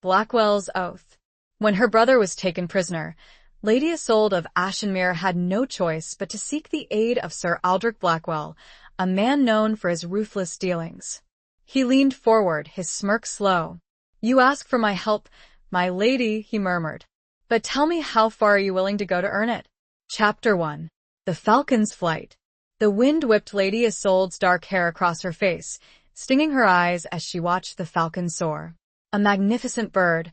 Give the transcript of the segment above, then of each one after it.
Blackwells Oath. When her brother was taken prisoner, Lady Isolde of Ashenmere had no choice but to seek the aid of Sir Aldrich Blackwell, a man known for his ruthless dealings. He leaned forward, his smirk slow. "You ask for my help, my lady," he murmured. "But tell me, how far are you willing to go to earn it?" Chapter 1. The Falcon's Flight. The wind whipped Lady Isolde's dark hair across her face, stinging her eyes as she watched the falcon soar. A magnificent bird,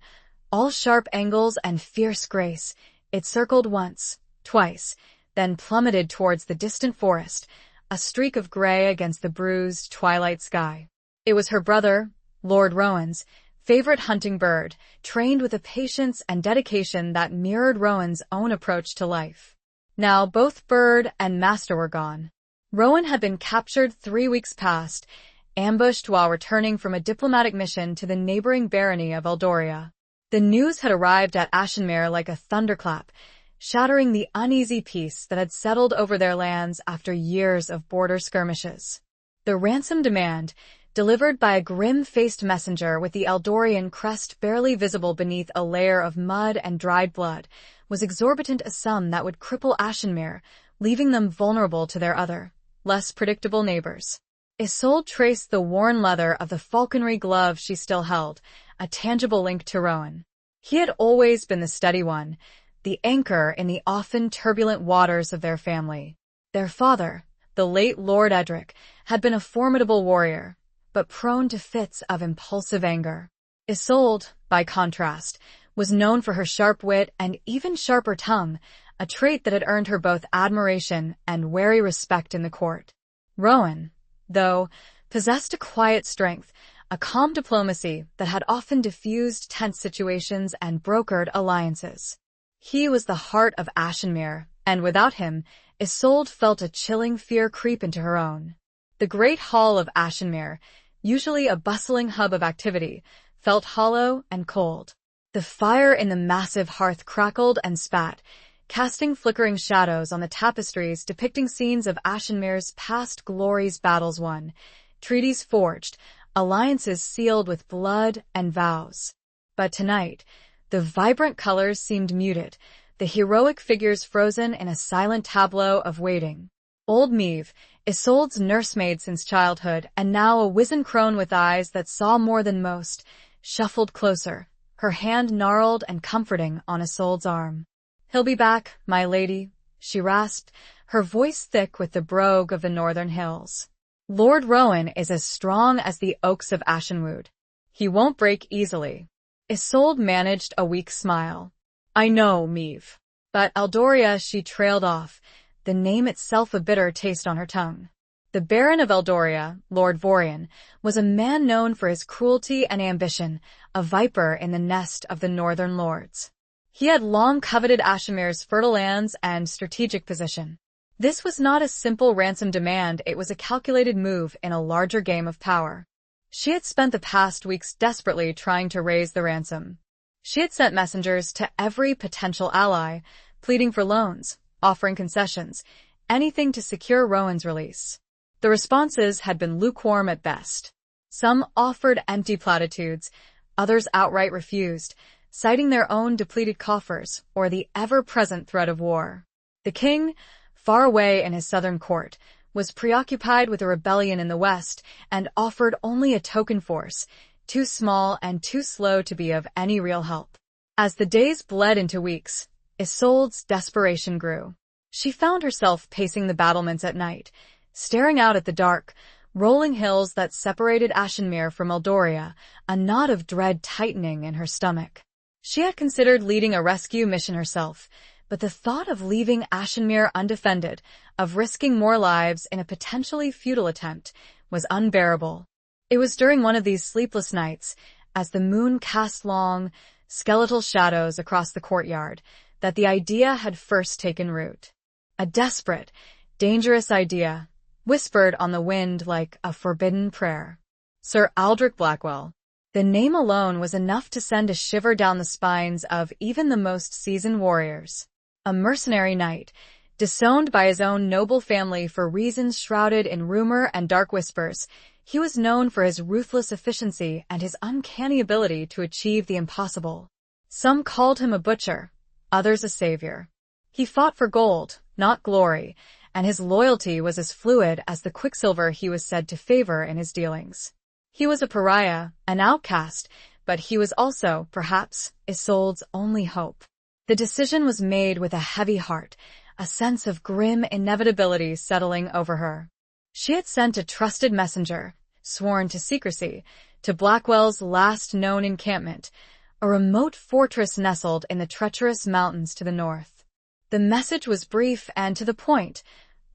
all sharp angles and fierce grace, it circled once, twice, then plummeted towards the distant forest, a streak of gray against the bruised twilight sky. It was her brother, Lord Rowan's, favorite hunting bird, trained with a patience and dedication that mirrored Rowan's own approach to life. Now both bird and master were gone. Rowan had been captured 3 weeks past, ambushed while returning from a diplomatic mission to the neighboring barony of Eldoria. The news had arrived at Ashenmere like a thunderclap, shattering the uneasy peace that had settled over their lands after years of border skirmishes. The ransom demand, delivered by a grim-faced messenger with the Eldorian crest barely visible beneath a layer of mud and dried blood, was exorbitant, a sum that would cripple Ashenmere, leaving them vulnerable to their other, less predictable neighbors. Isolde traced the worn leather of the falconry glove she still held, a tangible link to Rowan. He had always been the steady one, the anchor in the often turbulent waters of their family. Their father, the late Lord Edric, had been a formidable warrior, but prone to fits of impulsive anger. Isolde, by contrast, was known for her sharp wit and even sharper tongue, a trait that had earned her both admiration and wary respect in the court. Rowan, though, possessed a quiet strength, a calm diplomacy that had often diffused tense situations and brokered alliances. He was the heart of Ashenmere, and without him, Isolde felt a chilling fear creep into her own. The great hall of Ashenmere, usually a bustling hub of activity, felt hollow and cold. The fire in the massive hearth crackled and spat, casting flickering shadows on the tapestries depicting scenes of Ashenmere's past glories, battles won, treaties forged, alliances sealed with blood and vows. But tonight, the vibrant colors seemed muted, the heroic figures frozen in a silent tableau of waiting. Old Meve, Isolde's nursemaid since childhood and now a wizened crone with eyes that saw more than most, shuffled closer, her hand gnarled and comforting on Isolde's arm. "He'll be back, my lady," she rasped, her voice thick with the brogue of the northern hills. "Lord Rowan is as strong as the oaks of Ashenwood. He won't break easily." Isolde managed a weak smile. "I know, Meve." But Eldoria, she trailed off, the name itself a bitter taste on her tongue. The Baron of Eldoria, Lord Vorian, was a man known for his cruelty and ambition, a viper in the nest of the northern lords. He had long coveted Ashenmere's fertile lands and strategic position. This was not a simple ransom demand, it was a calculated move in a larger game of power. She had spent the past weeks desperately trying to raise the ransom. She had sent messengers to every potential ally, pleading for loans, offering concessions, anything to secure Rowan's release. The responses had been lukewarm at best. Some offered empty platitudes, others outright refused, citing their own depleted coffers or the ever-present threat of war. The king, far away in his southern court, was preoccupied with a rebellion in the west and offered only a token force, too small and too slow to be of any real help. As the days bled into weeks, Isolde's desperation grew. She found herself pacing the battlements at night, staring out at the dark, rolling hills that separated Ashenmere from Eldoria, a knot of dread tightening in her stomach. She had considered leading a rescue mission herself, but the thought of leaving Ashenmere undefended, of risking more lives in a potentially futile attempt, was unbearable. It was during one of these sleepless nights, as the moon cast long, skeletal shadows across the courtyard, that the idea had first taken root. A desperate, dangerous idea, whispered on the wind like a forbidden prayer. Sir Aldrich Blackwell. The name alone was enough to send a shiver down the spines of even the most seasoned warriors. A mercenary knight, disowned by his own noble family for reasons shrouded in rumor and dark whispers, He was known for his ruthless efficiency and his uncanny ability to achieve the impossible. Some called him a butcher, others a savior. He fought for gold, not glory, and his loyalty was as fluid as the quicksilver he was said to favor in his dealings. He was a pariah, an outcast, but he was also, perhaps, Isolde's only hope. The decision was made with a heavy heart, a sense of grim inevitability settling over her. She had sent a trusted messenger, sworn to secrecy, to Blackwell's last known encampment, a remote fortress nestled in the treacherous mountains to the north. The message was brief and to the point.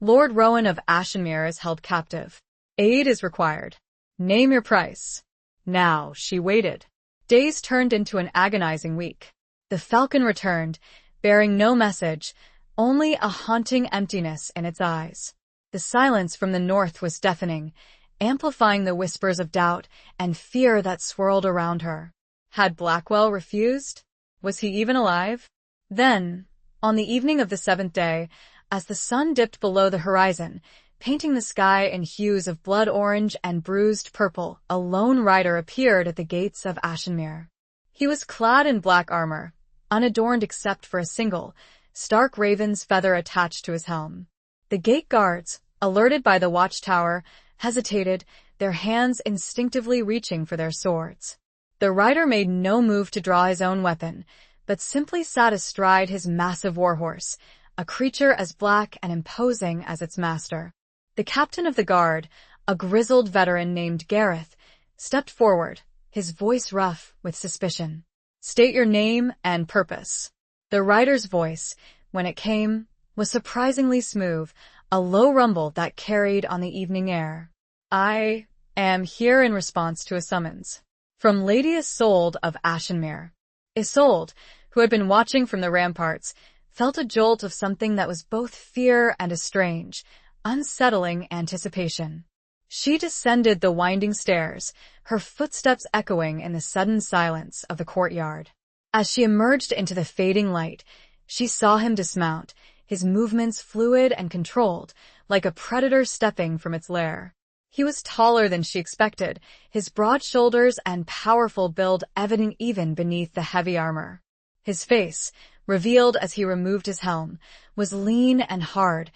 Lord Rowan of Ashenmere is held captive. Aid is required. Name your price. Now she waited. Days turned into an agonizing week. The falcon returned, bearing no message, only a haunting emptiness in its eyes. The silence from the north was deafening, amplifying the whispers of doubt and fear that swirled around her. Had Blackwell refused? Was he even alive? Then, on the evening of the 7th day, as the sun dipped below the horizon, painting the sky in hues of blood orange and bruised purple, a lone rider appeared at the gates of Ashenmere. He was clad in black armor, unadorned except for a single, stark raven's feather attached to his helm. The gate guards, alerted by the watchtower, hesitated, their hands instinctively reaching for their swords. The rider made no move to draw his own weapon, but simply sat astride his massive warhorse, a creature as black and imposing as its master. The captain of the guard, a grizzled veteran named Gareth, stepped forward, his voice rough with suspicion. State your name and purpose. The rider's voice, when it came, was surprisingly smooth, a low rumble that carried on the evening air. I am here in response to a summons. From Lady Isolde of Ashenmere. Isolde, who had been watching from the ramparts, felt a jolt of something that was both fear and a strange, unsettling anticipation. She descended the winding stairs, her footsteps echoing in the sudden silence of the courtyard. As she emerged into the fading light, she saw him dismount, his movements fluid and controlled, like a predator stepping from its lair. He was taller than she expected, his broad shoulders and powerful build evident even beneath the heavy armor. His face, revealed as he removed his helm, was lean and hard,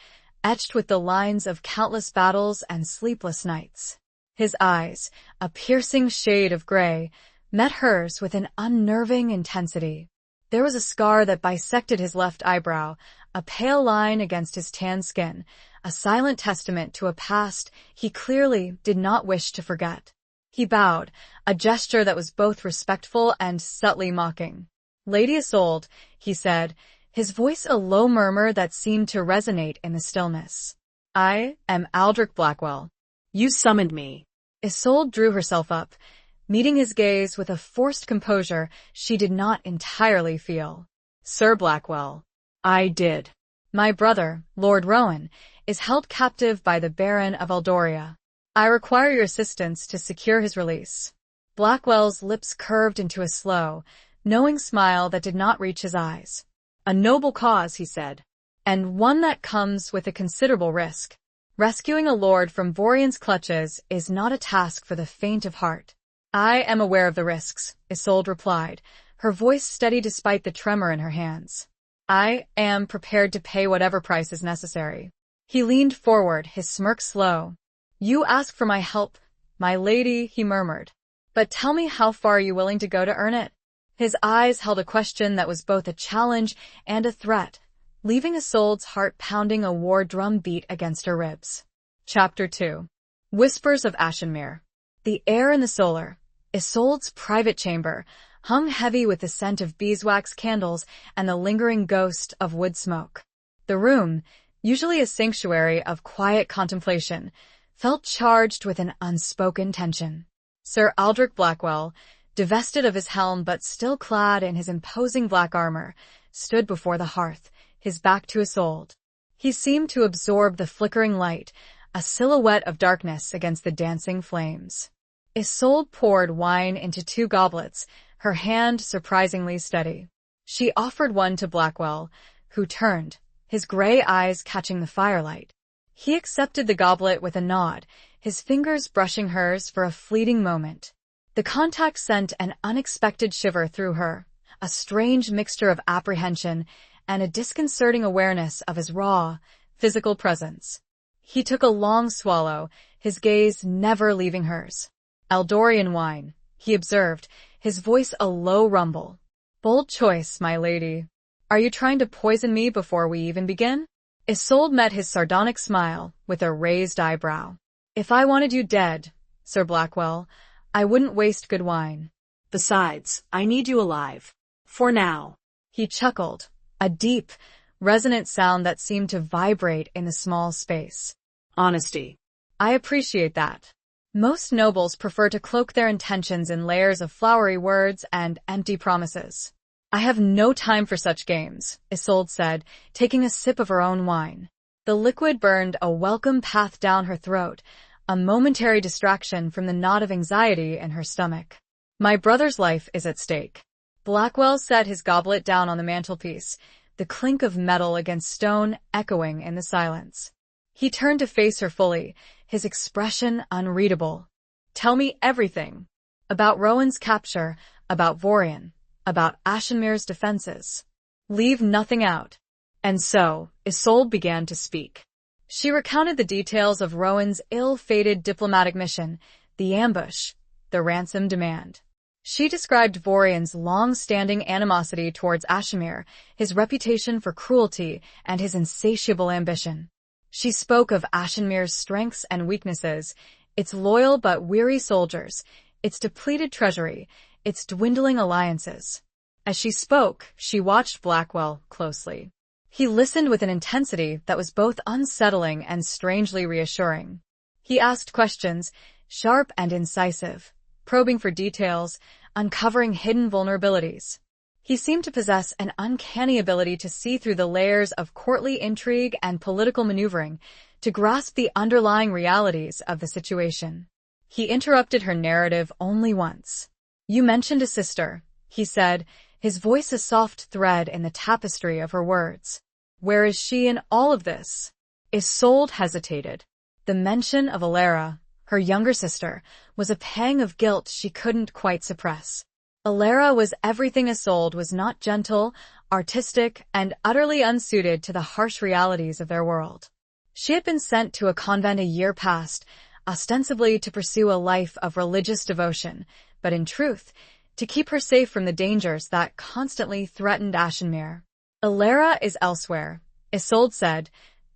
etched with the lines of countless battles and sleepless nights. His eyes, a piercing shade of gray, met hers with an unnerving intensity. There was a scar that bisected his left eyebrow, a pale line against his tan skin, a silent testament to a past he clearly did not wish to forget. He bowed, a gesture that was both respectful and subtly mocking. Lady Isolde, he said, his voice a low murmur that seemed to resonate in the stillness. I am Aldrich Blackwell. You summoned me. Isolde drew herself up, meeting his gaze with a forced composure she did not entirely feel. Sir Blackwell. I did. My brother, Lord Rowan, is held captive by the Baron of Eldoria. I require your assistance to secure his release. Blackwell's lips curved into a slow, knowing smile that did not reach his eyes. A noble cause, he said. And one that comes with a considerable risk. Rescuing a lord from Vorian's clutches is not a task for the faint of heart. I am aware of the risks, Isolde replied, her voice steady despite the tremor in her hands. I am prepared to pay whatever price is necessary. He leaned forward, his smirk slow. You ask for my help, my lady, he murmured. But tell me, how far are you willing to go to earn it? His eyes held a question that was both a challenge and a threat, leaving Isolde's heart pounding a war drum beat against her ribs. Chapter 2. Whispers of Ashenmere. The air in the solar, Isolde's private chamber, hung heavy with the scent of beeswax candles and the lingering ghost of wood smoke. The room, usually a sanctuary of quiet contemplation, felt charged with an unspoken tension. Sir Aldrich Blackwell, divested of his helm but still clad in his imposing black armor, stood before the hearth, his back to Isolde. He seemed to absorb the flickering light, a silhouette of darkness against the dancing flames. Isolde poured wine into 2 goblets, her hand surprisingly steady. She offered one to Blackwell, who turned, his gray eyes catching the firelight. He accepted the goblet with a nod, his fingers brushing hers for a fleeting moment. The contact sent an unexpected shiver through her, a strange mixture of apprehension and a disconcerting awareness of his raw, physical presence. He took a long swallow, his gaze never leaving hers. Eldorian wine, he observed, his voice a low rumble. Bold choice, my lady. Are you trying to poison me before we even begin? Isolde met his sardonic smile with a raised eyebrow. If I wanted you dead, Sir Blackwell, I wouldn't waste good wine. Besides, I need you alive. For now. He chuckled, a deep, resonant sound that seemed to vibrate in the small space. Honesty. I appreciate that. Most nobles prefer to cloak their intentions in layers of flowery words and empty promises. I have no time for such games, Isolde said, taking a sip of her own wine. The liquid burned a welcome path down her throat, a momentary distraction from the knot of anxiety in her stomach. My brother's life is at stake. Blackwell set his goblet down on the mantelpiece, the clink of metal against stone echoing in the silence. He turned to face her fully, his expression unreadable. Tell me everything. About Rowan's capture, about Vorian, about Ashenmir's defenses. Leave nothing out. And so, Isolde began to speak. She recounted the details of Rowan's ill-fated diplomatic mission, the ambush, the ransom demand. She described Vorian's long-standing animosity towards Ashenmir, his reputation for cruelty, and his insatiable ambition. She spoke of Ashenmir's strengths and weaknesses, its loyal but weary soldiers, its depleted treasury, its dwindling alliances. As she spoke, she watched Blackwell closely. He listened with an intensity that was both unsettling and strangely reassuring. He asked questions, sharp and incisive, probing for details, uncovering hidden vulnerabilities. He seemed to possess an uncanny ability to see through the layers of courtly intrigue and political maneuvering, to grasp the underlying realities of the situation. He interrupted her narrative only once. You mentioned a sister, he said, his voice a soft thread in the tapestry of her words. Where is she in all of this? Isolde hesitated. The mention of Alara, her younger sister, was a pang of guilt she couldn't quite suppress. Alara was everything Isolde was not gentle, artistic, and utterly unsuited to the harsh realities of their world. She had been sent to a convent a year past, ostensibly to pursue a life of religious devotion, but in truth, to keep her safe from the dangers that constantly threatened Ashenmir. Alara is elsewhere, Isolde said,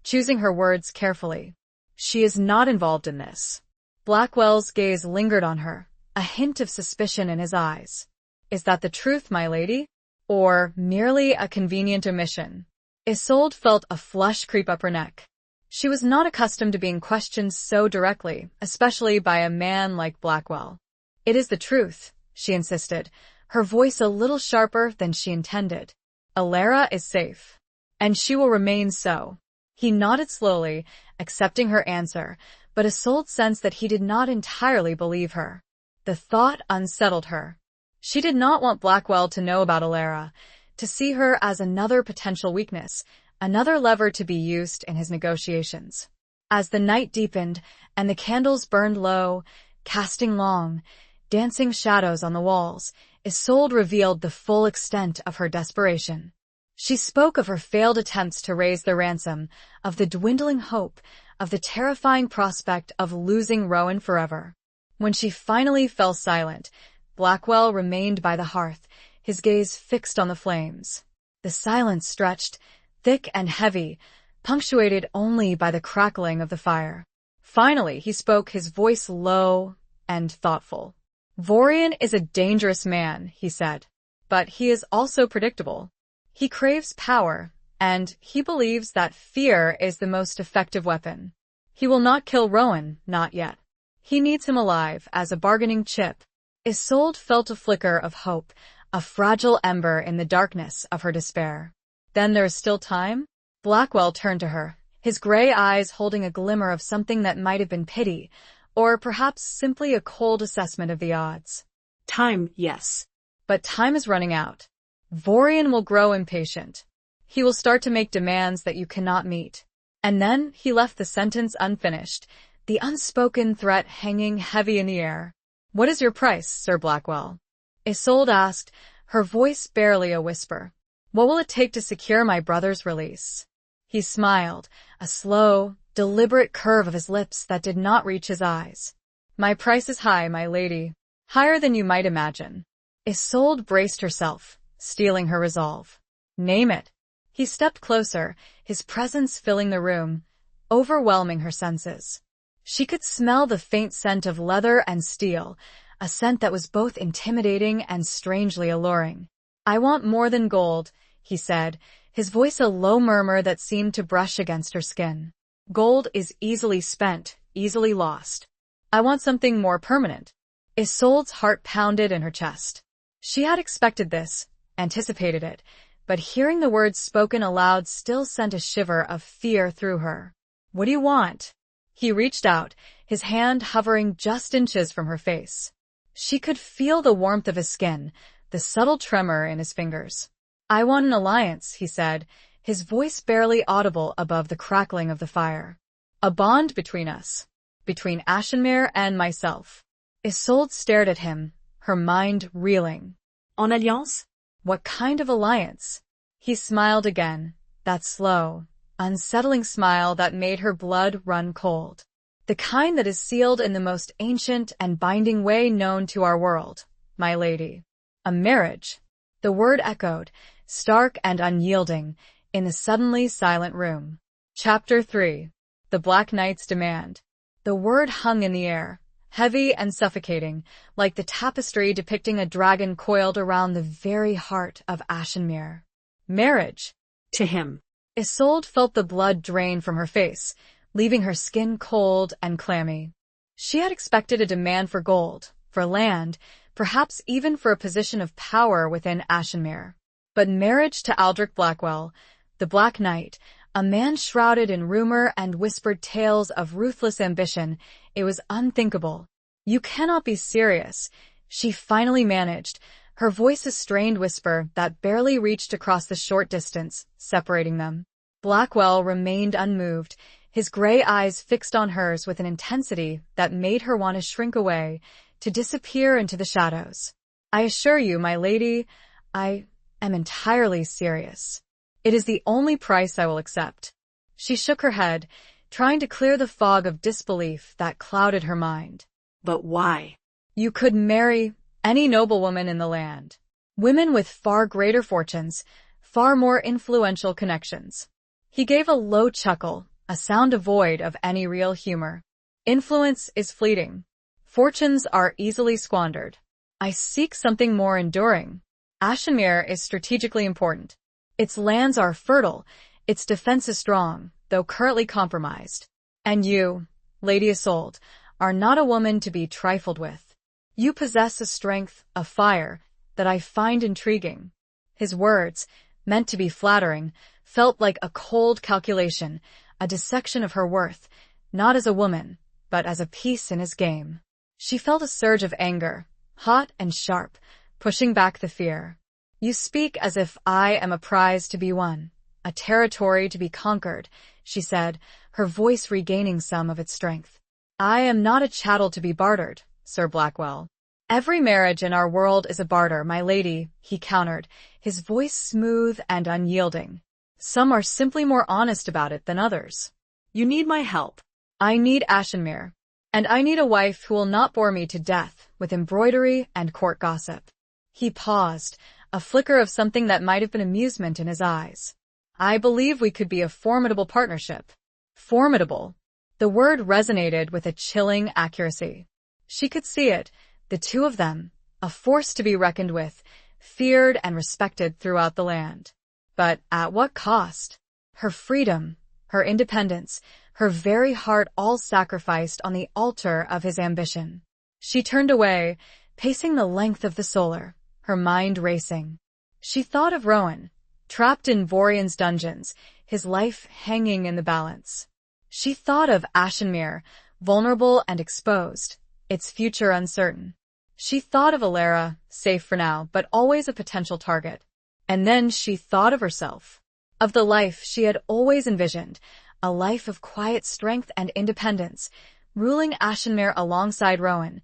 choosing her words carefully. She is not involved in this. Blackwell's gaze lingered on her, a hint of suspicion in his eyes. Is that the truth, my lady? Or merely a convenient omission? Isolde felt a flush creep up her neck. She was not accustomed to being questioned so directly, especially by a man like Blackwell. It is the truth, she insisted, her voice a little sharper than she intended. Alara is safe. And she will remain so. He nodded slowly, accepting her answer, but Isolde sensed that he did not entirely believe her. The thought unsettled her. She did not want Blackwell to know about Alara, to see her as another potential weakness, another lever to be used in his negotiations. As the night deepened and the candles burned low, casting long, dancing shadows on the walls, Isolde revealed the full extent of her desperation. She spoke of her failed attempts to raise the ransom, of the dwindling hope, of the terrifying prospect of losing Rowan forever. When she finally fell silent, Blackwell remained by the hearth, his gaze fixed on the flames. The silence stretched, thick and heavy, punctuated only by the crackling of the fire. Finally, he spoke, his voice low and thoughtful. Vorian is a dangerous man, he said, but he is also predictable. He craves power, and he believes that fear is the most effective weapon. He will not kill Rowan, not yet. He needs him alive as a bargaining chip. Isolde felt a flicker of hope, a fragile ember in the darkness of her despair. Then there is still time? Blackwell turned to her, his gray eyes holding a glimmer of something that might have been pity, or perhaps simply a cold assessment of the odds. Time, yes. But time is running out. Vorian will grow impatient. He will start to make demands that you cannot meet. And then he left the sentence unfinished, the unspoken threat hanging heavy in the air. "What is your price, Sir Blackwell?" Isolde asked, her voice barely a whisper. "What will it take to secure my brother's release?" He smiled, a slow, deliberate curve of his lips that did not reach his eyes. "My price is high, my lady. Higher than you might imagine." Isolde braced herself, steeling her resolve. "Name it." He stepped closer, his presence filling the room, overwhelming her senses. She could smell the faint scent of leather and steel, a scent that was both intimidating and strangely alluring. "I want more than gold," he said, his voice a low murmur that seemed to brush against her skin. "Gold is easily spent, easily lost. I want something more permanent." Isolde's heart pounded in her chest. She had expected this, anticipated it, but hearing the words spoken aloud still sent a shiver of fear through her. "What do you want?" He reached out, his hand hovering just inches from her face. She could feel the warmth of his skin, the subtle tremor in his fingers. "I want an alliance," he said, his voice barely audible above the crackling of the fire. "A bond between us. Between Ashenmere and myself." Isolde stared at him, her mind reeling. En alliance? What kind of alliance? He smiled again, that slow, unsettling smile that made her blood run cold. "The kind that is sealed in the most ancient and binding way known to our world, my lady." "A marriage." The word echoed, stark and unyielding, in the suddenly silent room. Chapter 3. The Black Knight's Demand. The word hung in the air, heavy and suffocating, like the tapestry depicting a dragon coiled around the very heart of Ashenmere. Marriage. To him. Isolde felt the blood drain from her face, leaving her skin cold and clammy. She had expected a demand for gold, for land, perhaps even for a position of power within Ashenmere. But marriage to Aldrich Blackwell, the Black Knight, a man shrouded in rumor and whispered tales of ruthless ambition, it was unthinkable. "You cannot be serious," she finally managed, her voice a strained whisper that barely reached across the short distance separating them. Blackwell remained unmoved, his gray eyes fixed on hers with an intensity that made her want to shrink away, to disappear into the shadows. "I assure you, my lady, I am entirely serious. It is the only price I will accept." She shook her head, trying to clear the fog of disbelief that clouded her mind. "But why?" "You could marry any noblewoman in the land. Women with far greater fortunes, far more influential connections." He gave a low chuckle, a sound devoid of any real humor. "Influence is fleeting. Fortunes are easily squandered. I seek something more enduring. Ashenmere is strategically important. Its lands are fertile, its defense is strong, though currently compromised. And you, Lady Isolde, are not a woman to be trifled with. You possess a strength, a fire, that I find intriguing." His words, meant to be flattering, felt like a cold calculation, a dissection of her worth, not as a woman, but as a piece in his game. She felt a surge of anger, hot and sharp, pushing back the fear. "You speak as if I am a prize to be won, a territory to be conquered," she said, her voice regaining some of its strength. "I am not a chattel to be bartered, Sir Blackwell." "Every marriage in our world is a barter, my lady," he countered, his voice smooth and unyielding. "Some are simply more honest about it than others." "You need my help." "I need Ashenmere, and I need a wife who will not bore me to death with embroidery and court gossip." He paused, a flicker of something that might have been amusement in his eyes. "I believe we could be a formidable partnership." Formidable. The word resonated with a chilling accuracy. She could see it, the two of them, a force to be reckoned with, feared and respected throughout the land. But at what cost? Her freedom, her independence, her very heart all sacrificed on the altar of his ambition. She turned away, pacing the length of the solar, her mind racing. She thought of Rowan, trapped in Vorian's dungeons, his life hanging in the balance. She thought of Ashenmere, vulnerable and exposed, its future uncertain. She thought of Alara, safe for now, but always a potential target. And then she thought of herself, of the life she had always envisioned, a life of quiet strength and independence, ruling Ashenmere alongside Rowan,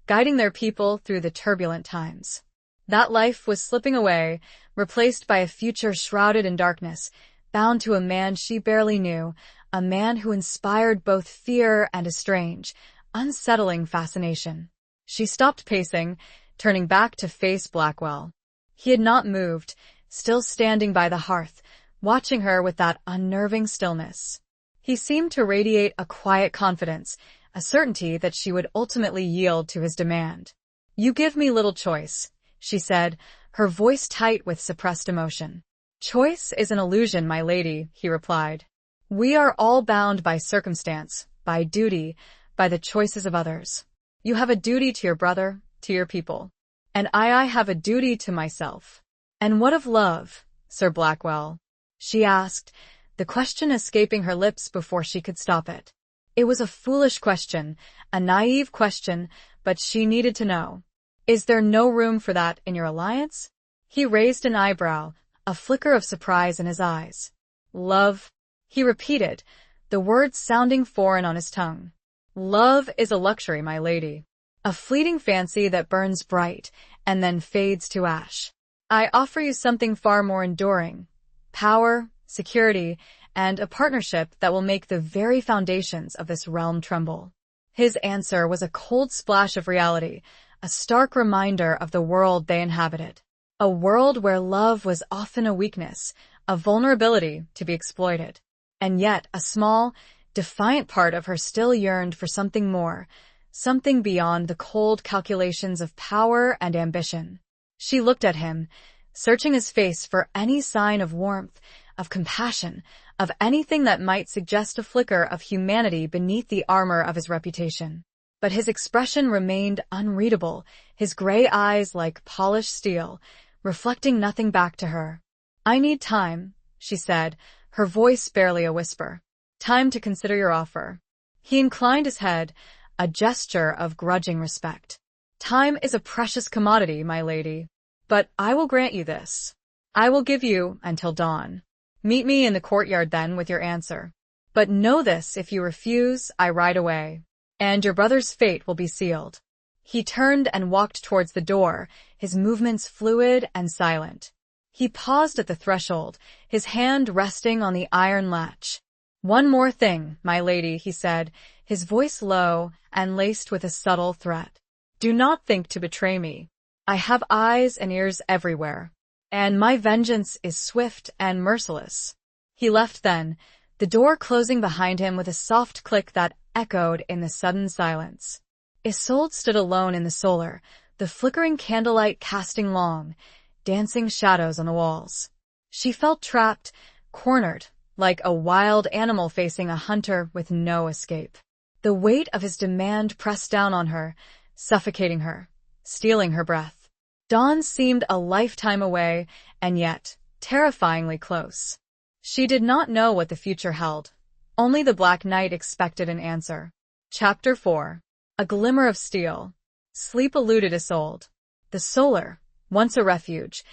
guiding their people through the turbulent times. That life was slipping away, replaced by a future shrouded in darkness, bound to a man she barely knew, a man who inspired both fear and a strange, unsettling fascination. She stopped pacing, turning back to face Blackwell. He had not moved, still standing by the hearth, watching her with that unnerving stillness. He seemed to radiate a quiet confidence, a certainty that she would ultimately yield to his demand. "You give me little choice," she said, her voice tight with suppressed emotion. "Choice is an illusion, my lady," he replied. "We are all bound by circumstance, by duty, by the choices of others. You have a duty to your brother, to your people. And I have a duty to myself." "And what of love, Sir Blackwell?" she asked, the question escaping her lips before she could stop it. It was a foolish question, a naive question, but she needed to know. "Is there no room for that in your alliance?" He raised an eyebrow, a flicker of surprise in his eyes. "Love," he repeated, the words sounding foreign on his tongue. "Love is a luxury, my lady. A fleeting fancy that burns bright and then fades to ash. I offer you something far more enduring. Power, security, and a partnership that will make the very foundations of this realm tremble." His answer was a cold splash of reality, a stark reminder of the world they inhabited. A world where love was often a weakness, a vulnerability to be exploited. And yet a small, defiant part of her still yearned for something more, something beyond the cold calculations of power and ambition. She looked at him, searching his face for any sign of warmth, of compassion, of anything that might suggest a flicker of humanity beneath the armor of his reputation. But his expression remained unreadable, his gray eyes like polished steel, reflecting nothing back to her. "I need time," she said, her voice barely a whisper. "Time to consider your offer." He inclined his head, a gesture of grudging respect. "Time is a precious commodity, my lady. But I will grant you this. I will give you until dawn. Meet me in the courtyard then with your answer. But know this, if you refuse, I ride away, and your brother's fate will be sealed." He turned and walked towards the door, his movements fluid and silent. He paused at the threshold, his hand resting on the iron latch. "One more thing, my lady," he said, his voice low and laced with a subtle threat. "Do not think to betray me. I have eyes and ears everywhere, and my vengeance is swift and merciless." He left then, the door closing behind him with a soft click that echoed in the sudden silence. Isolde stood alone in the solar, the flickering candlelight casting long, dancing shadows on the walls. She felt trapped, cornered, like a wild animal facing a hunter with no escape. The weight of his demand pressed down on her, suffocating her, stealing her breath. Dawn seemed a lifetime away, and yet terrifyingly close. She did not know what the future held. Only the Black Knight expected an answer. Chapter 4. A glimmer of steel. Sleep eluded Isolde. The solar, once a refuge,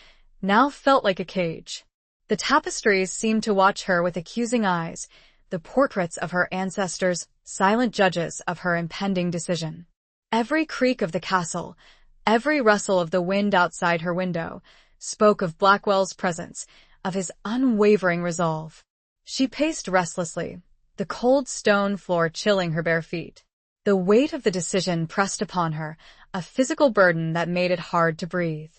now felt like a cage. The tapestries seemed to watch her with accusing eyes, the portraits of her ancestors, silent judges of her impending decision. Every creak of the castle, every rustle of the wind outside her window, spoke of Blackwell's presence, of his unwavering resolve. She paced restlessly, the cold stone floor chilling her bare feet. The weight of the decision pressed upon her, a physical burden that made it hard to breathe.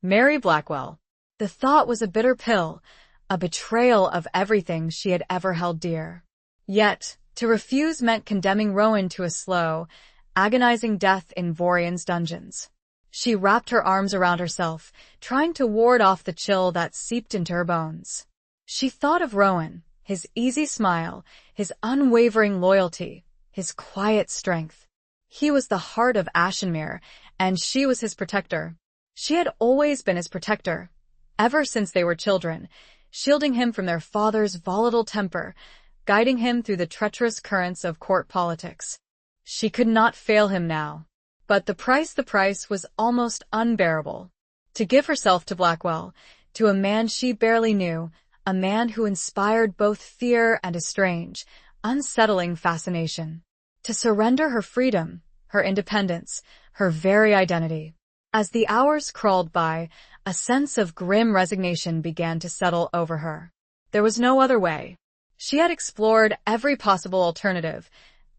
Marry Blackwell. The thought was a bitter pill, a betrayal of everything she had ever held dear. Yet, to refuse meant condemning Rowan to a slow, agonizing death in Vorian's dungeons. She wrapped her arms around herself, trying to ward off the chill that seeped into her bones. She thought of Rowan, his easy smile, his unwavering loyalty, his quiet strength. He was the heart of Ashenmere, and she was his protector. She had always been his protector, ever since they were children, shielding him from their father's volatile temper, guiding him through the treacherous currents of court politics. She could not fail him now. But the price was almost unbearable. To give herself to Blackwell, to a man she barely knew, a man who inspired both fear and a strange, unsettling fascination. to surrender her freedom, her independence, her very identity. As the hours crawled by, a sense of grim resignation began to settle over her. There was no other way. She had explored every possible alternative,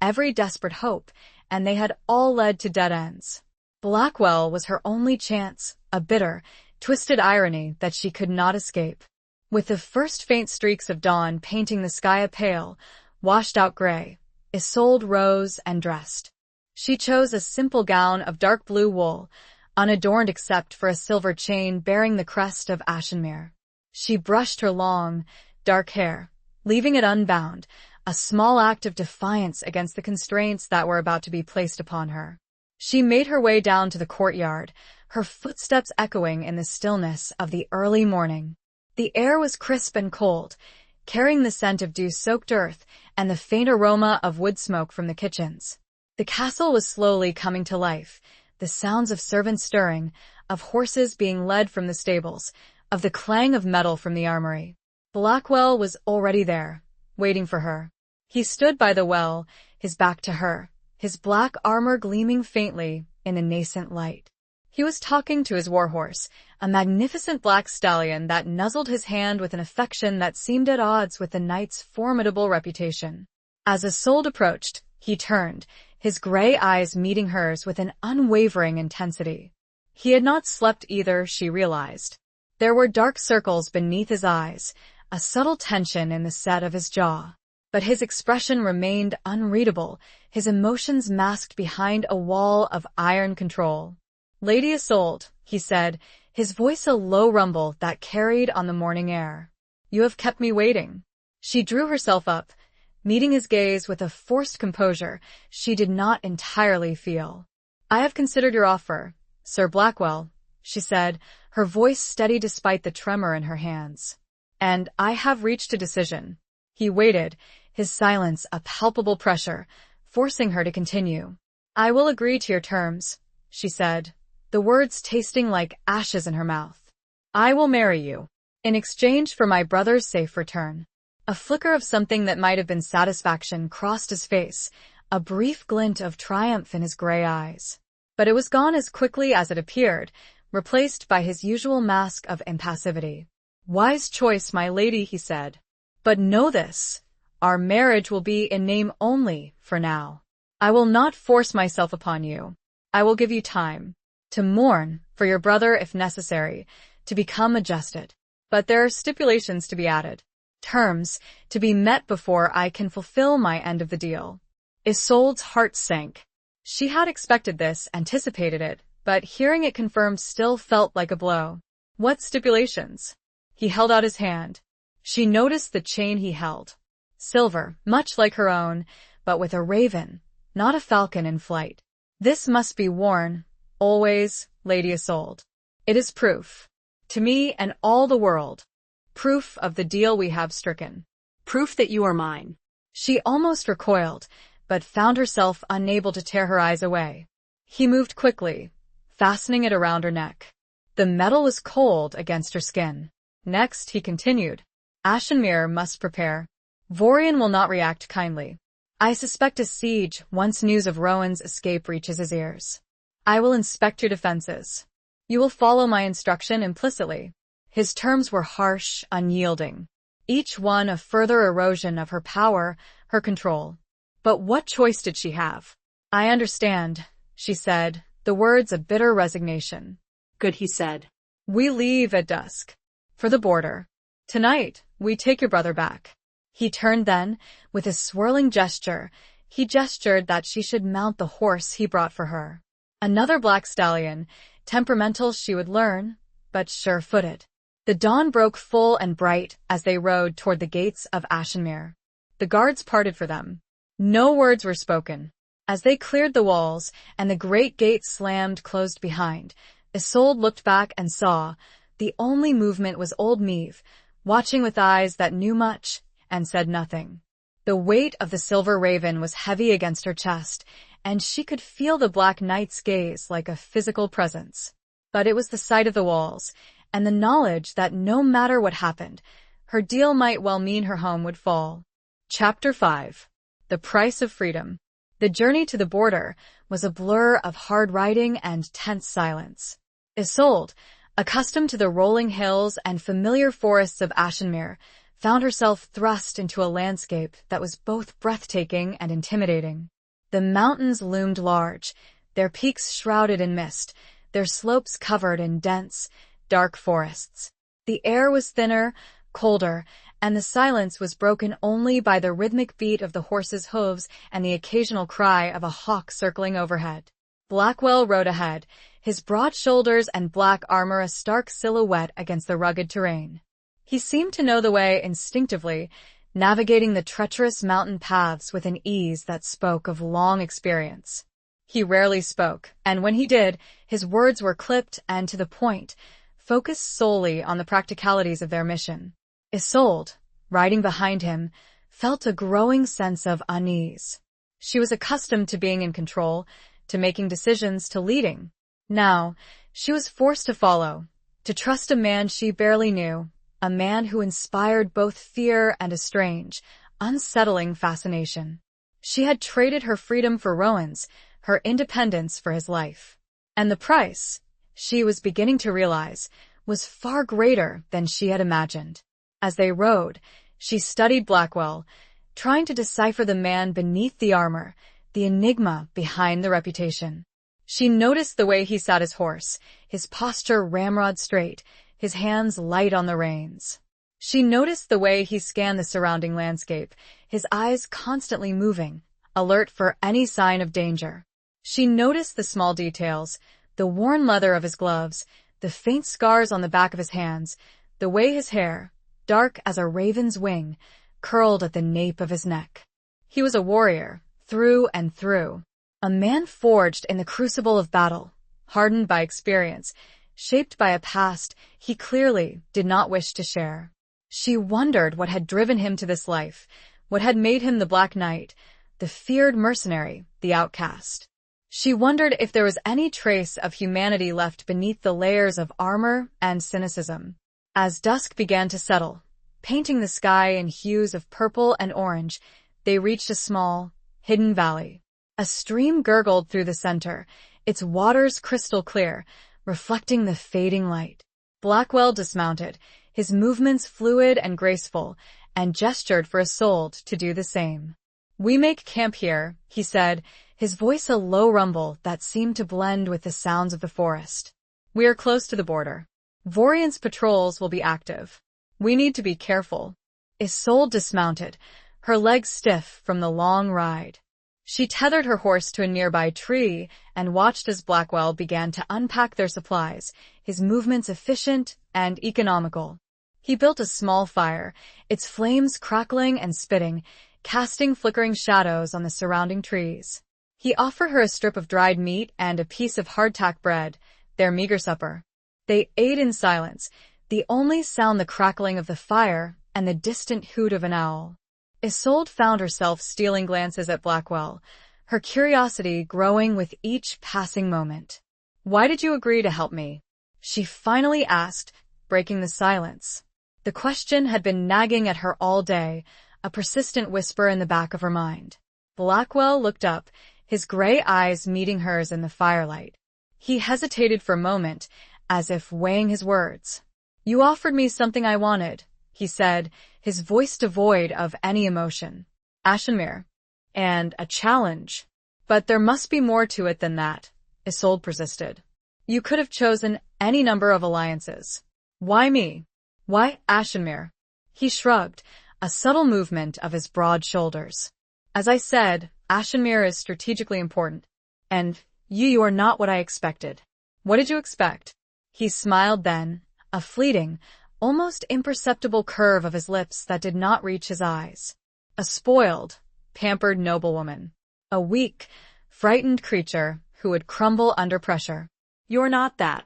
every desperate hope, and they had all led to dead ends. Blackwell was her only chance, a bitter, twisted irony that she could not escape. With the first faint streaks of dawn painting the sky a pale, washed-out gray, Isolde rose and dressed. She chose a simple gown of dark blue wool, unadorned except for a silver chain bearing the crest of Ashenmere. She brushed her long, dark hair, leaving it unbound, a small act of defiance against the constraints that were about to be placed upon her. She made her way down to the courtyard, her footsteps echoing in the stillness of the early morning. The air was crisp and cold, carrying the scent of dew-soaked earth and the faint aroma of wood smoke from the kitchens. The castle was slowly coming to life, the sounds of servants stirring, of horses being led from the stables, of the clang of metal from the armory. Blackwell was already there, waiting for her. He stood by the well, his back to her, his black armor gleaming faintly in the nascent light. He was talking to his warhorse, a magnificent black stallion that nuzzled his hand with an affection that seemed at odds with the knight's formidable reputation. As Isolde approached, he turned, his gray eyes meeting hers with an unwavering intensity. He had not slept either, she realized. There were dark circles beneath his eyes, a subtle tension in the set of his jaw. But his expression remained unreadable, his emotions masked behind a wall of iron control. "Lady Isolde," he said, his voice a low rumble that carried on the morning air. "You have kept me waiting." She drew herself up, meeting his gaze with a forced composure she did not entirely feel. "I have considered your offer, Sir Blackwell," she said, her voice steady despite the tremor in her hands. "And I have reached a decision." He waited, his silence a palpable pressure, forcing her to continue. "I will agree to your terms," she said, the words tasting like ashes in her mouth. "I will marry you, in exchange for my brother's safe return." A flicker of something that might have been satisfaction crossed his face, a brief glint of triumph in his gray eyes. But it was gone as quickly as it appeared, replaced by his usual mask of impassivity. "Wise choice, my lady," he said. "But know this, our marriage will be in name only, for now. I will not force myself upon you. I will give you time to mourn for your brother if necessary, to become adjusted. But there are stipulations to be added, terms to be met before I can fulfill my end of the deal." Isolde's heart sank. She had expected this, anticipated it, but hearing it confirmed still felt like a blow. "What stipulations?" He held out his hand. She noticed the chain he held. Silver, much like her own, but with a raven, not a falcon in flight. "This must be worn, always, Lady Isolde. It is proof, to me and all the world, proof of the deal we have stricken. Proof that you are mine." She almost recoiled, but found herself unable to tear her eyes away. He moved quickly, fastening it around her neck. The metal was cold against her skin. Next, he continued, "Ashenmere must prepare. Vorian will not react kindly. I suspect a siege once news of Rowan's escape reaches his ears. I will inspect your defenses. You will follow my instruction implicitly." His terms were harsh, unyielding, each one a further erosion of her power, her control. But what choice did she have? "I understand," she said, the words a bitter resignation. "Good," he said. "We leave at dusk. For the border. Tonight, we take your brother back." He turned then, with a swirling gesture, he gestured that she should mount the horse he brought for her. Another black stallion, temperamental she would learn, but sure-footed. The dawn broke full and bright as they rode toward the gates of Ashenmere. The guards parted for them. No words were spoken. As they cleared the walls and the great gate slammed closed behind, Isolde looked back and saw, the only movement was old Meve, watching with eyes that knew much and said nothing. The weight of the silver raven was heavy against her chest, and she could feel the Black Knight's gaze like a physical presence. But it was the sight of the walls, and the knowledge that no matter what happened, her deal might well mean her home would fall. Chapter 5. The Price of Freedom. The journey to the border was a blur of hard riding and tense silence. Isolde, accustomed to the rolling hills and familiar forests of Ashenmere, found herself thrust into a landscape that was both breathtaking and intimidating. The mountains loomed large, their peaks shrouded in mist, their slopes covered in dense, dark forests. The air was thinner, colder, and the silence was broken only by the rhythmic beat of the horses' hooves and the occasional cry of a hawk circling overhead. Blackwell rode ahead, his broad shoulders and black armor a stark silhouette against the rugged terrain. He seemed to know the way instinctively, navigating the treacherous mountain paths with an ease that spoke of long experience. He rarely spoke, and when he did, his words were clipped and to the point, focused solely on the practicalities of their mission. Isolde, riding behind him, felt a growing sense of unease. She was accustomed to being in control, to making decisions, to leading. Now, she was forced to follow, to trust a man she barely knew, a man who inspired both fear and a strange, unsettling fascination. She had traded her freedom for Rowan's, her independence for his life. And the price, she was beginning to realize, was far greater than she had imagined. As they rode, she studied Blackwell, trying to decipher the man beneath the armor, the enigma behind the reputation. She noticed the way he sat his horse, his posture ramrod straight, his hands light on the reins. She noticed the way he scanned the surrounding landscape, his eyes constantly moving, alert for any sign of danger. She noticed the small details, the worn leather of his gloves, the faint scars on the back of his hands, the way his hair, dark as a raven's wing, curled at the nape of his neck. He was a warrior, through and through, a man forged in the crucible of battle, hardened by experience, shaped by a past he clearly did not wish to share. She wondered what had driven him to this life, what had made him the Black Knight, the feared mercenary, the outcast. She wondered if there was any trace of humanity left beneath the layers of armor and cynicism. As dusk began to settle, painting the sky in hues of purple and orange, they reached a small, hidden valley. A stream gurgled through the center, its waters crystal clear, reflecting the fading light. Blackwell dismounted, his movements fluid and graceful, and gestured for Isolde to do the same. "We make camp here," he said, his voice a low rumble that seemed to blend with the sounds of the forest. "We are close to the border. Vorian's patrols will be active. We need to be careful." Isolde dismounted, her legs stiff from the long ride. She tethered her horse to a nearby tree and watched as Blackwell began to unpack their supplies, his movements efficient and economical. He built a small fire, its flames crackling and spitting, casting flickering shadows on the surrounding trees. He offered her a strip of dried meat and a piece of hardtack bread, their meager supper. They ate in silence, the only sound the crackling of the fire and the distant hoot of an owl. Isolde found herself stealing glances at Blackwell, her curiosity growing with each passing moment. "Why did you agree to help me?" she finally asked, breaking the silence. The question had been nagging at her all day, a persistent whisper in the back of her mind. Blackwell looked up, his gray eyes meeting hers in the firelight. He hesitated for a moment, as if weighing his words. "You offered me something I wanted," he said, his voice devoid of any emotion. "Ashenmere. And a challenge. But there must be more to it than that," Isolde persisted. "You could have chosen any number of alliances. Why me? Why Ashenmere?" He shrugged, a subtle movement of his broad shoulders. "As I said, Ashenmere is strategically important. And you are not what I expected." "What did you expect?" He smiled then, a fleeting, almost imperceptible curve of his lips that did not reach his eyes. "A spoiled, pampered noblewoman. A weak, frightened creature who would crumble under pressure." "You're not that."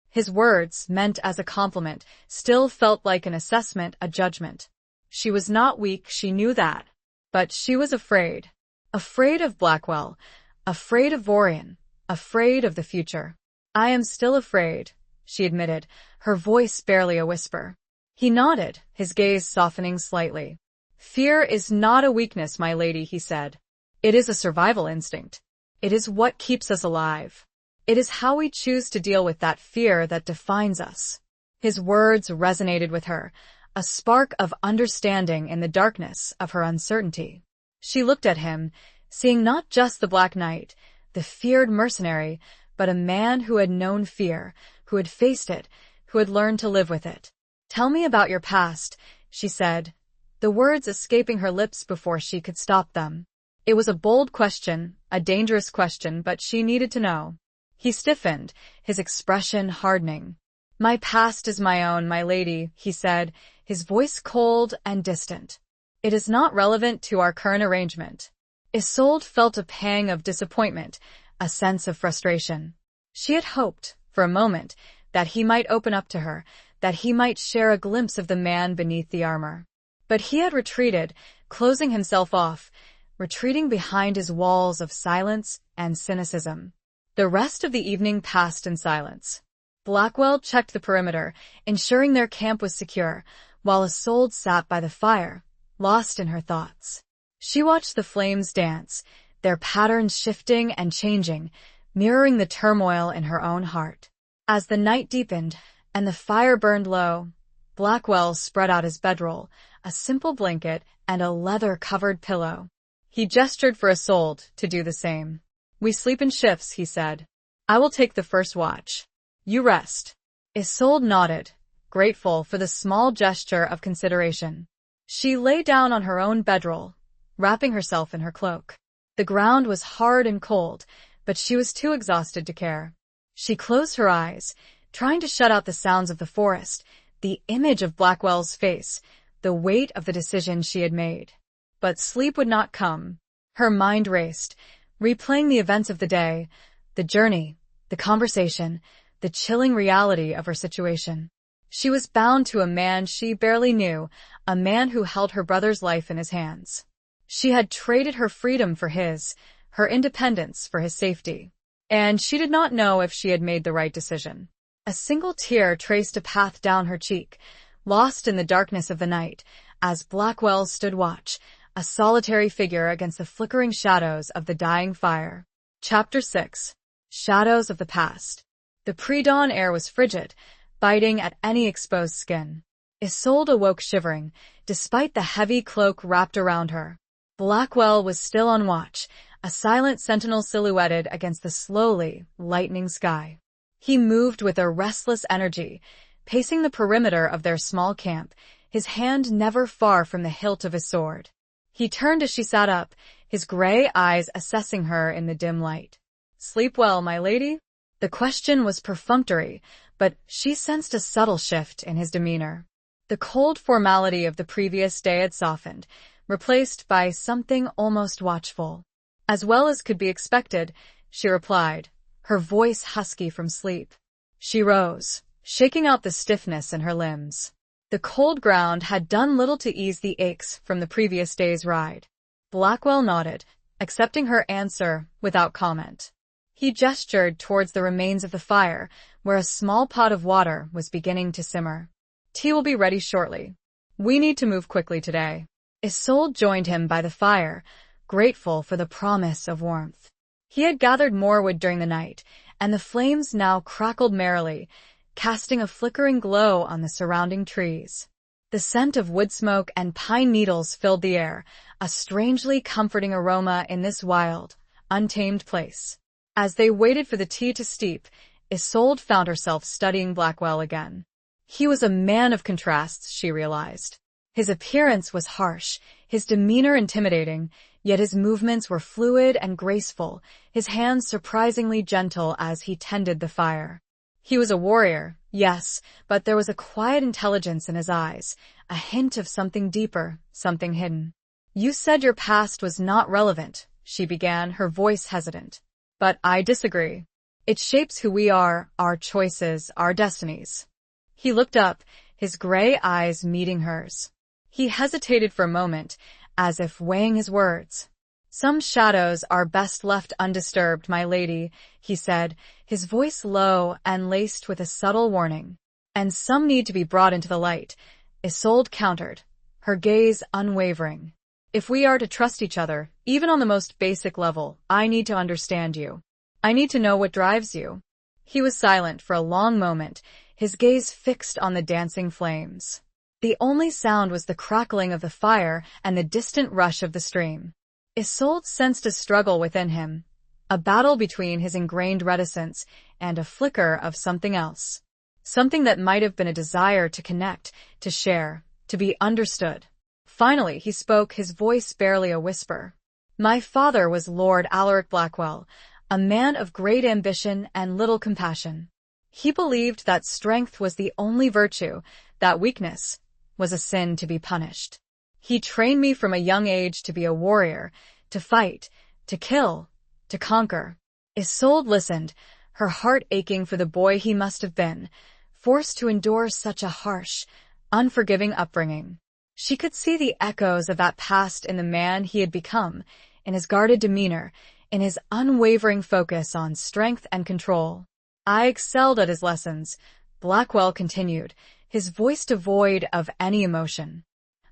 His words, meant as a compliment, still felt like an assessment, a judgment. She was not weak, she knew that. But she was afraid. Afraid of Blackwell, afraid of Vorian, afraid of the future. "I am still afraid," she admitted, her voice barely a whisper. He nodded, his gaze softening slightly. "Fear is not a weakness, my lady," he said. It is a survival instinct. It is what keeps us alive. It is how we choose to deal with that fear that defines us. His words resonated with her, a spark of understanding in the darkness of her uncertainty. She looked at him, seeing not just the Black Knight, the feared mercenary, but a man who had known fear, who had faced it, who had learned to live with it. "Tell me about your past," she said, the words escaping her lips before she could stop them. It was a bold question, a dangerous question, but she needed to know. He stiffened, his expression hardening. "My past is my own, my lady," he said, his voice cold and distant. "It is not relevant to our current arrangement." Isolde felt a pang of disappointment, a sense of frustration. She had hoped, for a moment, that he might open up to her, that he might share a glimpse of the man beneath the armor. But he had retreated, closing himself off, retreating behind his walls of silence and cynicism. The rest of the evening passed in silence. Blackwell checked the perimeter, ensuring their camp was secure, while Isolde sat by the fire, lost in her thoughts. She watched the flames dance, their patterns shifting and changing, mirroring the turmoil in her own heart. As the night deepened and the fire burned low, Blackwell spread out his bedroll, a simple blanket and a leather-covered pillow. He gestured for Isolde to do the same. "We sleep in shifts," he said. "I will take the first watch. You rest." Isolde nodded, grateful for the small gesture of consideration. She lay down on her own bedroll, wrapping herself in her cloak. The ground was hard and cold, but she was too exhausted to care. She closed her eyes, trying to shut out the sounds of the forest, the image of Blackwell's face, the weight of the decision she had made. But sleep would not come. Her mind raced, replaying the events of the day, the journey, the conversation, the chilling reality of her situation. She was bound to a man she barely knew, a man who held her brother's life in his hands. She had traded her freedom for his, her independence for his safety. And she did not know if she had made the right decision. A single tear traced a path down her cheek, lost in the darkness of the night, as Blackwell stood watch, a solitary figure against the flickering shadows of the dying fire. Chapter 6. Shadows of the Past. The pre-dawn air was frigid, biting at any exposed skin. Isolde awoke shivering, despite the heavy cloak wrapped around her. Blackwell was still on watch, a silent sentinel silhouetted against the slowly lightening sky. He moved with a restless energy, pacing the perimeter of their small camp, his hand never far from the hilt of his sword. He turned as she sat up, his gray eyes assessing her in the dim light. "Sleep well, my lady?" The question was perfunctory, but she sensed a subtle shift in his demeanor. The cold formality of the previous day had softened, replaced by something almost watchful. "As well as could be expected," she replied, her voice husky from sleep. She rose, shaking out the stiffness in her limbs. The cold ground had done little to ease the aches from the previous day's ride. Blackwell nodded, accepting her answer without comment. He gestured towards the remains of the fire, where a small pot of water was beginning to simmer. "Tea will be ready shortly. We need to move quickly today." Isolde joined him by the fire, grateful for the promise of warmth. He had gathered more wood during the night, and the flames now crackled merrily, casting a flickering glow on the surrounding trees. The scent of wood smoke and pine needles filled the air, a strangely comforting aroma in this wild, untamed place. As they waited for the tea to steep, Isolde found herself studying Blackwell again. He was a man of contrasts, she realized. His appearance was harsh, his demeanor intimidating, yet his movements were fluid and graceful, his hands surprisingly gentle as he tended the fire. He was a warrior, yes, but there was a quiet intelligence in his eyes, a hint of something deeper, something hidden. "You said your past was not relevant," she began, her voice hesitant. "But I disagree. It shapes who we are, our choices, our destinies." He looked up, his gray eyes meeting hers. He hesitated for a moment, as if weighing his words. "Some shadows are best left undisturbed, my lady," he said, his voice low and laced with a subtle warning. "And some need to be brought into the light," Isolde countered, her gaze unwavering. If we are to trust each other, even on the most basic level, I need to understand you. I need to know what drives you." He was silent for a long moment, his gaze fixed on the dancing flames. The only sound was the crackling of the fire and the distant rush of the stream. Isolde sensed a struggle within him, a battle between his ingrained reticence and a flicker of something else. Something that might have been a desire to connect, to share, to be understood. Finally, he spoke, his voice barely a whisper. "My father was Lord Alaric Blackwell, a man of great ambition and little compassion. He believed that strength was the only virtue, that weakness was a sin to be punished. He trained me from a young age to be a warrior, to fight, to kill, to conquer." Isolde listened, her heart aching for the boy he must have been, forced to endure such a harsh, unforgiving upbringing. She could see the echoes of that past in the man he had become, in his guarded demeanor, in his unwavering focus on strength and control. "I excelled at his lessons," Blackwell continued, his voice devoid of any emotion.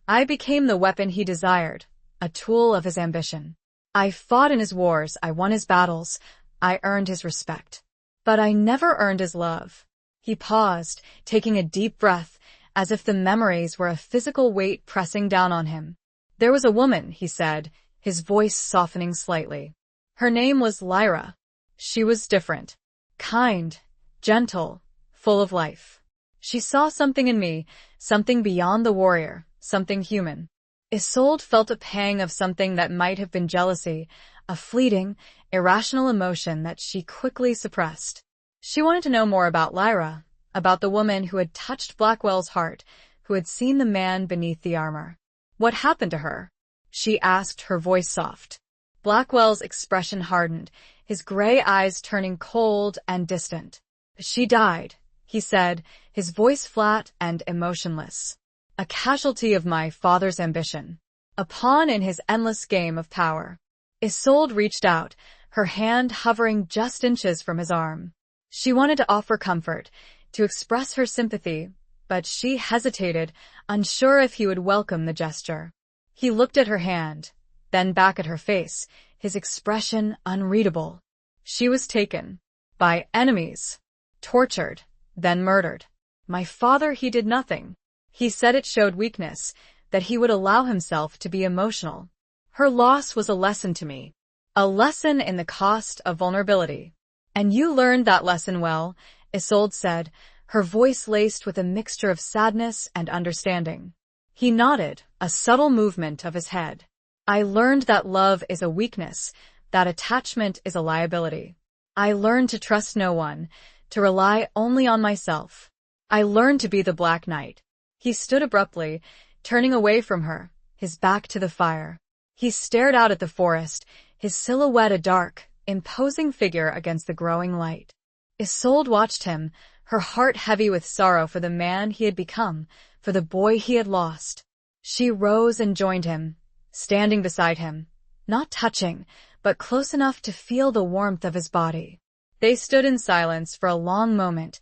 "I became the weapon he desired, a tool of his ambition. I fought in his wars, I won his battles, I earned his respect. But I never earned his love." He paused, taking a deep breath, as if the memories were a physical weight pressing down on him. "There was a woman," he said, his voice softening slightly. "Her name was Lyra. She was different. Kind, gentle, full of life. She saw something in me, something beyond the warrior, something human." Isolde felt a pang of something that might have been jealousy, a fleeting, irrational emotion that she quickly suppressed. She wanted to know more about Lyra, about the woman who had touched Blackwell's heart, who had seen the man beneath the armor. "What happened to her?" she asked, her voice soft. Blackwell's expression hardened, his gray eyes turning cold and distant. "She died," he said, his voice flat and emotionless. "A casualty of my father's ambition. A pawn in his endless game of power." Isolde reached out, her hand hovering just inches from his arm. She wanted to offer comfort, to express her sympathy, but she hesitated, unsure if he would welcome the gesture. He looked at her hand, then back at her face, his expression unreadable. She was taken. By enemies. Tortured. Then murdered. "My father, he did nothing." He said it showed weakness, that he would allow himself to be emotional. "Her loss was a lesson to me. A lesson in the cost of vulnerability." "And you learned that lesson well," Isolde said, her voice laced with a mixture of sadness and understanding. He nodded, a subtle movement of his head. "I learned that love is a weakness, that attachment is a liability. I learned to trust no one, to rely only on myself. I learned to be the Black Knight." He stood abruptly, turning away from her, his back to the fire. He stared out at the forest, his silhouette a dark, imposing figure against the growing light. Isolde watched him, her heart heavy with sorrow for the man he had become, for the boy he had lost. She rose and joined him, standing beside him, not touching, but close enough to feel the warmth of his body. They stood in silence for a long moment,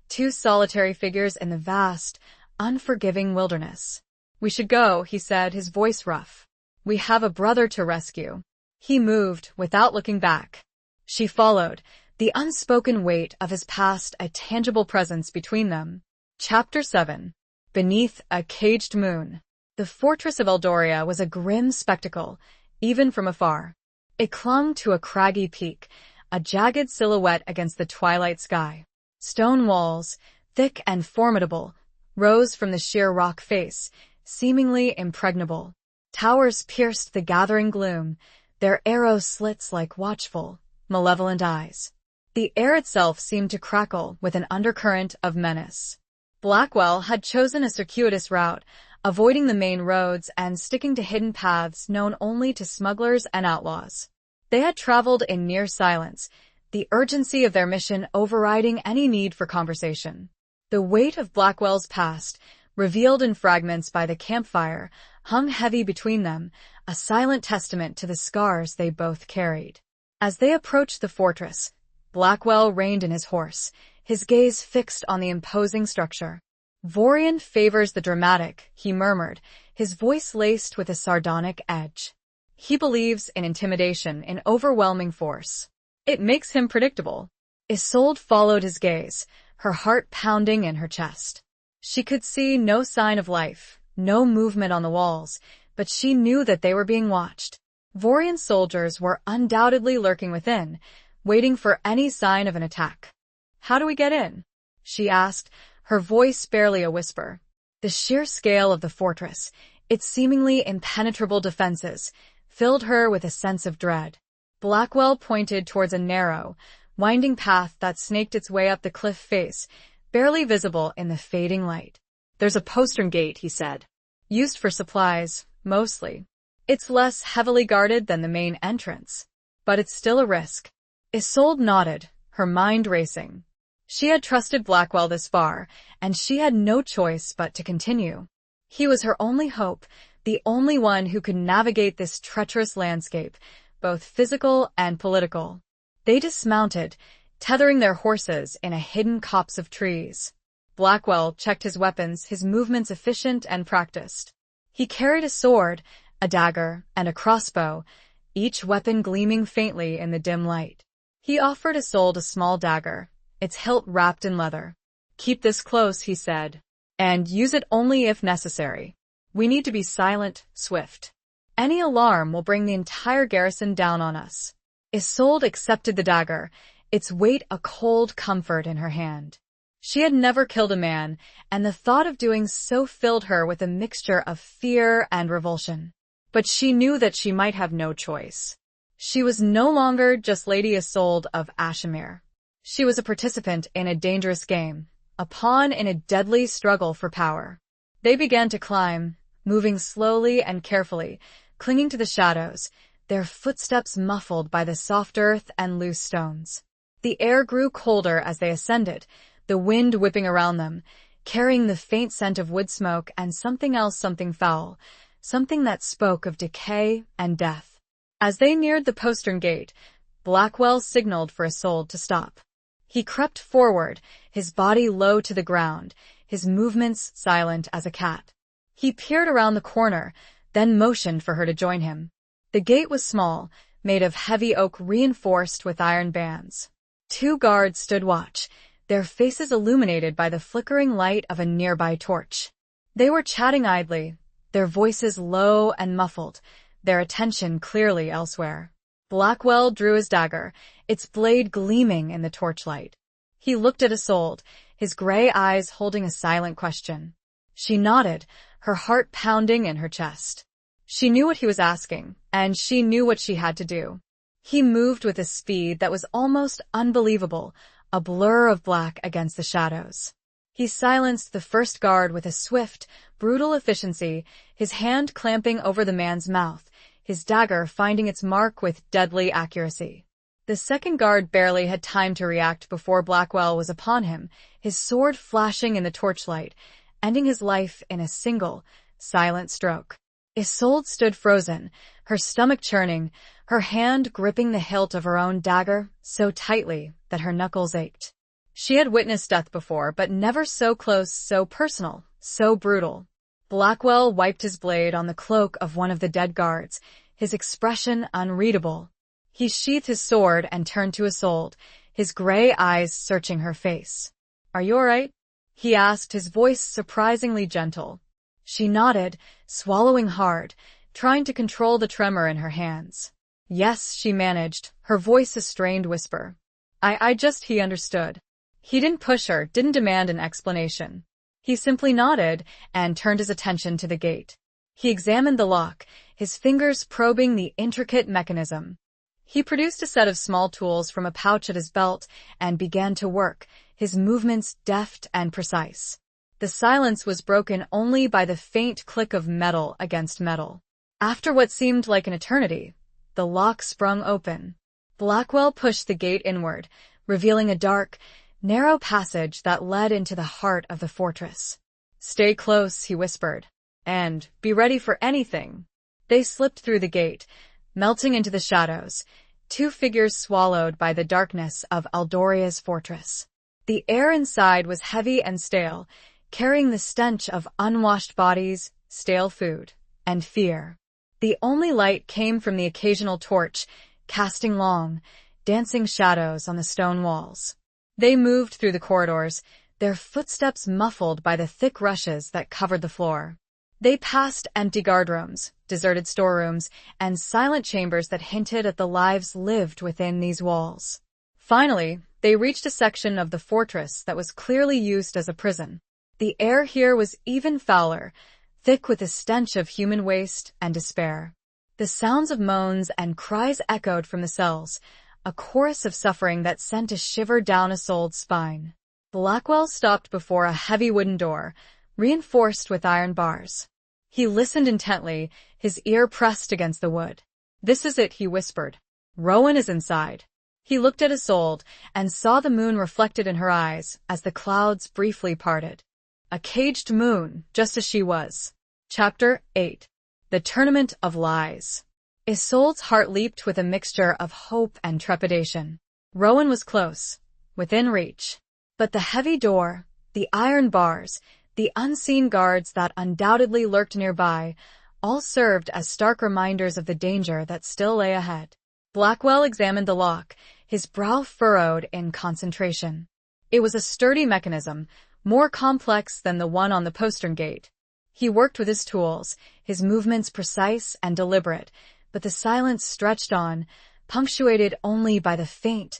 two solitary figures in the vast, unforgiving wilderness. "We should go," he said, his voice rough. "We have a brother to rescue." He moved, without looking back. She followed, the unspoken weight of his past a tangible presence between them. Chapter 7. Beneath a Caged Moon. The fortress of Eldoria was a grim spectacle, even from afar. It clung to a craggy peak, a jagged silhouette against the twilight sky. Stone walls, thick and formidable, rose from the sheer rock face, seemingly impregnable. Towers pierced the gathering gloom, their arrow slits like watchful, malevolent eyes. The air itself seemed to crackle with an undercurrent of menace. Blackwell had chosen a circuitous route, avoiding the main roads and sticking to hidden paths known only to smugglers and outlaws. They had traveled in near silence, the urgency of their mission overriding any need for conversation. The weight of Blackwell's past, revealed in fragments by the campfire, hung heavy between them, a silent testament to the scars they both carried. As they approached the fortress, Blackwell reined in his horse, his gaze fixed on the imposing structure. Vorian favors the dramatic, he murmured, his voice laced with a sardonic edge. He believes in intimidation, in overwhelming force. It makes him predictable. Isolde followed his gaze, her heart pounding in her chest. She could see no sign of life, no movement on the walls, but she knew that they were being watched. Vorian soldiers were undoubtedly lurking within, waiting for any sign of an attack. "How do we get in?" she asked, her voice barely a whisper. The sheer scale of the fortress, its seemingly impenetrable defenses, filled her with a sense of dread. Blackwell pointed towards a narrow, winding path that snaked its way up the cliff face, barely visible in the fading light. "There's a postern gate," he said. "Used for supplies, mostly. It's less heavily guarded than the main entrance. But it's still a risk." Isolde nodded, her mind racing. She had trusted Blackwell this far, and she had no choice but to continue. He was her only hope, the only one who could navigate this treacherous landscape, both physical and political. They dismounted, tethering their horses in a hidden copse of trees. Blackwell checked his weapons, his movements efficient and practiced. He carried a sword, a dagger, and a crossbow, each weapon gleaming faintly in the dim light. He offered Isolde a small dagger, its hilt wrapped in leather. "Keep this close," he said, "and use it only if necessary. We need to be silent, swift. Any alarm will bring the entire garrison down on us." Isolde accepted the dagger, its weight a cold comfort in her hand. She had never killed a man, and the thought of doing so filled her with a mixture of fear and revulsion. But she knew that she might have no choice. She was no longer just Lady Isolde of Ashimere. She was a participant in a dangerous game, a pawn in a deadly struggle for power. They began to climb, moving slowly and carefully, clinging to the shadows, their footsteps muffled by the soft earth and loose stones. The air grew colder as they ascended, the wind whipping around them, carrying the faint scent of wood smoke and something else, something foul, something that spoke of decay and death. As they neared the postern gate, Blackwell signaled for Isolde to stop. He crept forward, his body low to the ground, his movements silent as a cat. He peered around the corner, then motioned for her to join him. The gate was small, made of heavy oak reinforced with iron bands. 2 guards stood watch, their faces illuminated by the flickering light of a nearby torch. They were chatting idly, their voices low and muffled, their attention clearly elsewhere. Blackwell drew his dagger, its blade gleaming in the torchlight. He looked at Isolde, his gray eyes holding a silent question. She nodded, her heart pounding in her chest. She knew what he was asking, and she knew what she had to do. He moved with a speed that was almost unbelievable, a blur of black against the shadows. He silenced the first guard with a swift, brutal efficiency, his hand clamping over the man's mouth, his dagger finding its mark with deadly accuracy. The second guard barely had time to react before Blackwell was upon him, his sword flashing in the torchlight, ending his life in a single, silent stroke. Isolde stood frozen, her stomach churning, her hand gripping the hilt of her own dagger so tightly that her knuckles ached. She had witnessed death before, but never so close, so personal, so brutal. Blackwell wiped his blade on the cloak of one of the dead guards, his expression unreadable. He sheathed his sword and turned to Isolde, his gray eyes searching her face. "Are you all right?" he asked, his voice surprisingly gentle. She nodded, swallowing hard, trying to control the tremor in her hands. "Yes," she managed, her voice a strained whisper. He understood. He didn't push her, didn't demand an explanation. He simply nodded and turned his attention to the gate. He examined the lock, his fingers probing the intricate mechanism. He produced a set of small tools from a pouch at his belt and began to work, his movements deft and precise. The silence was broken only by the faint click of metal against metal. After what seemed like an eternity, the lock sprung open. Blackwell pushed the gate inward, revealing a dark, narrow passage that led into the heart of the fortress. "Stay close," he whispered, "and be ready for anything." They slipped through the gate, melting into the shadows, 2 figures swallowed by the darkness of Aldoria's fortress. The air inside was heavy and stale, carrying the stench of unwashed bodies, stale food, and fear. The only light came from the occasional torch, casting long, dancing shadows on the stone walls. They moved through the corridors, their footsteps muffled by the thick rushes that covered the floor. They passed empty guardrooms, deserted storerooms, and silent chambers that hinted at the lives lived within these walls. Finally, they reached a section of the fortress that was clearly used as a prison. The air here was even fouler, thick with the stench of human waste and despair. The sounds of moans and cries echoed from the cells, a chorus of suffering that sent a shiver down Isolde's spine. Blackwell stopped before a heavy wooden door, reinforced with iron bars. He listened intently, his ear pressed against the wood. "This is it," he whispered. "Rowan is inside." He looked at Isolde and saw the moon reflected in her eyes as the clouds briefly parted. A caged moon, just as she was. Chapter 8. The Tournament of Lies. Isolde's heart leaped with a mixture of hope and trepidation. Rowan was close, within reach. But the heavy door, the iron bars, the unseen guards that undoubtedly lurked nearby, all served as stark reminders of the danger that still lay ahead. Blackwell examined the lock, his brow furrowed in concentration. It was a sturdy mechanism, more complex than the one on the postern gate. He worked with his tools, his movements precise and deliberate, but the silence stretched on, punctuated only by the faint,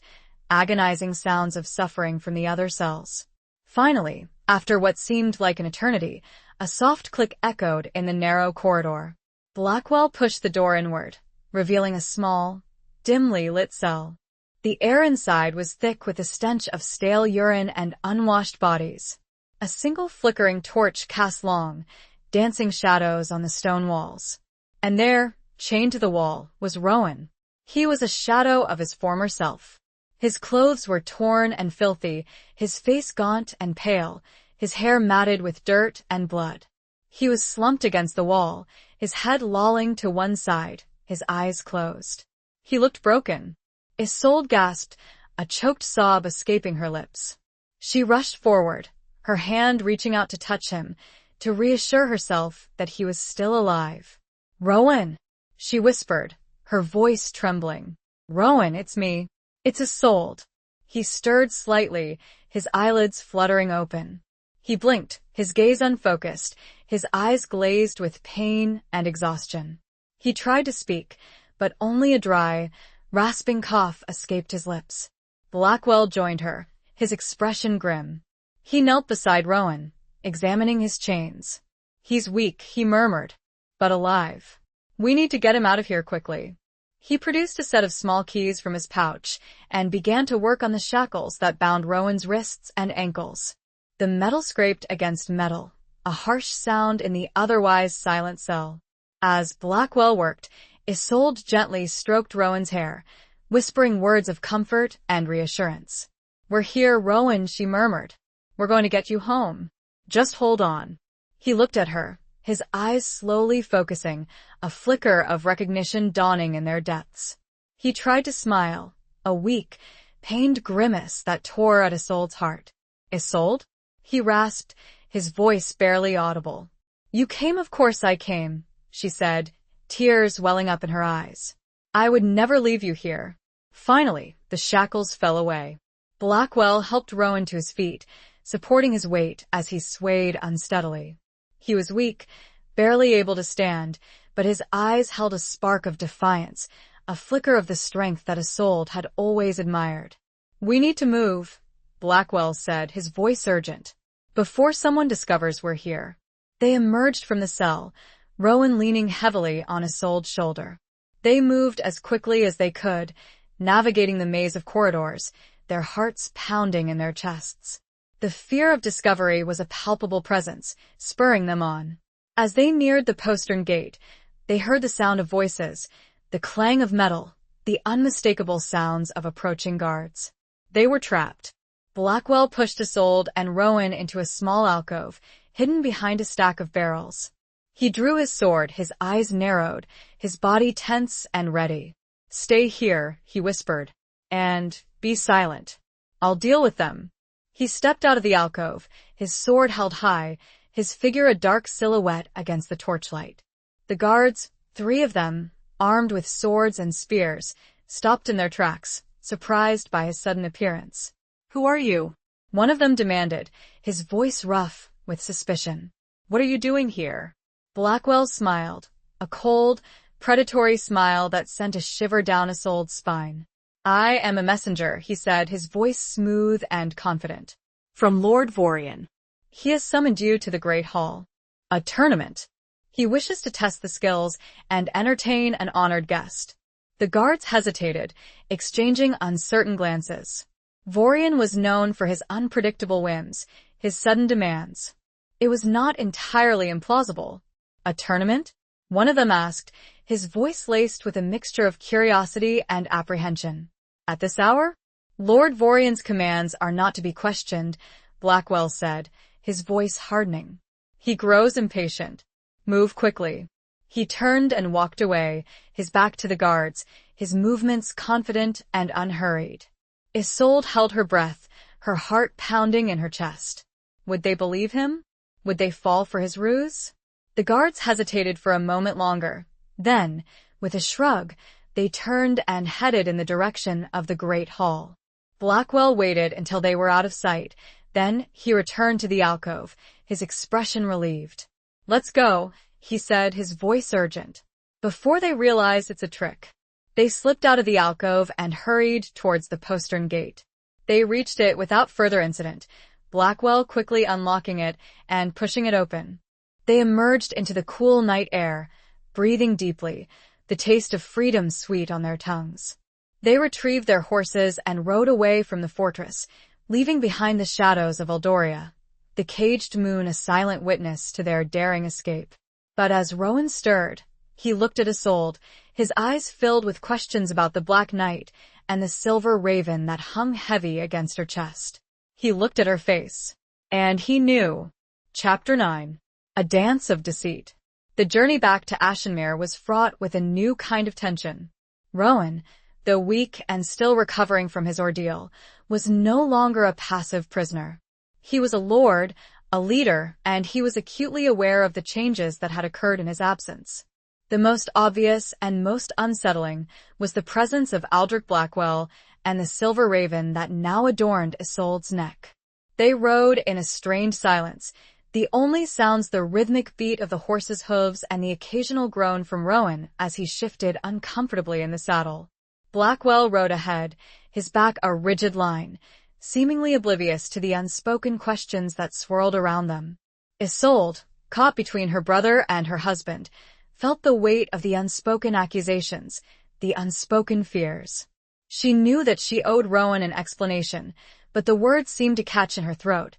agonizing sounds of suffering from the other cells. Finally, after what seemed like an eternity, a soft click echoed in the narrow corridor. Blackwell pushed the door inward, revealing a small, dimly lit cell. The air inside was thick with the stench of stale urine and unwashed bodies. A single flickering torch cast long, dancing shadows on the stone walls. And there, chained to the wall, was Rowan. He was a shadow of his former self. His clothes were torn and filthy, his face gaunt and pale, his hair matted with dirt and blood. He was slumped against the wall, his head lolling to one side, his eyes closed. He looked broken. Isolde gasped, a choked sob escaping her lips. She rushed forward, her hand reaching out to touch him, to reassure herself that he was still alive. "Rowan," she whispered, her voice trembling. "Rowan, it's me. It's Isolde." He stirred slightly, his eyelids fluttering open. He blinked, his gaze unfocused, his eyes glazed with pain and exhaustion. He tried to speak, but only a dry, rasping cough escaped his lips. Blackwell joined her, his expression grim. He knelt beside Rowan, examining his chains. "He's weak," he murmured, "but alive. We need to get him out of here quickly." He produced a set of small keys from his pouch and began to work on the shackles that bound Rowan's wrists and ankles. The metal scraped against metal, a harsh sound in the otherwise silent cell. As Blackwell worked, Isolde gently stroked Rowan's hair, whispering words of comfort and reassurance. "We're here, Rowan," she murmured. "We're going to get you home. Just hold on." He looked at her, his eyes slowly focusing, a flicker of recognition dawning in their depths. He tried to smile, a weak, pained grimace that tore at Isolde's heart. "Isolde?" he rasped, his voice barely audible. "You came, of course I came," she said, tears welling up in her eyes. "I would never leave you here." Finally, the shackles fell away. Blackwell helped Rowan to his feet, supporting his weight as he swayed unsteadily. He was weak, barely able to stand, but his eyes held a spark of defiance, a flicker of the strength that Isolde had always admired. "We need to move," Blackwell said, his voice urgent, "before someone discovers we're here." They emerged from the cell, Rowan leaning heavily on Isolde's shoulder. They moved as quickly as they could, navigating the maze of corridors, their hearts pounding in their chests. The fear of discovery was a palpable presence, spurring them on. As they neared the postern gate, they heard the sound of voices, the clang of metal, the unmistakable sounds of approaching guards. They were trapped. Blackwell pushed Isolde and Rowan into a small alcove, hidden behind a stack of barrels. He drew his sword, his eyes narrowed, his body tense and ready. "Stay here," he whispered, "and be silent. I'll deal with them." He stepped out of the alcove, his sword held high, his figure a dark silhouette against the torchlight. The guards, 3 of them, armed with swords and spears, stopped in their tracks, surprised by his sudden appearance. Who are you? One of them demanded, his voice rough with suspicion. What are you doing here? Blackwell smiled, a cold, predatory smile that sent a shiver down Isolde's spine. I am a messenger, he said, his voice smooth and confident. From Lord Vorian. He has summoned you to the Great Hall. A tournament. He wishes to test the skills and entertain an honored guest. The guards hesitated, exchanging uncertain glances. Vorian was known for his unpredictable whims, his sudden demands. It was not entirely implausible. A tournament? One of them asked, his voice laced with a mixture of curiosity and apprehension. At this hour? Lord Vorian's commands are not to be questioned, Blackwell said, his voice hardening. He grows impatient. Move quickly. He turned and walked away, his back to the guards, his movements confident and unhurried. Isolde held her breath, her heart pounding in her chest. Would they believe him? Would they fall for his ruse? The guards hesitated for a moment longer. Then, with a shrug, they turned and headed in the direction of the Great Hall. Blackwell waited until they were out of sight. Then he returned to the alcove, his expression relieved. Let's go, he said, his voice urgent. Before they realized it's a trick. They slipped out of the alcove and hurried towards the postern gate. They reached it without further incident, Blackwell quickly unlocking it and pushing it open. They emerged into the cool night air, breathing deeply, the taste of freedom sweet on their tongues. They retrieved their horses and rode away from the fortress, leaving behind the shadows of Eldoria, the caged moon a silent witness to their daring escape. But as Rowan stirred, he looked at Isolde, his eyes filled with questions about the Black Knight and the silver raven that hung heavy against her chest. He looked at her face, and he knew. Chapter 9. A Dance of Deceit. The journey back to Ashenmere was fraught with a new kind of tension. Rowan, though weak and still recovering from his ordeal, was no longer a passive prisoner. He was a lord, a leader, and he was acutely aware of the changes that had occurred in his absence. The most obvious and most unsettling was the presence of Aldrich Blackwell and the silver raven that now adorned Isolde's neck. They rode in a strained silence, the only sounds the rhythmic beat of the horse's hooves and the occasional groan from Rowan as he shifted uncomfortably in the saddle. Blackwell rode ahead, his back a rigid line, seemingly oblivious to the unspoken questions that swirled around them. Isolde, caught between her brother and her husband, felt the weight of the unspoken accusations, the unspoken fears. She knew that she owed Rowan an explanation, but the words seemed to catch in her throat,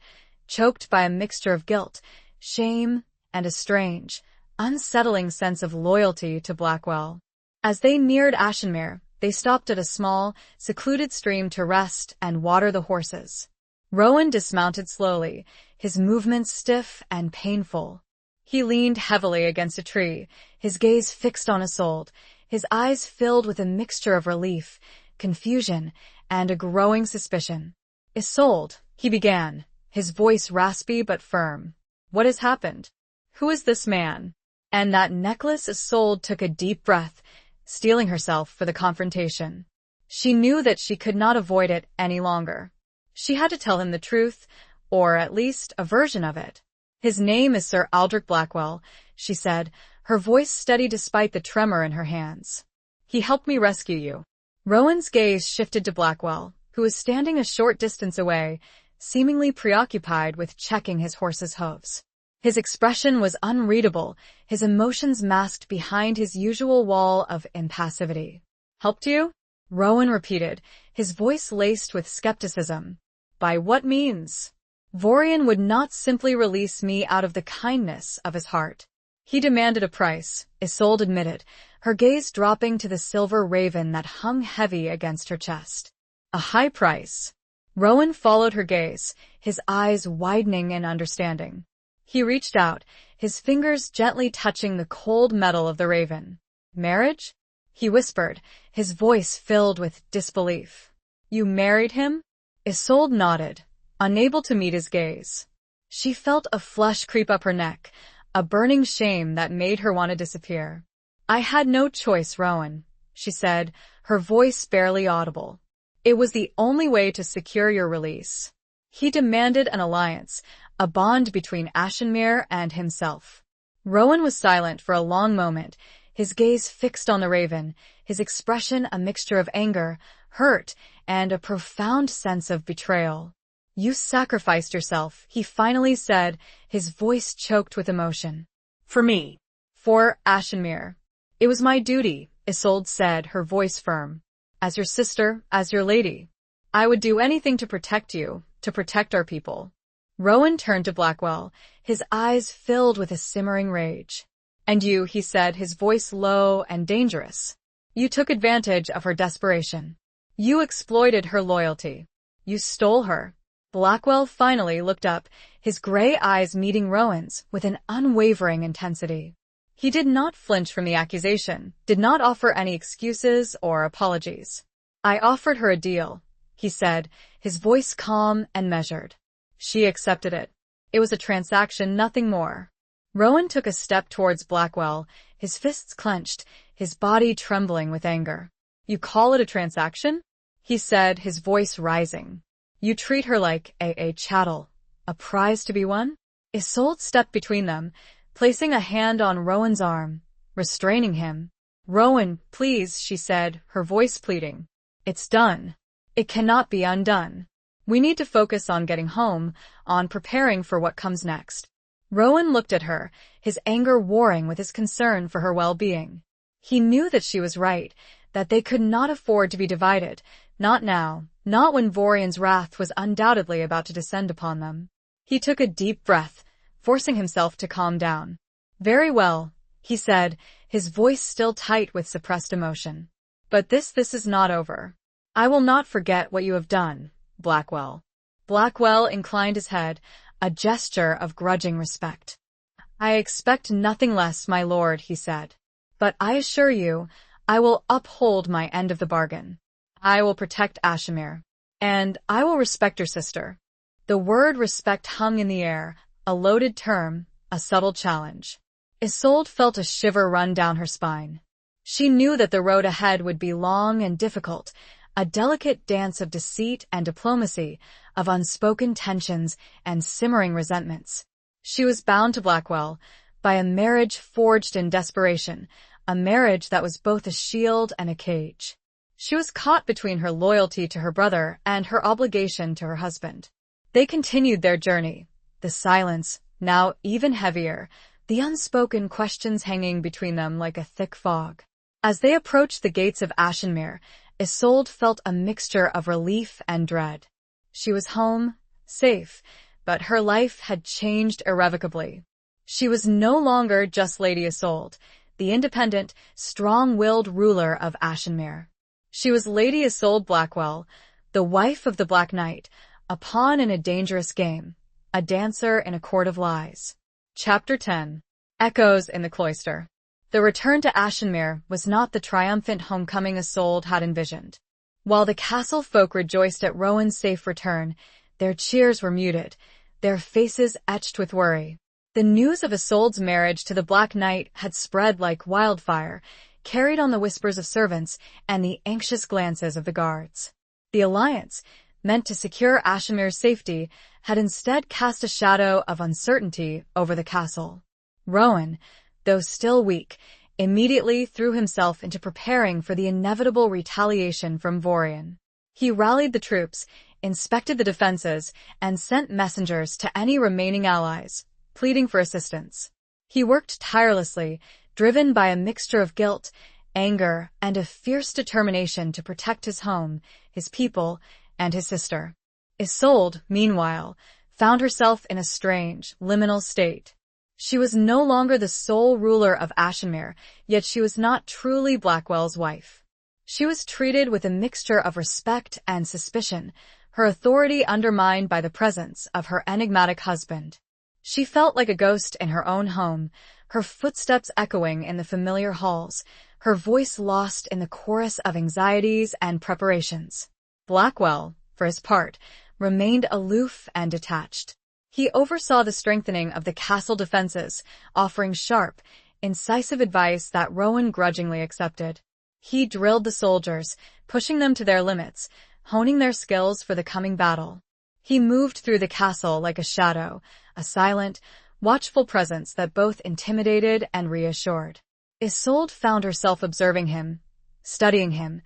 choked by a mixture of guilt, shame, and a strange, unsettling sense of loyalty to Blackwell. As they neared Ashenmere, they stopped at a small, secluded stream to rest and water the horses. Rowan dismounted slowly, his movements stiff and painful. He leaned heavily against a tree, his gaze fixed on Isolde, his eyes filled with a mixture of relief, confusion, and a growing suspicion. Isolde, he began, his voice raspy but firm. What has happened? Who is this man? And that necklace? Isolde took a deep breath, steeling herself for the confrontation. She knew that she could not avoid it any longer. She had to tell him the truth, or at least a version of it. His name is Sir Aldrich Blackwell, she said, her voice steady despite the tremor in her hands. He helped me rescue you. Rowan's gaze shifted to Blackwell, who was standing a short distance away, seemingly preoccupied with checking his horse's hooves. His expression was unreadable, his emotions masked behind his usual wall of impassivity. Helped you? Rowan repeated, his voice laced with skepticism. By what means? Vorian would not simply release me out of the kindness of his heart. He demanded a price, Isolde admitted, her gaze dropping to the silver raven that hung heavy against her chest. A high price. Rowan followed her gaze, his eyes widening in understanding. He reached out, his fingers gently touching the cold metal of the raven. Marriage? He whispered, his voice filled with disbelief. You married him? Isolde nodded, unable to meet his gaze. She felt a flush creep up her neck, a burning shame that made her want to disappear. "I had no choice, Rowan," she said, her voice barely audible. "It was the only way to secure your release." He demanded an alliance, a bond between Ashenmere and himself. Rowan was silent for a long moment, his gaze fixed on the raven, his expression a mixture of anger, hurt, and a profound sense of betrayal. "You sacrificed yourself," he finally said, his voice choked with emotion. For me. "For Ashenmere. It was my duty," Isolde said, her voice firm. "As your sister, as your lady. I would do anything to protect you, to protect our people." Rowan turned to Blackwell, his eyes filled with a simmering rage. "And you," he said, his voice low and dangerous. "You took advantage of her desperation. You exploited her loyalty. You stole her." Blackwell finally looked up, his gray eyes meeting Rowan's with an unwavering intensity. He did not flinch from the accusation, did not offer any excuses or apologies. "I offered her a deal," he said, his voice calm and measured. She accepted it. It was a transaction, nothing more. Rowan took a step towards Blackwell, his fists clenched, his body trembling with anger. "You call it a transaction?" he said, his voice rising. "You treat her like a chattel, a prize to be won?" Isolde stepped between them, placing a hand on Rowan's arm, restraining him. "Rowan, please," she said, her voice pleading. "It's done. It cannot be undone. We need to focus on getting home, on preparing for what comes next." Rowan looked at her, his anger warring with his concern for her well-being. He knew that she was right, that they could not afford to be divided, not now, not when Vorian's wrath was undoubtedly about to descend upon them. He took a deep breath, forcing himself to calm down. "Very well," he said, his voice still tight with suppressed emotion. "But this is not over. I will not forget what you have done, Blackwell." Blackwell inclined his head, a gesture of grudging respect. "I expect nothing less, my lord," he said. "But I assure you, I will uphold my end of the bargain. I will protect Ashenmere. And I will respect your sister." The word respect hung in the air, a loaded term, a subtle challenge. Isolde felt a shiver run down her spine. She knew that the road ahead would be long and difficult, a delicate dance of deceit and diplomacy, of unspoken tensions and simmering resentments. She was bound to Blackwell by a marriage forged in desperation, a marriage that was both a shield and a cage. She was caught between her loyalty to her brother and her obligation to her husband. They continued their journey, the silence, now even heavier, the unspoken questions hanging between them like a thick fog. As they approached the gates of Ashenmere, Isolde felt a mixture of relief and dread. She was home, safe, but her life had changed irrevocably. She was no longer just Lady Isolde, the independent, strong-willed ruler of Ashenmere. She was Lady Isolde Blackwell, the wife of the Black Knight, a pawn in a dangerous game, a dancer in a court of lies. Chapter 10. Echoes in the Cloister. The return to Ashenmere was not the triumphant homecoming Isolde had envisioned. While the castle folk rejoiced at Rowan's safe return, their cheers were muted, their faces etched with worry. The news of Isolde's marriage to the Black Knight had spread like wildfire, carried on the whispers of servants and the anxious glances of the guards. The alliance, meant to secure Ashenmere's safety, had instead cast a shadow of uncertainty over the castle. Rowan, though still weak, immediately threw himself into preparing for the inevitable retaliation from Vorian. He rallied the troops, inspected the defenses, and sent messengers to any remaining allies, pleading for assistance. He worked tirelessly, driven by a mixture of guilt, anger, and a fierce determination to protect his home, his people, and his sister. Isolde, meanwhile, found herself in a strange, liminal state. She was no longer the sole ruler of Ashenmere, yet she was not truly Blackwell's wife. She was treated with a mixture of respect and suspicion, her authority undermined by the presence of her enigmatic husband. She felt like a ghost in her own home, her footsteps echoing in the familiar halls, her voice lost in the chorus of anxieties and preparations. Blackwell, for his part, remained aloof and detached. He oversaw the strengthening of the castle defenses, offering sharp, incisive advice that Rowan grudgingly accepted. He drilled the soldiers, pushing them to their limits, honing their skills for the coming battle. He moved through the castle like a shadow, a silent, watchful presence that both intimidated and reassured. Isolde found herself observing him, studying him,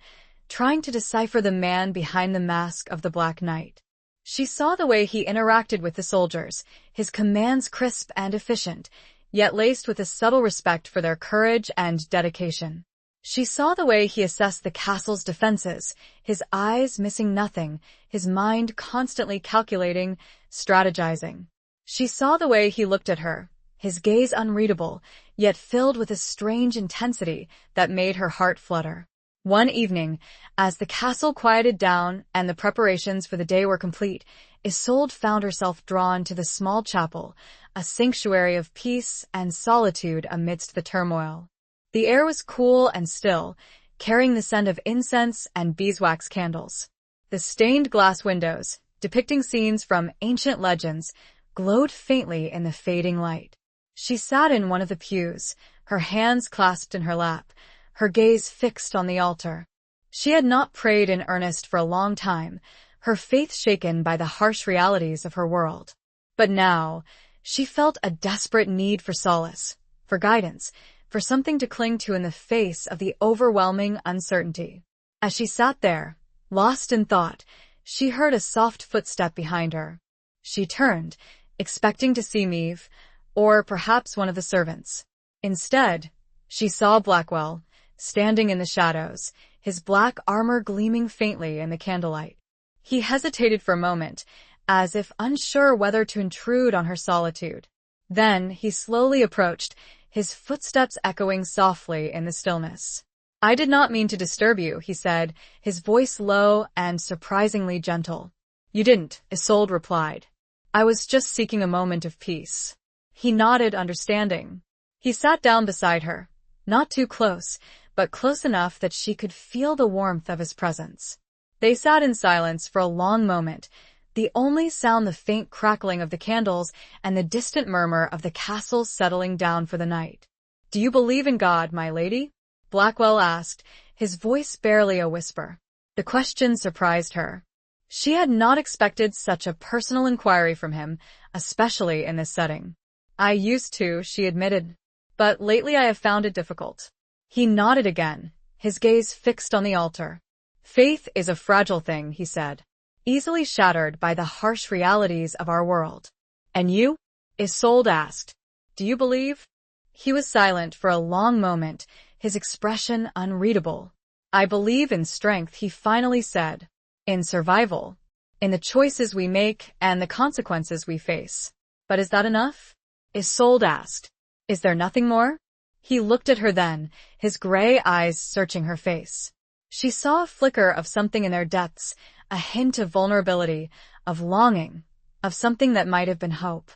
trying to decipher the man behind the mask of the Black Knight. She saw the way he interacted with the soldiers, his commands crisp and efficient, yet laced with a subtle respect for their courage and dedication. She saw the way he assessed the castle's defenses, his eyes missing nothing, his mind constantly calculating, strategizing. She saw the way he looked at her, his gaze unreadable, yet filled with a strange intensity that made her heart flutter. One evening, as the castle quieted down and the preparations for the day were complete, Isolde found herself drawn to the small chapel, a sanctuary of peace and solitude amidst the turmoil. The air was cool and still, carrying the scent of incense and beeswax candles. The stained glass windows, depicting scenes from ancient legends, glowed faintly in the fading light. She sat in one of the pews, her hands clasped in her lap, her gaze fixed on the altar. She had not prayed in earnest for a long time, her faith shaken by the harsh realities of her world. But now, she felt a desperate need for solace, for guidance, for something to cling to in the face of the overwhelming uncertainty. As she sat there, lost in thought, she heard a soft footstep behind her. She turned, expecting to see Meve, or perhaps one of the servants. Instead, she saw Blackwell, standing in the shadows, his black armor gleaming faintly in the candlelight. He hesitated for a moment, as if unsure whether to intrude on her solitude. Then he slowly approached, his footsteps echoing softly in the stillness. "I did not mean to disturb you," he said, his voice low and surprisingly gentle. "You didn't," Isolde replied. "I was just seeking a moment of peace." He nodded, understanding. He sat down beside her, not too close, but close enough that she could feel the warmth of his presence. They sat in silence for a long moment, the only sound the faint crackling of the candles and the distant murmur of the castle settling down for the night. "Do you believe in God, my lady?" Blackwell asked, his voice barely a whisper. The question surprised her. She had not expected such a personal inquiry from him, especially in this setting. "I used to," she admitted, "but lately I have found it difficult." He nodded again, his gaze fixed on the altar. "Faith is a fragile thing," he said, "easily shattered by the harsh realities of our world." "And you?" Isolde asked. "Do you believe?" He was silent for a long moment, his expression unreadable. "I believe in strength," he finally said. "In survival. In the choices we make and the consequences we face." "But is that enough?" Isolde asked. "Is there nothing more?" He looked at her then, his gray eyes searching her face. She saw a flicker of something in their depths, a hint of vulnerability, of longing, of something that might have been hope.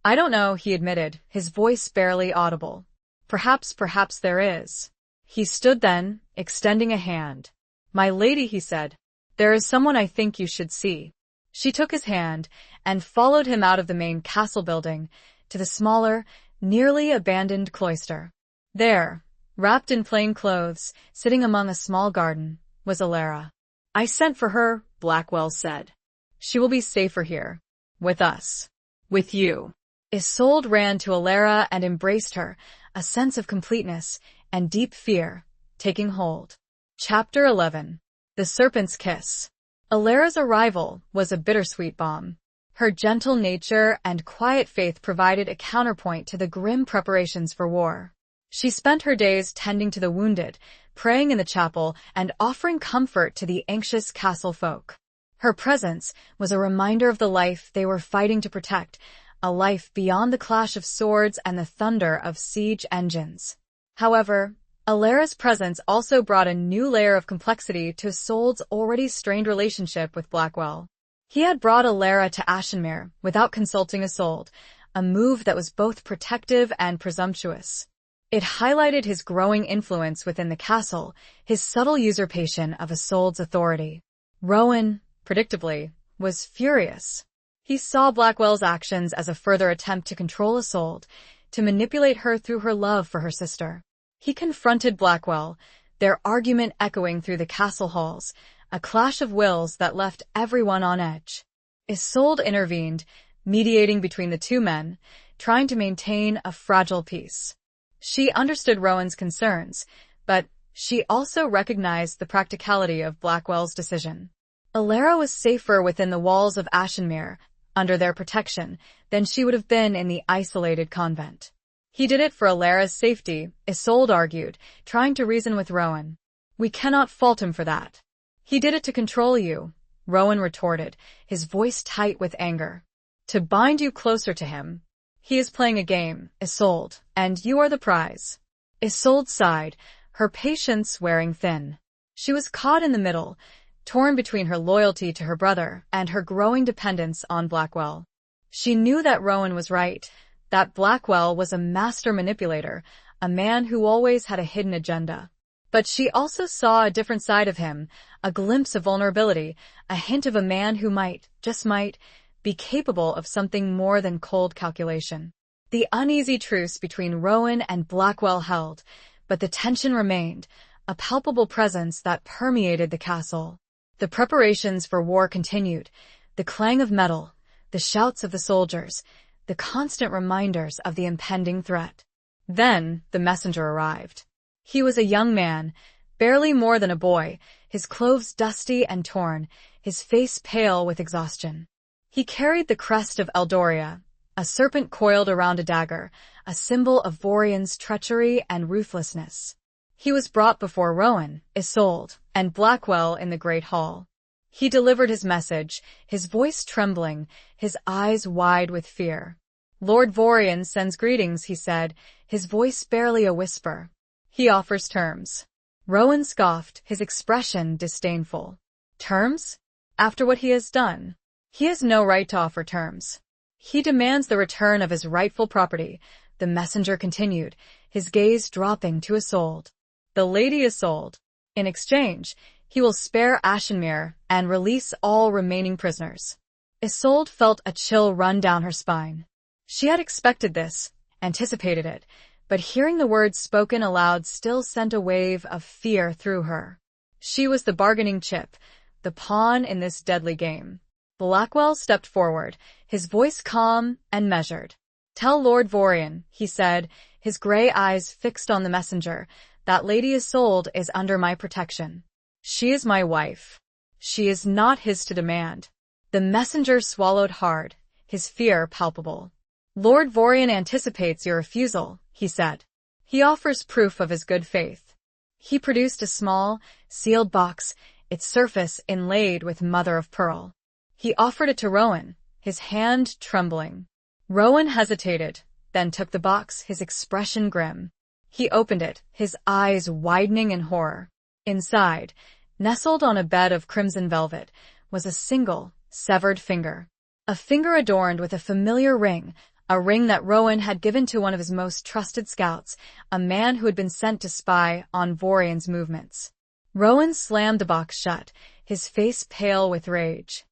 "I don't know," he admitted, his voice barely audible. Perhaps there is." He stood then, extending a hand. "My lady," he said, "there is someone I think you should see." She took his hand and followed him out of the main castle building to the smaller, nearly abandoned cloister. There, wrapped in plain clothes, sitting among a small garden, was Alara. "I sent for her," Blackwell said. "She will be safer here. With us. With you." Isolde ran to Alara and embraced her, a sense of completeness and deep fear taking hold. Chapter 11. The Serpent's Kiss. Alara's arrival was a bittersweet balm. Her gentle nature and quiet faith provided a counterpoint to the grim preparations for war. She spent her days tending to the wounded, praying in the chapel, and offering comfort to the anxious castle folk. Her presence was a reminder of the life they were fighting to protect, a life beyond the clash of swords and the thunder of siege engines. However, Alara's presence also brought a new layer of complexity to Isolde's already strained relationship with Blackwell. He had brought Alara to Ashenmere without consulting Isolde, a move that was both protective and presumptuous. It highlighted his growing influence within the castle, his subtle usurpation of Isolde's authority. Rowan, predictably, was furious. He saw Blackwell's actions as a further attempt to control Isolde, to manipulate her through her love for her sister. He confronted Blackwell, their argument echoing through the castle halls, a clash of wills that left everyone on edge. Isolde intervened, mediating between the two men, trying to maintain a fragile peace. She understood Rowan's concerns, but she also recognized the practicality of Blackwell's decision. Alara was safer within the walls of Ashenmere, under their protection, than she would have been in the isolated convent. He did it for Alara's safety, Isolde argued, trying to reason with Rowan. We cannot fault him for that. He did it to control you, Rowan retorted, his voice tight with anger. To bind you closer to him. He is playing a game, Isolde, and you are the prize. Isolde sighed, her patience wearing thin. She was caught in the middle, torn between her loyalty to her brother and her growing dependence on Blackwell. She knew that Rowan was right, that Blackwell was a master manipulator, a man who always had a hidden agenda. But she also saw a different side of him, a glimpse of vulnerability, a hint of a man who might, just might, be capable of something more than cold calculation. The uneasy truce between Rowan and Blackwell held, but the tension remained, a palpable presence that permeated the castle. The preparations for war continued, the clang of metal, the shouts of the soldiers, the constant reminders of the impending threat. Then the messenger arrived. He was a young man, barely more than a boy, his clothes dusty and torn, his face pale with exhaustion. He carried the crest of Eldoria, a serpent coiled around a dagger, a symbol of Vorian's treachery and ruthlessness. He was brought before Rowan, Isolde, and Blackwell in the great hall. He delivered his message, his voice trembling, his eyes wide with fear. Lord Vorian sends greetings, he said, his voice barely a whisper. He offers terms. Rowan scoffed, his expression disdainful. Terms? After what he has done? He has no right to offer terms. He demands the return of his rightful property, the messenger continued, his gaze dropping to Isolde. The Lady Isolde. In exchange, he will spare Ashenmere and release all remaining prisoners. Isolde felt a chill run down her spine. She had expected this, anticipated it, but hearing the words spoken aloud still sent a wave of fear through her. She was the bargaining chip, the pawn in this deadly game. Blackwell stepped forward, his voice calm and measured. Tell Lord Vorian, he said, his gray eyes fixed on the messenger, that Lady Isolde is under my protection. She is my wife. She is not his to demand. The messenger swallowed hard, his fear palpable. Lord Vorian anticipates your refusal, he said. He offers proof of his good faith. He produced a small, sealed box, its surface inlaid with mother of pearl. He offered it to Rowan, his hand trembling. Rowan hesitated, then took the box, his expression grim. He opened it, his eyes widening in horror. Inside, nestled on a bed of crimson velvet, was a single, severed finger. A finger adorned with a familiar ring, a ring that Rowan had given to one of his most trusted scouts, a man who had been sent to spy on Vorian's movements. Rowan slammed the box shut, his face pale with rage.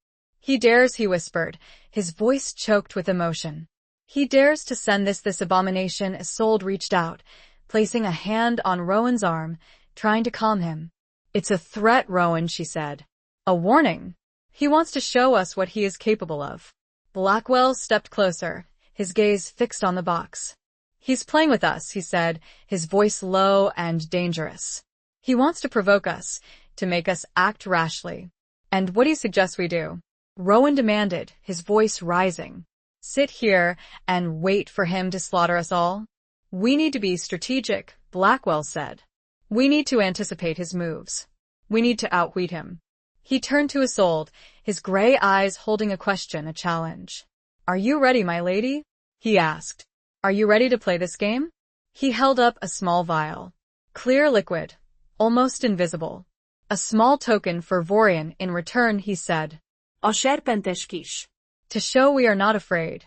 He dares, he whispered, his voice choked with emotion. He dares to send this abomination. Isolde reached out, placing a hand on Rowan's arm, trying to calm him. It's a threat, Rowan, she said. A warning. He wants to show us what he is capable of. Blackwell stepped closer, his gaze fixed on the box. He's playing with us, he said, his voice low and dangerous. He wants to provoke us, to make us act rashly. And what do you suggest we do? Rowan demanded, his voice rising. Sit here and wait for him to slaughter us all? We need to be strategic, Blackwell said. We need to anticipate his moves. We need to outwit him. He turned to Isolde, his gray eyes holding a question, a challenge. Are you ready, my lady? He asked. Are you ready to play this game? He held up a small vial. Clear liquid, almost invisible. A small token for Vorian in return, he said. A serpentes kis. To show we are not afraid.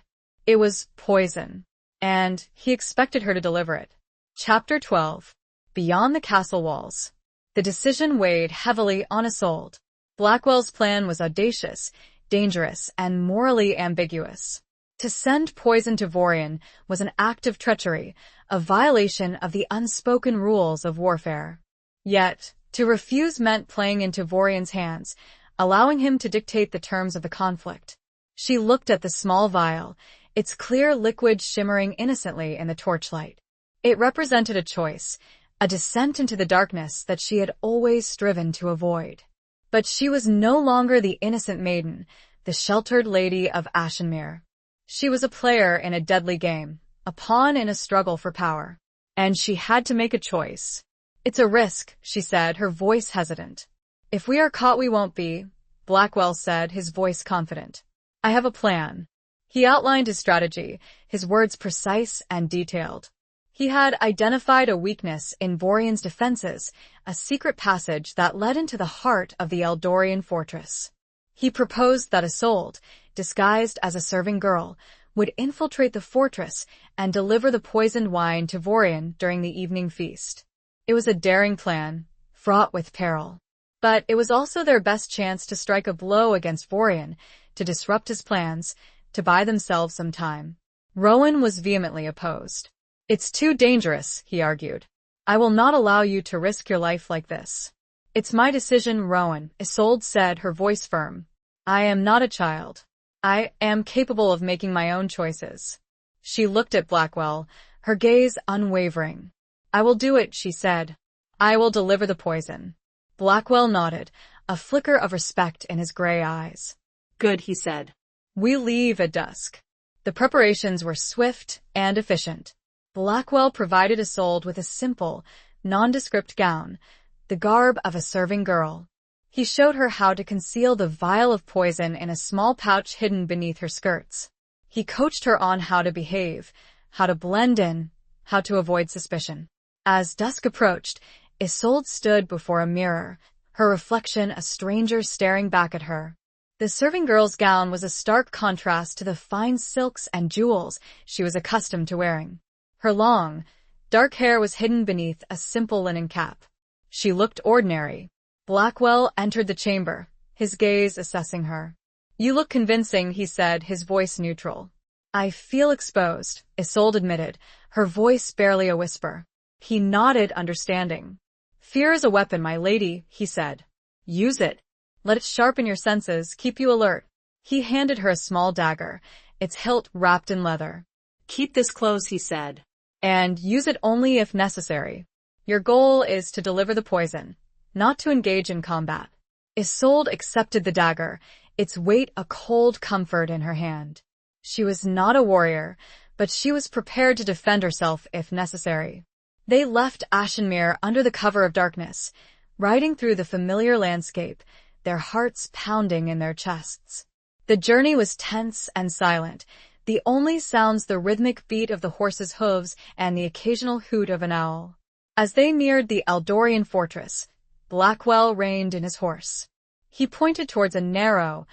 It was poison, and he expected her to deliver it. Chapter 12. Beyond the castle walls. The decision weighed heavily on Isolde. Blackwell's plan was audacious, dangerous, and morally ambiguous. To send poison to Vorian was an act of treachery, a violation of the unspoken rules of warfare. Yet, to refuse meant playing into Vorian's hands, allowing him to dictate the terms of the conflict. She looked at the small vial, its clear liquid shimmering innocently in the torchlight. It represented a choice, a descent into the darkness that she had always striven to avoid. But she was no longer the innocent maiden, the sheltered lady of Ashenmere. She was a player in a deadly game, a pawn in a struggle for power. And she had to make a choice. "It's a risk," she said, her voice hesitant. "If we are caught, we won't be," Blackwell said, his voice confident. "I have a plan." He outlined his strategy, his words precise and detailed. He had identified a weakness in Vorian's defenses, a secret passage that led into the heart of the Eldorian fortress. He proposed that Isolde, disguised as a serving girl, would infiltrate the fortress and deliver the poisoned wine to Vorian during the evening feast. It was a daring plan, fraught with peril. But it was also their best chance to strike a blow against Vorian, to disrupt his plans, to buy themselves some time. Rowan was vehemently opposed. "It's too dangerous," he argued. "I will not allow you to risk your life like this." "It's my decision, Rowan," Isolde said, her voice firm. "I am not a child. I am capable of making my own choices." She looked at Blackwell, her gaze unwavering. "I will do it," she said. "I will deliver the poison." Blackwell nodded, a flicker of respect in his gray eyes. "Good," he said. "We leave at dusk." The preparations were swift and efficient. Blackwell provided Isolde with a simple, nondescript gown, the garb of a serving girl. He showed her how to conceal the vial of poison in a small pouch hidden beneath her skirts. He coached her on how to behave, how to blend in, how to avoid suspicion. As dusk approached, Isolde stood before a mirror, her reflection a stranger staring back at her. The serving girl's gown was a stark contrast to the fine silks and jewels she was accustomed to wearing. Her long, dark hair was hidden beneath a simple linen cap. She looked ordinary. Blackwell entered the chamber, his gaze assessing her. "You look convincing," he said, his voice neutral. "I feel exposed," Isolde admitted, her voice barely a whisper. He nodded, understanding. "Fear is a weapon, my lady," he said. "Use it. Let it sharpen your senses, keep you alert." He handed her a small dagger, its hilt wrapped in leather. "Keep this close," he said. "And use it only if necessary. Your goal is to deliver the poison, not to engage in combat." Isolde accepted the dagger, its weight a cold comfort in her hand. She was not a warrior, but she was prepared to defend herself if necessary. They left Ashenmere under the cover of darkness, riding through the familiar landscape, their hearts pounding in their chests. The journey was tense and silent, the only sounds the rhythmic beat of the horse's hooves and the occasional hoot of an owl. As they neared the Eldorian fortress, Blackwell reined in his horse. He pointed towards a narrow,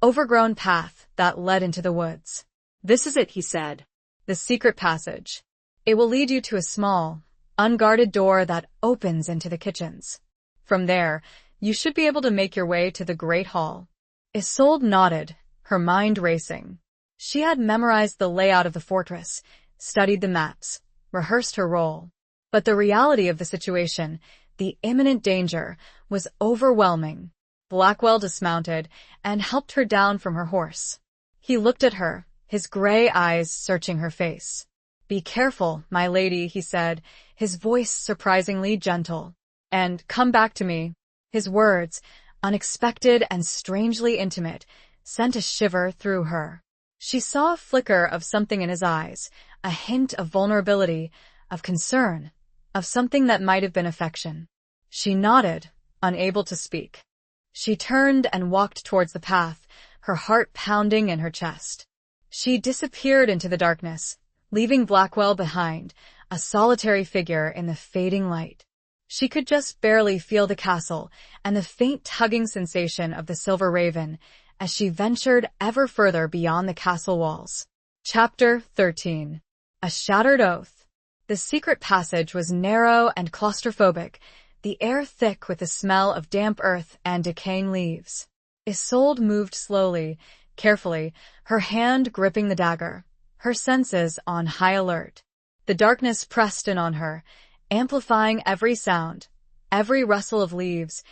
overgrown path that led into the woods. "This is it," he said. "The secret passage. It will lead you to a small, unguarded door that opens into the kitchens. From there, you should be able to make your way to the Great Hall." Isolde nodded, her mind racing. She had memorized the layout of the fortress, studied the maps, rehearsed her role. But the reality of the situation, the imminent danger, was overwhelming. Blackwell dismounted and helped her down from her horse. He looked at her, his gray eyes searching her face. "Be careful, my lady," he said, his voice surprisingly gentle. "And come back to me." His words, unexpected and strangely intimate, sent a shiver through her. She saw a flicker of something in his eyes, a hint of vulnerability, of concern, of something that might have been affection. She nodded, unable to speak. She turned and walked towards the path, her heart pounding in her chest. She disappeared into the darkness, leaving Blackwell behind, a solitary figure in the fading light. She could just barely feel the castle and the faint tugging sensation of the silver raven as she ventured ever further beyond the castle walls. Chapter 13. A Shattered Oath. The secret passage was narrow and claustrophobic, the air thick with the smell of damp earth and decaying leaves. Isolde moved slowly, carefully, her hand gripping the dagger, her senses on high alert. The darkness pressed in on her, amplifying every sound, every rustle of leaves,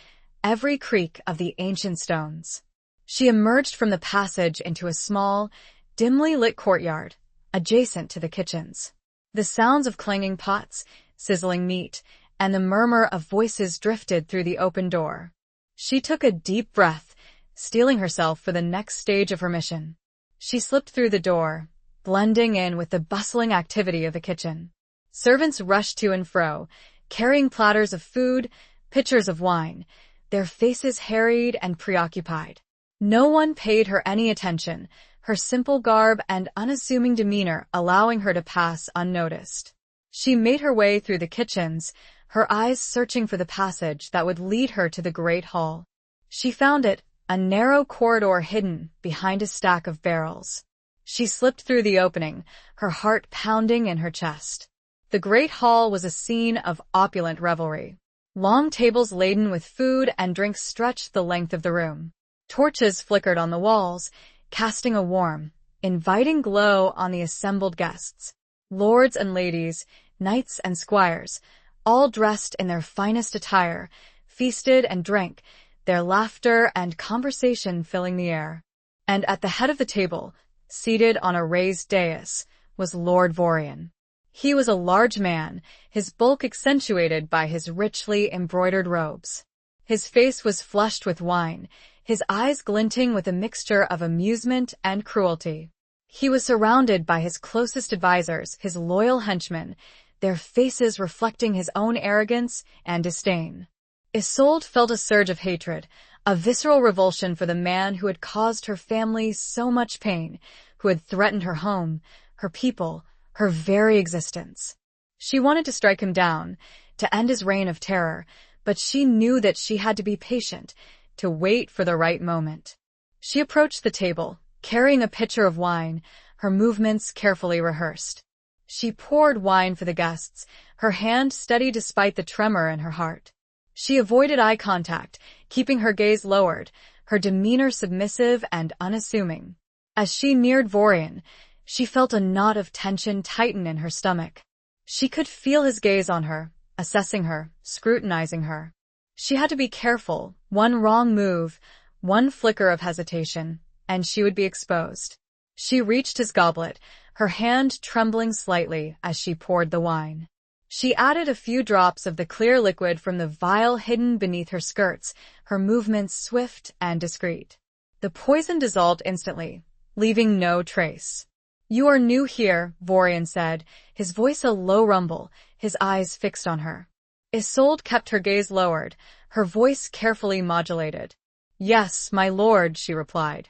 every creak of the ancient stones. She emerged from the passage into a small, dimly lit courtyard, adjacent to the kitchens. The sounds of clanging pots, sizzling meat, and the murmur of voices drifted through the open door. She took a deep breath, steeling herself for the next stage of her mission. She slipped through the door, blending in with the bustling activity of the kitchen. Servants rushed to and fro, carrying platters of food, pitchers of wine, their faces harried and preoccupied. No one paid her any attention, her simple garb and unassuming demeanor allowing her to pass unnoticed. She made her way through the kitchens, her eyes searching for the passage that would lead her to the great hall. She found it, a narrow corridor hidden behind a stack of barrels. She slipped through the opening, her heart pounding in her chest. The great hall was a scene of opulent revelry. Long tables laden with food and drinks stretched the length of the room. Torches flickered on the walls, casting a warm, inviting glow on the assembled guests. Lords and ladies, knights and squires, all dressed in their finest attire, feasted and drank, their laughter and conversation filling the air. And at the head of the table, seated on a raised dais, was Lord Vorian. He was a large man, his bulk accentuated by his richly embroidered robes. His face was flushed with wine, his eyes glinting with a mixture of amusement and cruelty. He was surrounded by his closest advisors, his loyal henchmen, their faces reflecting his own arrogance and disdain. Isolde felt a surge of hatred, a visceral revulsion for the man who had caused her family so much pain, who had threatened her home, her people, her very existence. She wanted to strike him down, to end his reign of terror, but she knew that she had to be patient, to wait for the right moment. She approached the table, carrying a pitcher of wine, her movements carefully rehearsed. She poured wine for the guests, her hand steady despite the tremor in her heart. She avoided eye contact, keeping her gaze lowered, her demeanor submissive and unassuming. As she neared Vorian, she felt a knot of tension tighten in her stomach. She could feel his gaze on her, assessing her, scrutinizing her. She had to be careful. One wrong move, one flicker of hesitation, and she would be exposed. She reached his goblet, her hand trembling slightly as she poured the wine. She added a few drops of the clear liquid from the vial hidden beneath her skirts, her movements swift and discreet. The poison dissolved instantly, leaving no trace. "You are new here," Vorian said, his voice a low rumble, his eyes fixed on her. Isolde kept her gaze lowered, her voice carefully modulated. "Yes, my lord," she replied.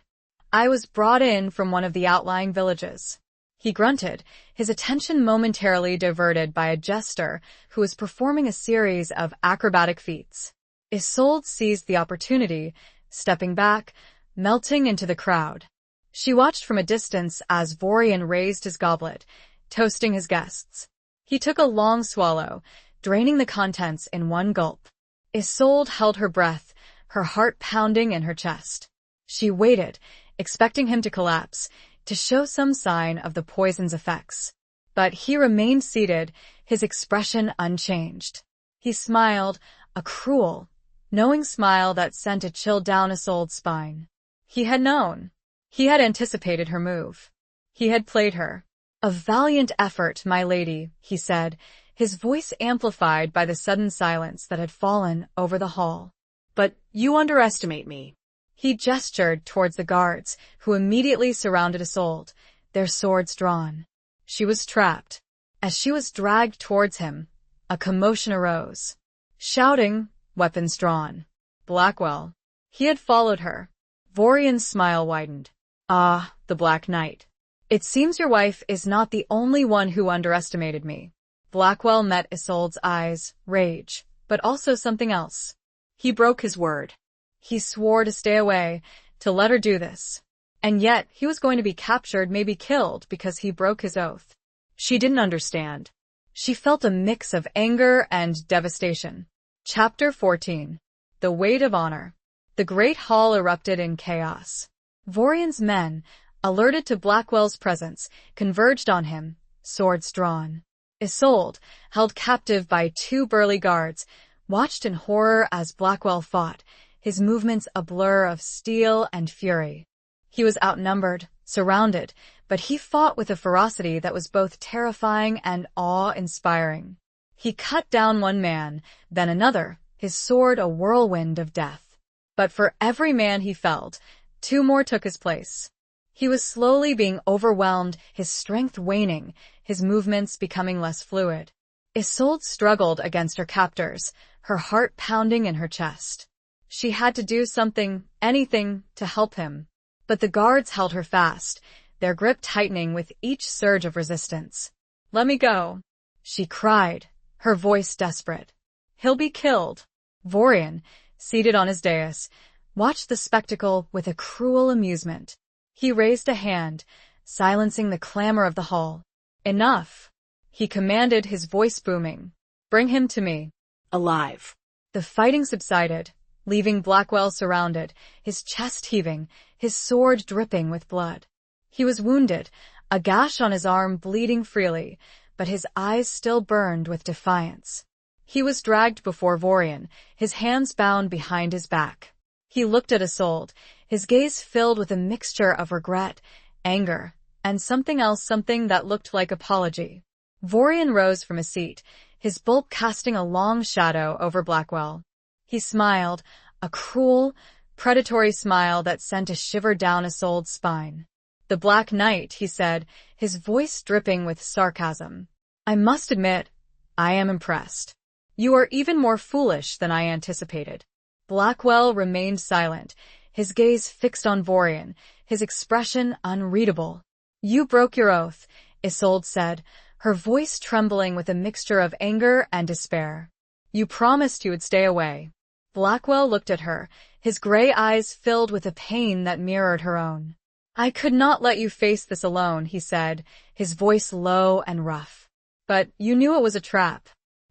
"I was brought in from one of the outlying villages." He grunted, his attention momentarily diverted by a jester who was performing a series of acrobatic feats. Isolde seized the opportunity, stepping back, melting into the crowd. She watched from a distance as Vorian raised his goblet, toasting his guests. He took a long swallow, draining the contents in one gulp. Isolde held her breath, her heart pounding in her chest. She waited, expecting him to collapse, to show some sign of the poison's effects. But he remained seated, his expression unchanged. He smiled, a cruel, knowing smile that sent a chill down Isolde's spine. He had known. He had anticipated her move. He had played her. "A valiant effort, my lady," he said, his voice amplified by the sudden silence that had fallen over the hall. "But you underestimate me." He gestured towards the guards, who immediately surrounded Isolde, their swords drawn. She was trapped. As she was dragged towards him, a commotion arose. Shouting, weapons drawn. Blackwell. He had followed her. Vorian's smile widened. "Ah, the Black Knight. It seems your wife is not the only one who underestimated me." Blackwell met Isolde's eyes, rage, but also something else. He broke his word. He swore to stay away, to let her do this. And yet, he was going to be captured, maybe killed, because he broke his oath. She didn't understand. She felt a mix of anger and devastation. Chapter 14. The Weight of Honor. The great hall erupted in chaos. Vorian's men, alerted to Blackwell's presence, converged on him, swords drawn. Isolde, held captive by two burly guards, watched in horror as Blackwell fought, his movements a blur of steel and fury. He was outnumbered, surrounded, but he fought with a ferocity that was both terrifying and awe-inspiring. He cut down one man, then another, his sword a whirlwind of death. But for every man he felled, two more took his place. He was slowly being overwhelmed, his strength waning, his movements becoming less fluid. Isolde struggled against her captors, her heart pounding in her chest. She had to do something, anything, to help him. But the guards held her fast, their grip tightening with each surge of resistance. "Let me go," she cried, her voice desperate. "He'll be killed." Vorian, seated on his dais, watched the spectacle with a cruel amusement. He raised a hand, silencing the clamor of the hall. "Enough," he commanded, his voice booming. "Bring him to me." Alive. The fighting subsided, leaving Blackwell surrounded, his chest heaving, his sword dripping with blood. He was wounded, a gash on his arm bleeding freely, but his eyes still burned with defiance. He was dragged before Vorian, his hands bound behind his back. He looked at Isolde, his gaze filled with a mixture of regret, anger, and something else, something that looked like apology. Vorian rose from his seat, his bulk casting a long shadow over Blackwell. He smiled, a cruel, predatory smile that sent a shiver down Isolde's spine. "The Black Knight," he said, his voice dripping with sarcasm. "I must admit, I am impressed. You are even more foolish than I anticipated." Blackwell remained silent, his gaze fixed on Vorian, his expression unreadable. "You broke your oath," Isolde said, her voice trembling with a mixture of anger and despair. "You promised you would stay away." Blackwell looked at her, his gray eyes filled with a pain that mirrored her own. "I could not let you face this alone," he said, his voice low and rough. "But you knew it was a trap,"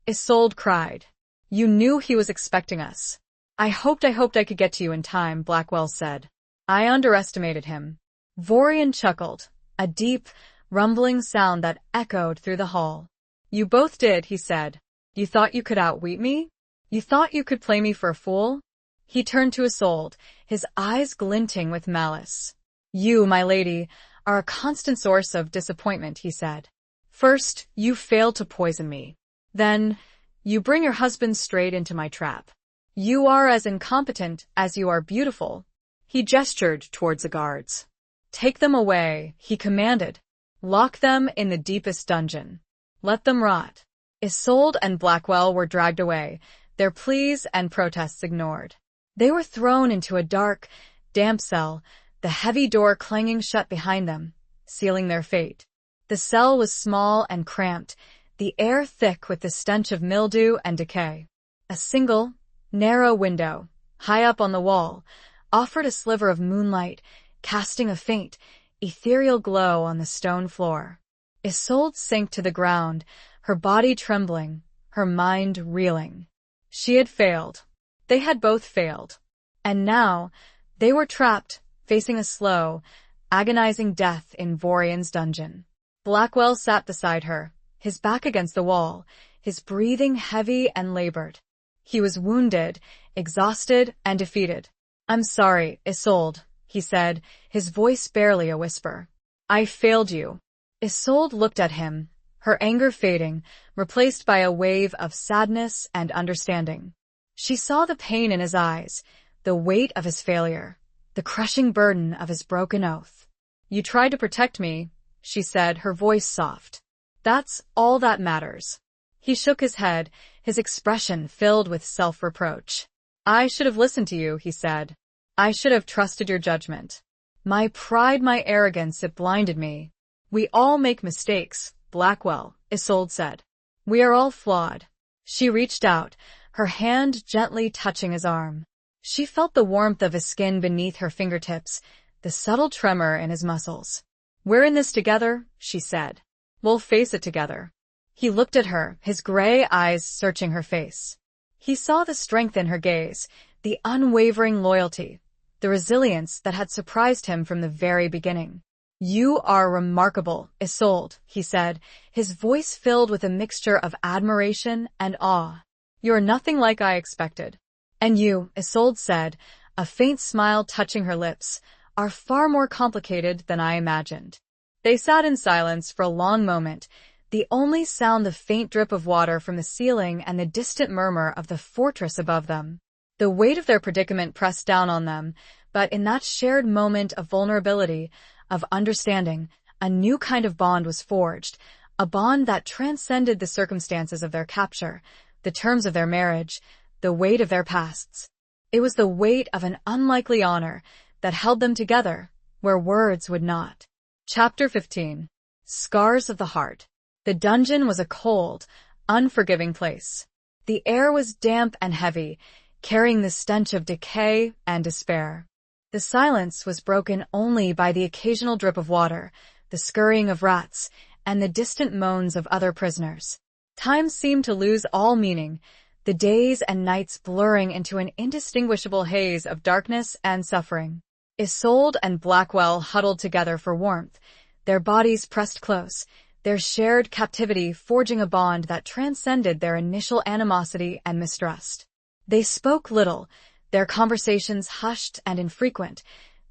Isolde cried. "You knew he was expecting us." I hoped I could get to you in time," Blackwell said. "I underestimated him." Vorian chuckled, a deep, rumbling sound that echoed through the hall. "You both did," he said. "You thought you could outwit me? You thought you could play me for a fool?" He turned to Isolde, his eyes glinting with malice. "You, my lady, are a constant source of disappointment," he said. "First, you failed to poison me. Then, you bring your husband straight into my trap. You are as incompetent as you are beautiful." He gestured towards the guards. "Take them away," he commanded. "Lock them in the deepest dungeon. Let them rot." Isolde and Blackwell were dragged away, their pleas and protests ignored. They were thrown into a dark, damp cell, the heavy door clanging shut behind them, sealing their fate. The cell was small and cramped, the air thick with the stench of mildew and decay. A single, narrow window, high up on the wall, offered a sliver of moonlight, casting a faint, ethereal glow on the stone floor. Isolde sank to the ground, her body trembling, her mind reeling. She had failed. They had both failed. And now, they were trapped, facing a slow, agonizing death in Vorian's dungeon. Blackwell sat beside her, his back against the wall, his breathing heavy and labored. He was wounded, exhausted, and defeated. "I'm sorry, Isolde," he said, his voice barely a whisper. "I failed you." Isolde looked at him, her anger fading, replaced by a wave of sadness and understanding. She saw the pain in his eyes, the weight of his failure, the crushing burden of his broken oath. "You tried to protect me," she said, her voice soft. "That's all that matters." He shook his head, his expression filled with self-reproach. "I should have listened to you," he said. "I should have trusted your judgment. My pride, my arrogance, it blinded me." "We all make mistakes, Blackwell," Isolde said. "We are all flawed." She reached out, her hand gently touching his arm. She felt the warmth of his skin beneath her fingertips, the subtle tremor in his muscles. "We're in this together," she said. "We'll face it together." He looked at her, his gray eyes searching her face. He saw the strength in her gaze, the unwavering loyalty, the resilience that had surprised him from the very beginning. "You are remarkable, Isolde," he said, his voice filled with a mixture of admiration and awe. "You're nothing like I expected." "And you," Isolde said, a faint smile touching her lips, "are far more complicated than I imagined." They sat in silence for a long moment, the only sound the faint drip of water from the ceiling and the distant murmur of the fortress above them. The weight of their predicament pressed down on them, but in that shared moment of vulnerability, of understanding, a new kind of bond was forged, a bond that transcended the circumstances of their capture, the terms of their marriage, the weight of their pasts. It was the weight of an unlikely honor that held them together, where words would not. Chapter 15. Scars of the Heart. The dungeon was a cold, unforgiving place. The air was damp and heavy, carrying the stench of decay and despair. The silence was broken only by the occasional drip of water, the scurrying of rats, and the distant moans of other prisoners. Time seemed to lose all meaning, the days and nights blurring into an indistinguishable haze of darkness and suffering. Isolde and Blackwell huddled together for warmth, their bodies pressed close, their shared captivity forging a bond that transcended their initial animosity and mistrust. They spoke little, their conversations hushed and infrequent,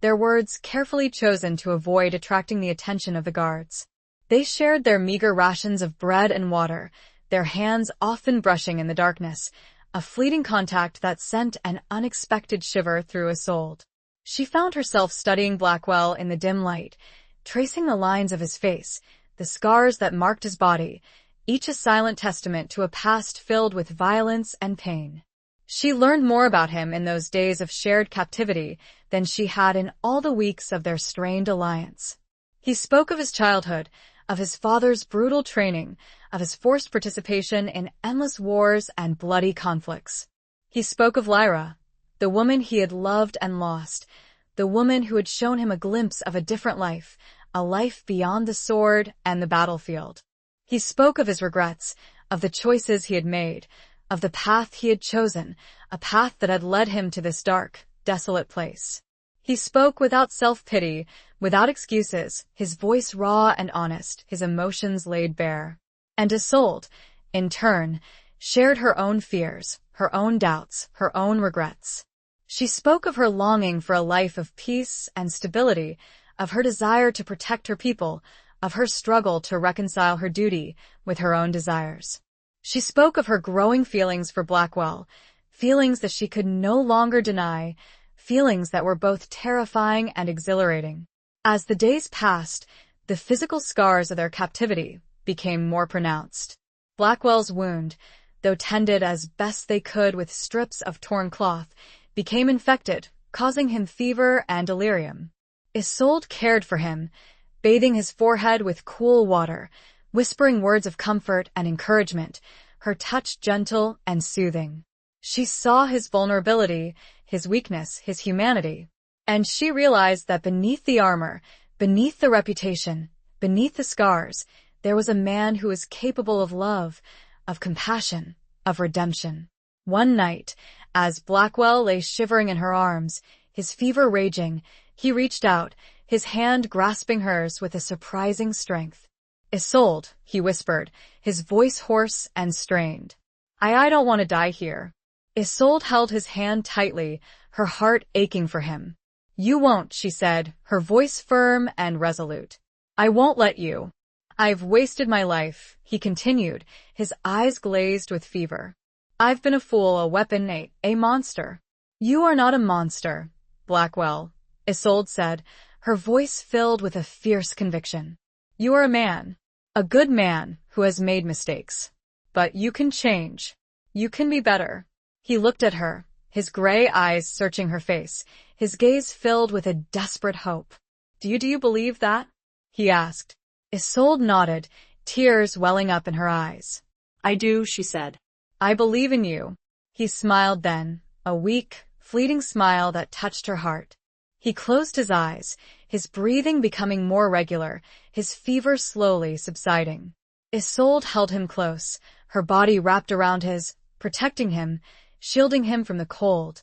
their words carefully chosen to avoid attracting the attention of the guards. They shared their meager rations of bread and water, their hands often brushing in the darkness, a fleeting contact that sent an unexpected shiver through Isolde. She found herself studying Blackwell in the dim light, tracing the lines of his face, the scars that marked his body, each a silent testament to a past filled with violence and pain. She learned more about him in those days of shared captivity than she had in all the weeks of their strained alliance. He spoke of his childhood, of his father's brutal training, of his forced participation in endless wars and bloody conflicts. He spoke of Lyra, the woman he had loved and lost, the woman who had shown him a glimpse of a different life, a life beyond the sword and the battlefield. He spoke of his regrets, of the choices he had made, of the path he had chosen, a path that had led him to this dark, desolate place. He spoke without self-pity, without excuses, his voice raw and honest, his emotions laid bare. And Isolde, in turn, shared her own fears, her own doubts, her own regrets. She spoke of her longing for a life of peace and stability, of her desire to protect her people, of her struggle to reconcile her duty with her own desires. She spoke of her growing feelings for Blackwell, feelings that she could no longer deny, feelings that were both terrifying and exhilarating. As the days passed, the physical scars of their captivity became more pronounced. Blackwell's wound, though tended as best they could with strips of torn cloth, became infected, causing him fever and delirium. Isolde cared for him, bathing his forehead with cool water, whispering words of comfort and encouragement, her touch gentle and soothing. She saw his vulnerability, his weakness, his humanity, and she realized that beneath the armor, beneath the reputation, beneath the scars, there was a man who was capable of love, of compassion, of redemption. One night, as Blackwell lay shivering in her arms, his fever raging, he reached out, his hand grasping hers with a surprising strength. "Isolde," he whispered, his voice hoarse and strained. I don't want to die here." Isolde held his hand tightly, her heart aching for him. "You won't," she said, her voice firm and resolute. "I won't let you." "I've wasted my life," he continued, his eyes glazed with fever. "I've been a fool, a weapon, a monster." "You are not a monster, Blackwell," Isolde said, her voice filled with a fierce conviction. "You are a man, a good man who has made mistakes. But you can change. You can be better." He looked at her, his gray eyes searching her face, his gaze filled with a desperate hope. Do you believe that?" he asked. Isolde nodded, tears welling up in her eyes. "I do," she said. "I believe in you." He smiled then, a weak, fleeting smile that touched her heart. He closed his eyes, his breathing becoming more regular, his fever slowly subsiding. Isolde held him close, her body wrapped around his, protecting him, shielding him from the cold,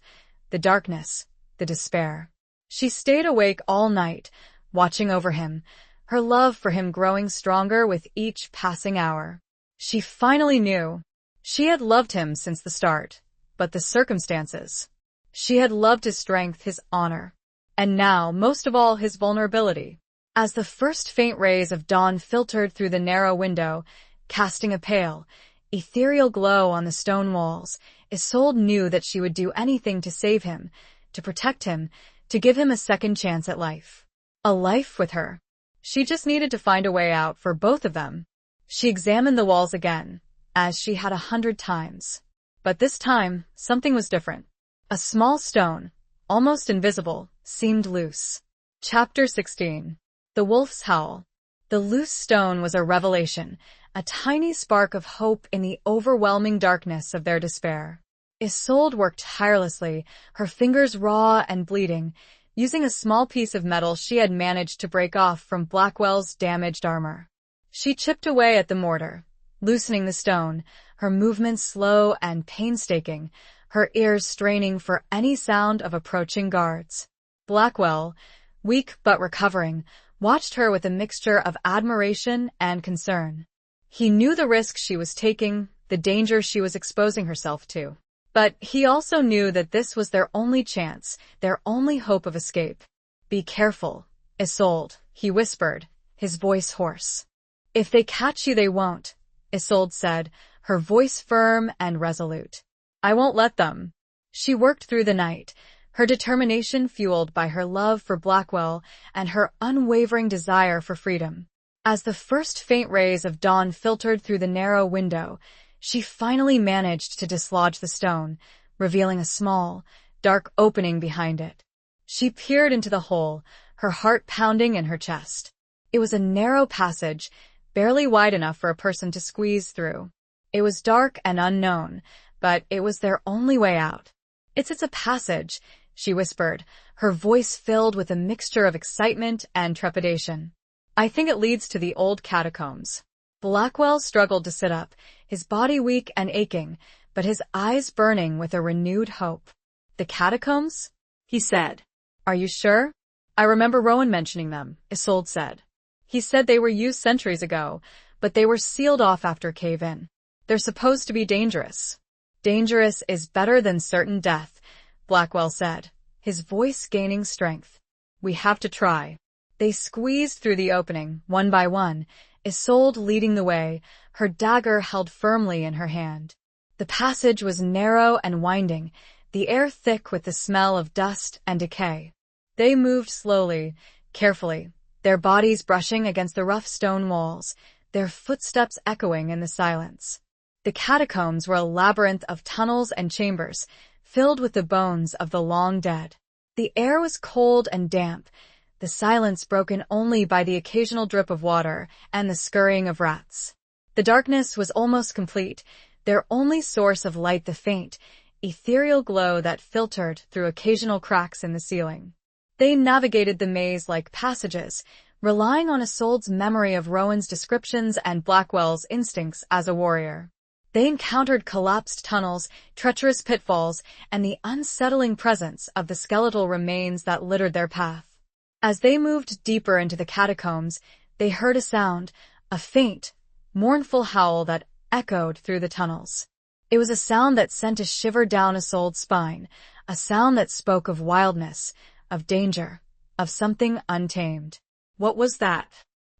the darkness, the despair. She stayed awake all night, watching over him, her love for him growing stronger with each passing hour. She finally knew. She had loved him since the start, but the circumstances. She had loved his strength, his honor, and now, most of all, his vulnerability. As the first faint rays of dawn filtered through the narrow window, casting a pale, ethereal glow on the stone walls, Isolde knew that she would do anything to save him, to protect him, to give him a second chance at life. A life with her. She just needed to find a way out for both of them. She examined the walls again, as she had 100 times. But this time, something was different. A small stone, almost invisible, seemed loose. Chapter 16. The Wolf's Howl. The loose stone was a revelation, a tiny spark of hope in the overwhelming darkness of their despair. Isolde worked tirelessly, her fingers raw and bleeding, using a small piece of metal she had managed to break off from Blackwell's damaged armor. She chipped away at the mortar, loosening the stone, her movements slow and painstaking, her ears straining for any sound of approaching guards. Blackwell, weak but recovering, watched her with a mixture of admiration and concern. He knew the risk she was taking, the danger she was exposing herself to. But he also knew that this was their only chance, their only hope of escape. "Be careful, Isolde," he whispered, his voice hoarse. "If they catch you, they won't," Isolde said, her voice firm and resolute. "I won't let them." She worked through the night, her determination fueled by her love for Blackwell and her unwavering desire for freedom. As the first faint rays of dawn filtered through the narrow window, she finally managed to dislodge the stone, revealing a small, dark opening behind it. She peered into the hole, her heart pounding in her chest. It was a narrow passage, barely wide enough for a person to squeeze through. It was dark and unknown, but it was their only way out. It's a passage," she whispered, her voice filled with a mixture of excitement and trepidation. "I think it leads to the old catacombs." Blackwell struggled to sit up, his body weak and aching, but his eyes burning with a renewed hope. "The catacombs?" he said. "Are you sure? I remember Rowan mentioning them," Isolde said. "He said they were used centuries ago, but they were sealed off after a cave-in. They're supposed to be dangerous." "Dangerous is better than certain death," Blackwell said, his voice gaining strength. "We have to try." They squeezed through the opening, one by one, Isolde leading the way, her dagger held firmly in her hand. The passage was narrow and winding, the air thick with the smell of dust and decay. They moved slowly, carefully, their bodies brushing against the rough stone walls, their footsteps echoing in the silence. The catacombs were a labyrinth of tunnels and chambers, filled with the bones of the long dead. The air was cold and damp, the silence broken only by the occasional drip of water and the scurrying of rats. The darkness was almost complete, their only source of light the faint, ethereal glow that filtered through occasional cracks in the ceiling. They navigated the maze like passages, relying on Isolde's memory of Rowan's descriptions and Blackwell's instincts as a warrior. They encountered collapsed tunnels, treacherous pitfalls, and the unsettling presence of the skeletal remains that littered their path. As they moved deeper into the catacombs, they heard a sound, a faint, mournful howl that echoed through the tunnels. It was a sound that sent a shiver down Isolde's spine, a sound that spoke of wildness, of danger, of something untamed. "What was that?"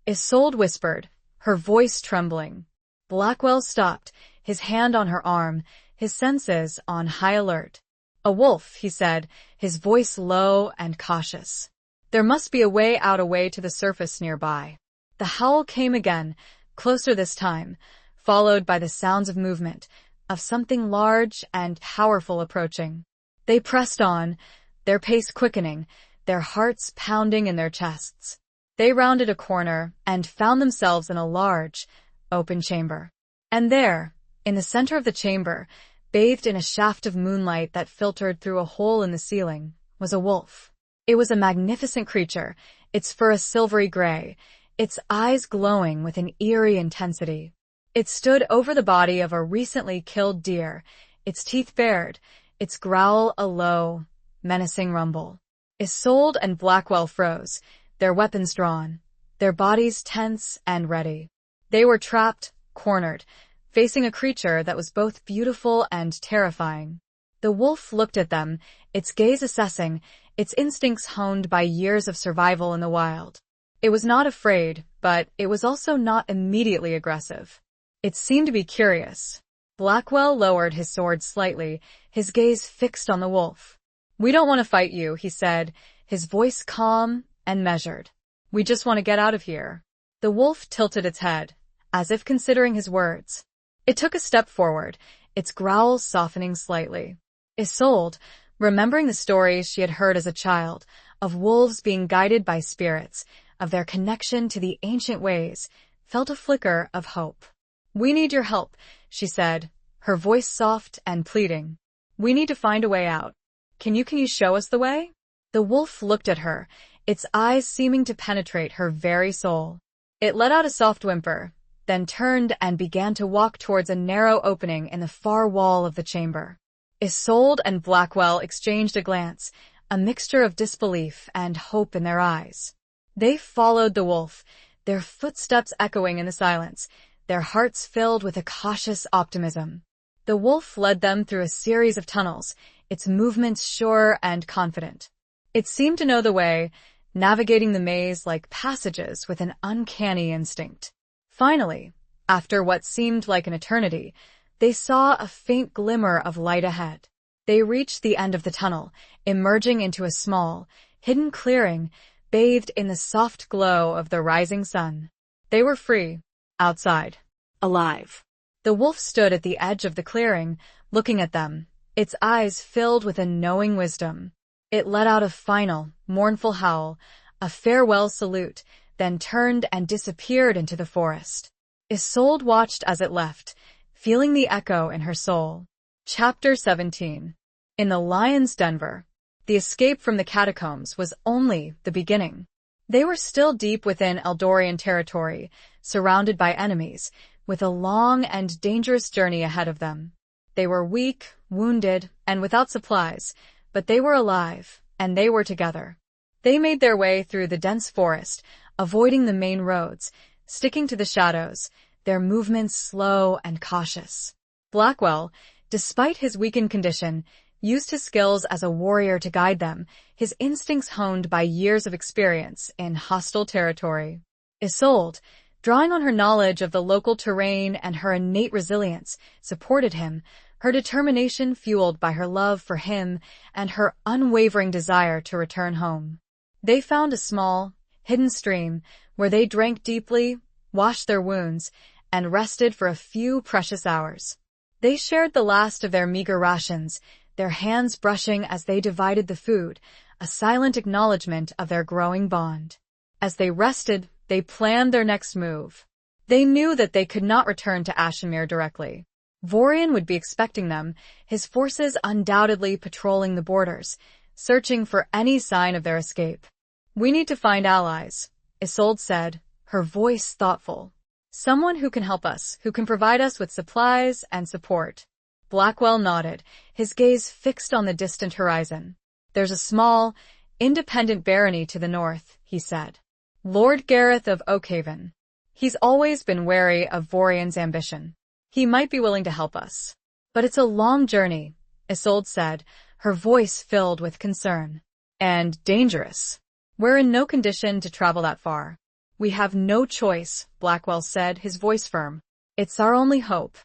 Isolde whispered, her voice trembling. Blackwell stopped, his hand on her arm, his senses on high alert. "A wolf," he said, his voice low and cautious. "There must be a way out, a way to the surface nearby." The howl came again, closer this time, followed by the sounds of movement, of something large and powerful approaching. They pressed on, their pace quickening, their hearts pounding in their chests. They rounded a corner and found themselves in a large, open chamber. And there, in the center of the chamber, bathed in a shaft of moonlight that filtered through a hole in the ceiling, was a wolf. It was a magnificent creature, its fur a silvery gray, its eyes glowing with an eerie intensity. It stood over the body of a recently killed deer, its teeth bared, its growl a low, menacing rumble. Isolde and Blackwell froze, their weapons drawn, their bodies tense and ready. They were trapped, cornered, facing a creature that was both beautiful and terrifying. The wolf looked at them, its gaze assessing, its instincts honed by years of survival in the wild. It was not afraid, but it was also not immediately aggressive. It seemed to be curious. Blackwell lowered his sword slightly, his gaze fixed on the wolf. "We don't want to fight you," he said, his voice calm and measured. "We just want to get out of here." The wolf tilted its head, as if considering his words. It took a step forward, its growl softening slightly. Isolde, remembering the stories she had heard as a child, of wolves being guided by spirits, of their connection to the ancient ways, felt a flicker of hope. "We need your help," she said, her voice soft and pleading. "We need to find a way out. Can you show us the way?" The wolf looked at her, its eyes seeming to penetrate her very soul. It let out a soft whimper, then turned and began to walk towards a narrow opening in the far wall of the chamber. Isolde and Blackwell exchanged a glance, a mixture of disbelief and hope in their eyes. They followed the wolf, their footsteps echoing in the silence, their hearts filled with a cautious optimism. The wolf led them through a series of tunnels, its movements sure and confident. It seemed to know the way, navigating the maze like passages with an uncanny instinct. Finally, after what seemed like an eternity, they saw a faint glimmer of light ahead. They reached the end of the tunnel, emerging into a small, hidden clearing, bathed in the soft glow of the rising sun. They were free, outside, Alive. The wolf stood at the edge of the clearing, looking at them, its eyes filled with a knowing wisdom. It let out a final, mournful howl, a farewell salute, then turned and disappeared into the forest. Isolde watched as it left, feeling the echo in her soul. Chapter 17. In the Lion's Denver, the escape from the catacombs was only the beginning. They were still deep within Eldorian territory, surrounded by enemies, with a long and dangerous journey ahead of them. They were weak, wounded, and without supplies, but they were alive, and they were together. They made their way through the dense forest, avoiding the main roads, sticking to the shadows, their movements slow and cautious. Blackwell, despite his weakened condition, used his skills as a warrior to guide them, his instincts honed by years of experience in hostile territory. Isolde, drawing on her knowledge of the local terrain and her innate resilience, supported him, her determination fueled by her love for him and her unwavering desire to return home. They found a small, hidden stream where they drank deeply, washed their wounds, and rested for a few precious hours. They shared the last of their meager rations, their hands brushing as they divided the food, a silent acknowledgement of their growing bond. As they rested, they planned their next move. They knew that they could not return to Ashimir directly. Vorian would be expecting them, his forces undoubtedly patrolling the borders, searching for any sign of their escape. "We need to find allies," Isolde said, her voice thoughtful. "Someone who can help us, who can provide us with supplies and support." Blackwell nodded, his gaze fixed on the distant horizon. "There's a small, independent barony to the north," he said. "Lord Gareth of Oakhaven. He's always been wary of Vorian's ambition. He might be willing to help us. But it's a long journey," Isolde said, her voice filled with concern. "And dangerous. We're in no condition to travel that far." "We have no choice," Blackwell said, his voice firm. "It's our only hope."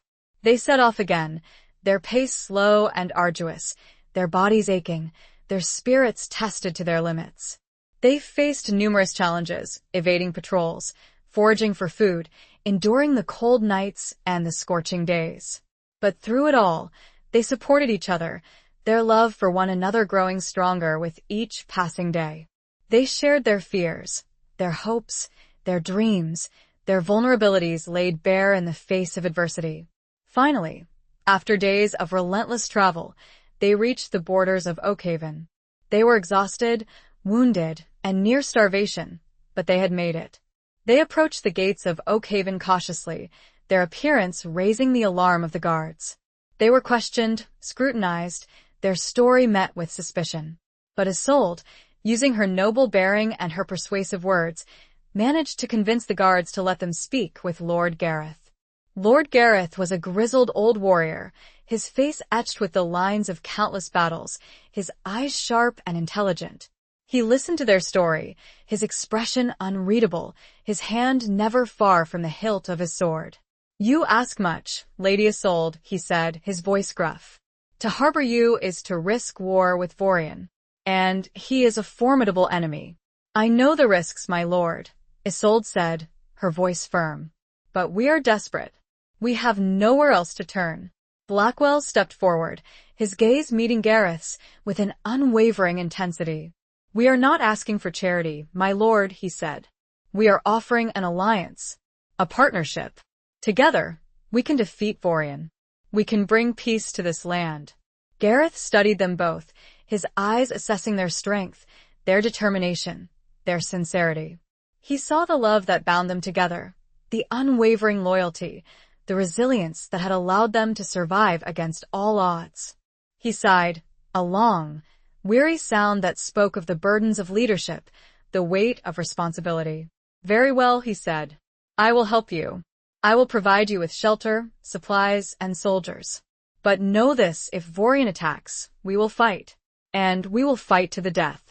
They set off again, their pace slow and arduous, their bodies aching, their spirits tested to their limits. They faced numerous challenges, evading patrols, foraging for food, enduring the cold nights and the scorching days. But through it all, they supported each other, their love for one another growing stronger with each passing day. They shared their fears, their hopes, their dreams, their vulnerabilities laid bare in the face of adversity. Finally, after days of relentless travel, they reached the borders of Oakhaven. They were exhausted, wounded, and near starvation, but they had made it. They approached the gates of Oakhaven cautiously, their appearance raising the alarm of the guards. They were questioned, scrutinized, their story met with suspicion. But Isolde, using her noble bearing and her persuasive words, managed to convince the guards to let them speak with Lord Gareth. Lord Gareth was a grizzled old warrior, his face etched with the lines of countless battles, his eyes sharp and intelligent. He listened to their story, his expression unreadable, his hand never far from the hilt of his sword. "You ask much, Lady Isolde," he said, his voice gruff. "To harbor you is to risk war with Vorian, and he is a formidable enemy." "I know the risks, my lord," Isolde said, her voice firm. "But we are desperate. We have nowhere else to turn." Blackwell stepped forward, his gaze meeting Gareth's with an unwavering intensity. "We are not asking for charity, my lord," he said. "We are offering an alliance, a partnership. Together, we can defeat Vorian. We can bring peace to this land." Gareth studied them both, his eyes assessing their strength, their determination, their sincerity. He saw the love that bound them together, the unwavering loyalty, the resilience that had allowed them to survive against all odds. He sighed, a long, weary sound that spoke of the burdens of leadership, the weight of responsibility. "Very well," he said. "I will help you. I will provide you with shelter, supplies, and soldiers. But know this, if Vorian attacks, we will fight. And we will fight to the death."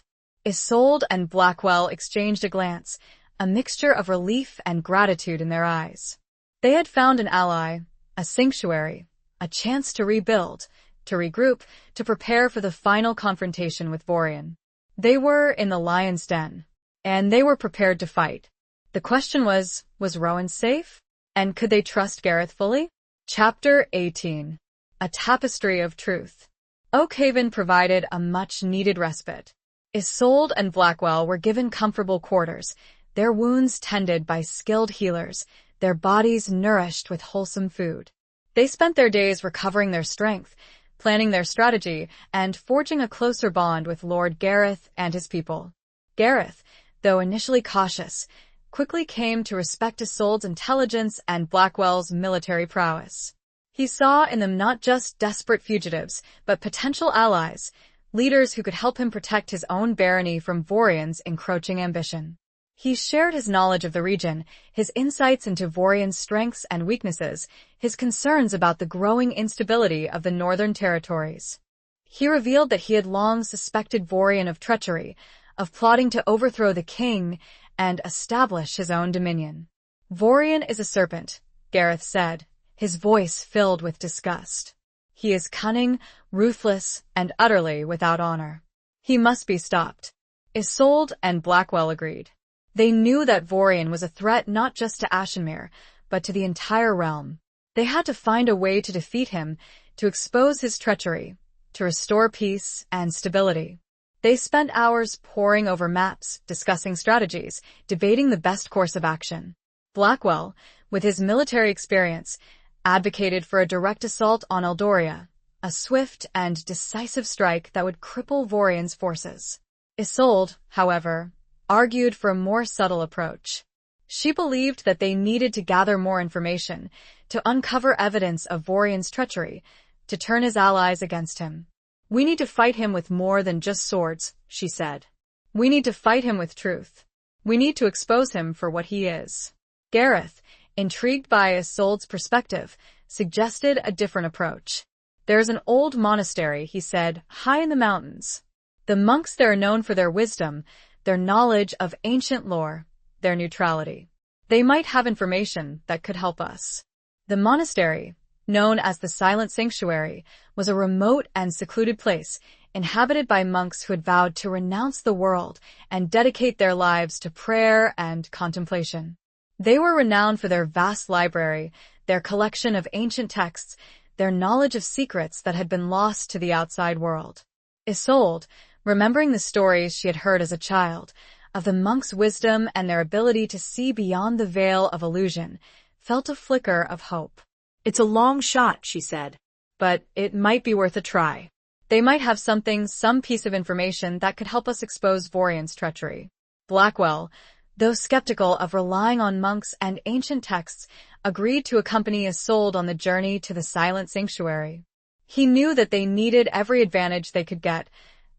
Isolde and Blackwell exchanged a glance, a mixture of relief and gratitude in their eyes. They had found an ally, a sanctuary, a chance to rebuild, to regroup, to prepare for the final confrontation with Vorian. They were in the lion's den, and they were prepared to fight. The question was Rowan safe? And could they trust Gareth fully? Chapter 18. A Tapestry of Truth. Oakhaven provided a much-needed respite. Isolde and Blackwell were given comfortable quarters, their wounds tended by skilled healers, their bodies nourished with wholesome food. They spent their days recovering their strength, planning their strategy, and forging a closer bond with Lord Gareth and his people. Gareth, though initially cautious, quickly came to respect Isolde's intelligence and Blackwell's military prowess. He saw in them not just desperate fugitives, but potential allies, leaders who could help him protect his own barony from Vorian's encroaching ambition. He shared his knowledge of the region, his insights into Vorian's strengths and weaknesses, his concerns about the growing instability of the northern territories. He revealed that he had long suspected Vorian of treachery, of plotting to overthrow the king and establish his own dominion. "Vorian is a serpent," Gareth said, his voice filled with disgust. "He is cunning, ruthless, and utterly without honor. He must be stopped." Isolde and Blackwell agreed. They knew that Vorian was a threat not just to Ashenmere, but to the entire realm. They had to find a way to defeat him, to expose his treachery, to restore peace and stability. They spent hours poring over maps, discussing strategies, debating the best course of action. Blackwell, with his military experience, advocated for a direct assault on Eldoria, a swift and decisive strike that would cripple Vorian's forces. Isolde, however, argued for a more subtle approach. She believed that they needed to gather more information, to uncover evidence of Vorian's treachery, to turn his allies against him. "We need to fight him with more than just swords," she said. "We need to fight him with truth. We need to expose him for what he is." Gareth, intrigued by Isolde's perspective, suggested a different approach. "There's an old monastery," he said, "high in the mountains. The monks there are known for their wisdom, their knowledge of ancient lore, their neutrality. They might have information that could help us." The monastery, known as the Silent Sanctuary, was a remote and secluded place, inhabited by monks who had vowed to renounce the world and dedicate their lives to prayer and contemplation. They were renowned for their vast library, their collection of ancient texts, their knowledge of secrets that had been lost to the outside world. Isolde, remembering the stories she had heard as a child, of the monks' wisdom and their ability to see beyond the veil of illusion, felt a flicker of hope. "It's a long shot," she said. "But it might be worth a try. They might have some piece of information that could help us expose Vorian's treachery." Blackwell, though skeptical of relying on monks and ancient texts, agreed to accompany Isolde on the journey to the Silent Sanctuary. He knew that they needed every advantage they could get,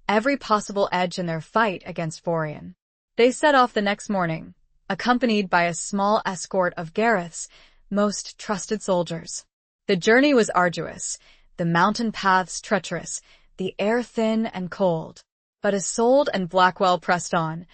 every possible edge in their fight against Vorian. They set off the next morning, accompanied by a small escort of Gareth's most trusted soldiers. The journey was arduous, the mountain paths treacherous, the air thin and cold. But Isolde and Blackwell pressed on,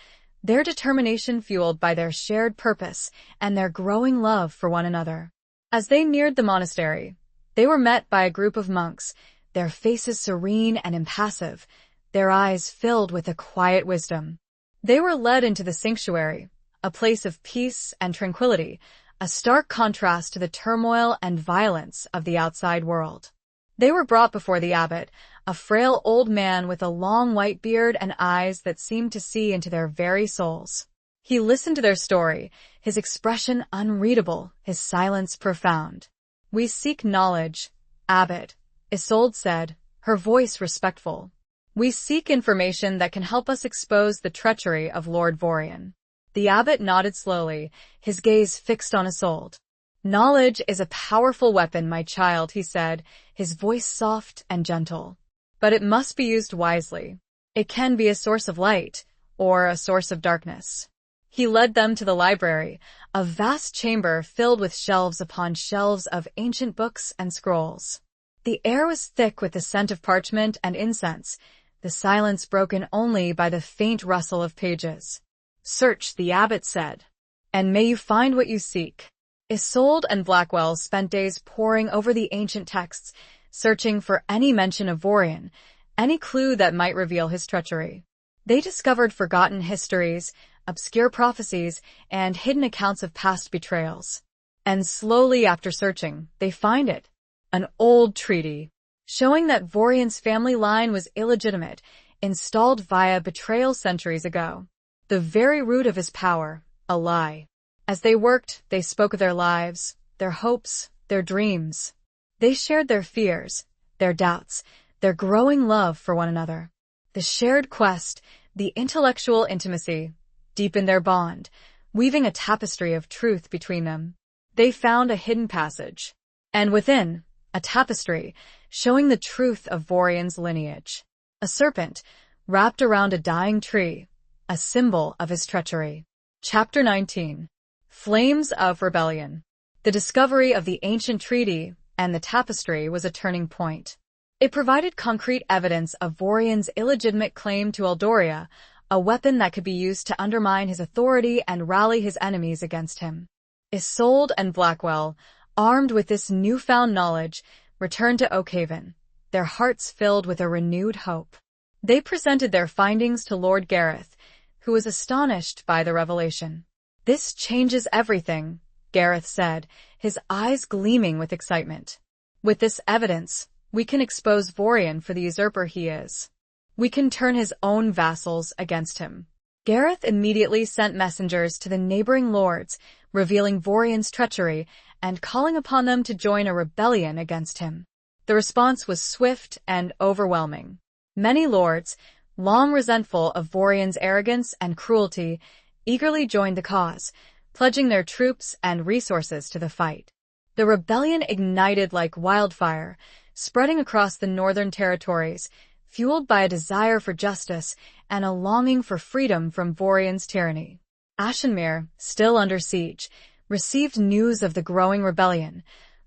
their determination fueled by their shared purpose and their growing love for one another. As they neared the monastery, they were met by a group of monks, their faces serene and impassive, their eyes filled with a quiet wisdom. They were led into the sanctuary, a place of peace and tranquility, a stark contrast to the turmoil and violence of the outside world. They were brought before the abbot, a frail old man with a long white beard and eyes that seemed to see into their very souls. He listened to their story, his expression unreadable, his silence profound. "We seek knowledge, abbot," Isolde said, her voice respectful. "We seek information that can help us expose the treachery of Lord Vorian." The abbot nodded slowly, his gaze fixed on Isolde. "Knowledge is a powerful weapon, my child," he said, his voice soft and gentle. "But it must be used wisely. It can be a source of light, or a source of darkness." He led them to the library, a vast chamber filled with shelves upon shelves of ancient books and scrolls. The air was thick with the scent of parchment and incense, the silence broken only by the faint rustle of pages. "Search," the abbot said, "and may you find what you seek." Isolde and Blackwell spent days poring over the ancient texts, searching for any mention of Vorian, any clue that might reveal his treachery. They discovered forgotten histories, obscure prophecies, and hidden accounts of past betrayals. And slowly after searching, they find it. An old treaty, showing that Vorian's family line was illegitimate, installed via betrayal centuries ago. The very root of his power, a lie. As they worked, they spoke of their lives, their hopes, their dreams. They shared their fears, their doubts, their growing love for one another. The shared quest, the intellectual intimacy, deepened their bond, weaving a tapestry of truth between them. They found a hidden passage, and within, a tapestry showing the truth of Vorian's lineage. A serpent, wrapped around a dying tree, a symbol of his treachery. Chapter 19. Flames of Rebellion. The discovery of the ancient treaty and the tapestry was a turning point. It provided concrete evidence of Vorian's illegitimate claim to Eldoria, a weapon that could be used to undermine his authority and rally his enemies against him. Isolde and Blackwell, armed with this newfound knowledge, returned to Oakhaven, their hearts filled with a renewed hope. They presented their findings to Lord Gareth, who was astonished by the revelation. "This changes everything," Gareth said, his eyes gleaming with excitement. "With this evidence, we can expose Vorian for the usurper he is. We can turn his own vassals against him." Gareth immediately sent messengers to the neighboring lords, revealing Vorian's treachery and calling upon them to join a rebellion against him. The response was swift and overwhelming. Many lords, long resentful of Vorian's arrogance and cruelty, eagerly joined the cause, pledging their troops and resources to the fight. The rebellion ignited like wildfire, spreading across the northern territories, fueled by a desire for justice and a longing for freedom from Vorian's tyranny. Ashenmere, still under siege, received news of the growing rebellion,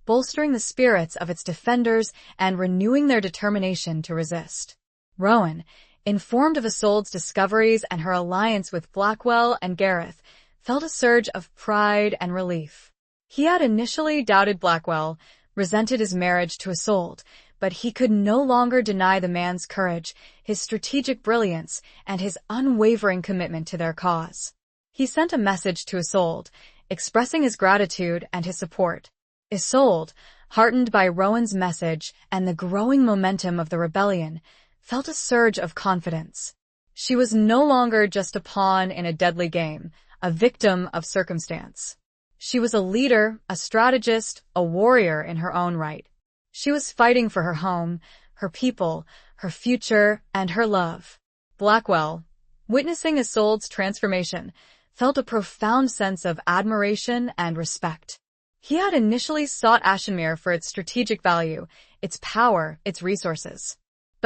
bolstering the spirits of its defenders and renewing their determination to resist. Rowan, informed of Isolde's discoveries and her alliance with Blackwell and Gareth, felt a surge of pride and relief. He had initially doubted Blackwell, resented his marriage to Isolde, but he could no longer deny the man's courage, his strategic brilliance, and his unwavering commitment to their cause. He sent a message to Isolde, expressing his gratitude and his support. Isolde, heartened by Rowan's message and the growing momentum of the rebellion, felt a surge of confidence. She was no longer just a pawn in a deadly game, a victim of circumstance. She was a leader, a strategist, a warrior in her own right. She was fighting for her home, her people, her future, and her love. Blackwell, witnessing Isolde's transformation, felt a profound sense of admiration and respect. He had initially sought Ashenmere for its strategic value, its power, its resources.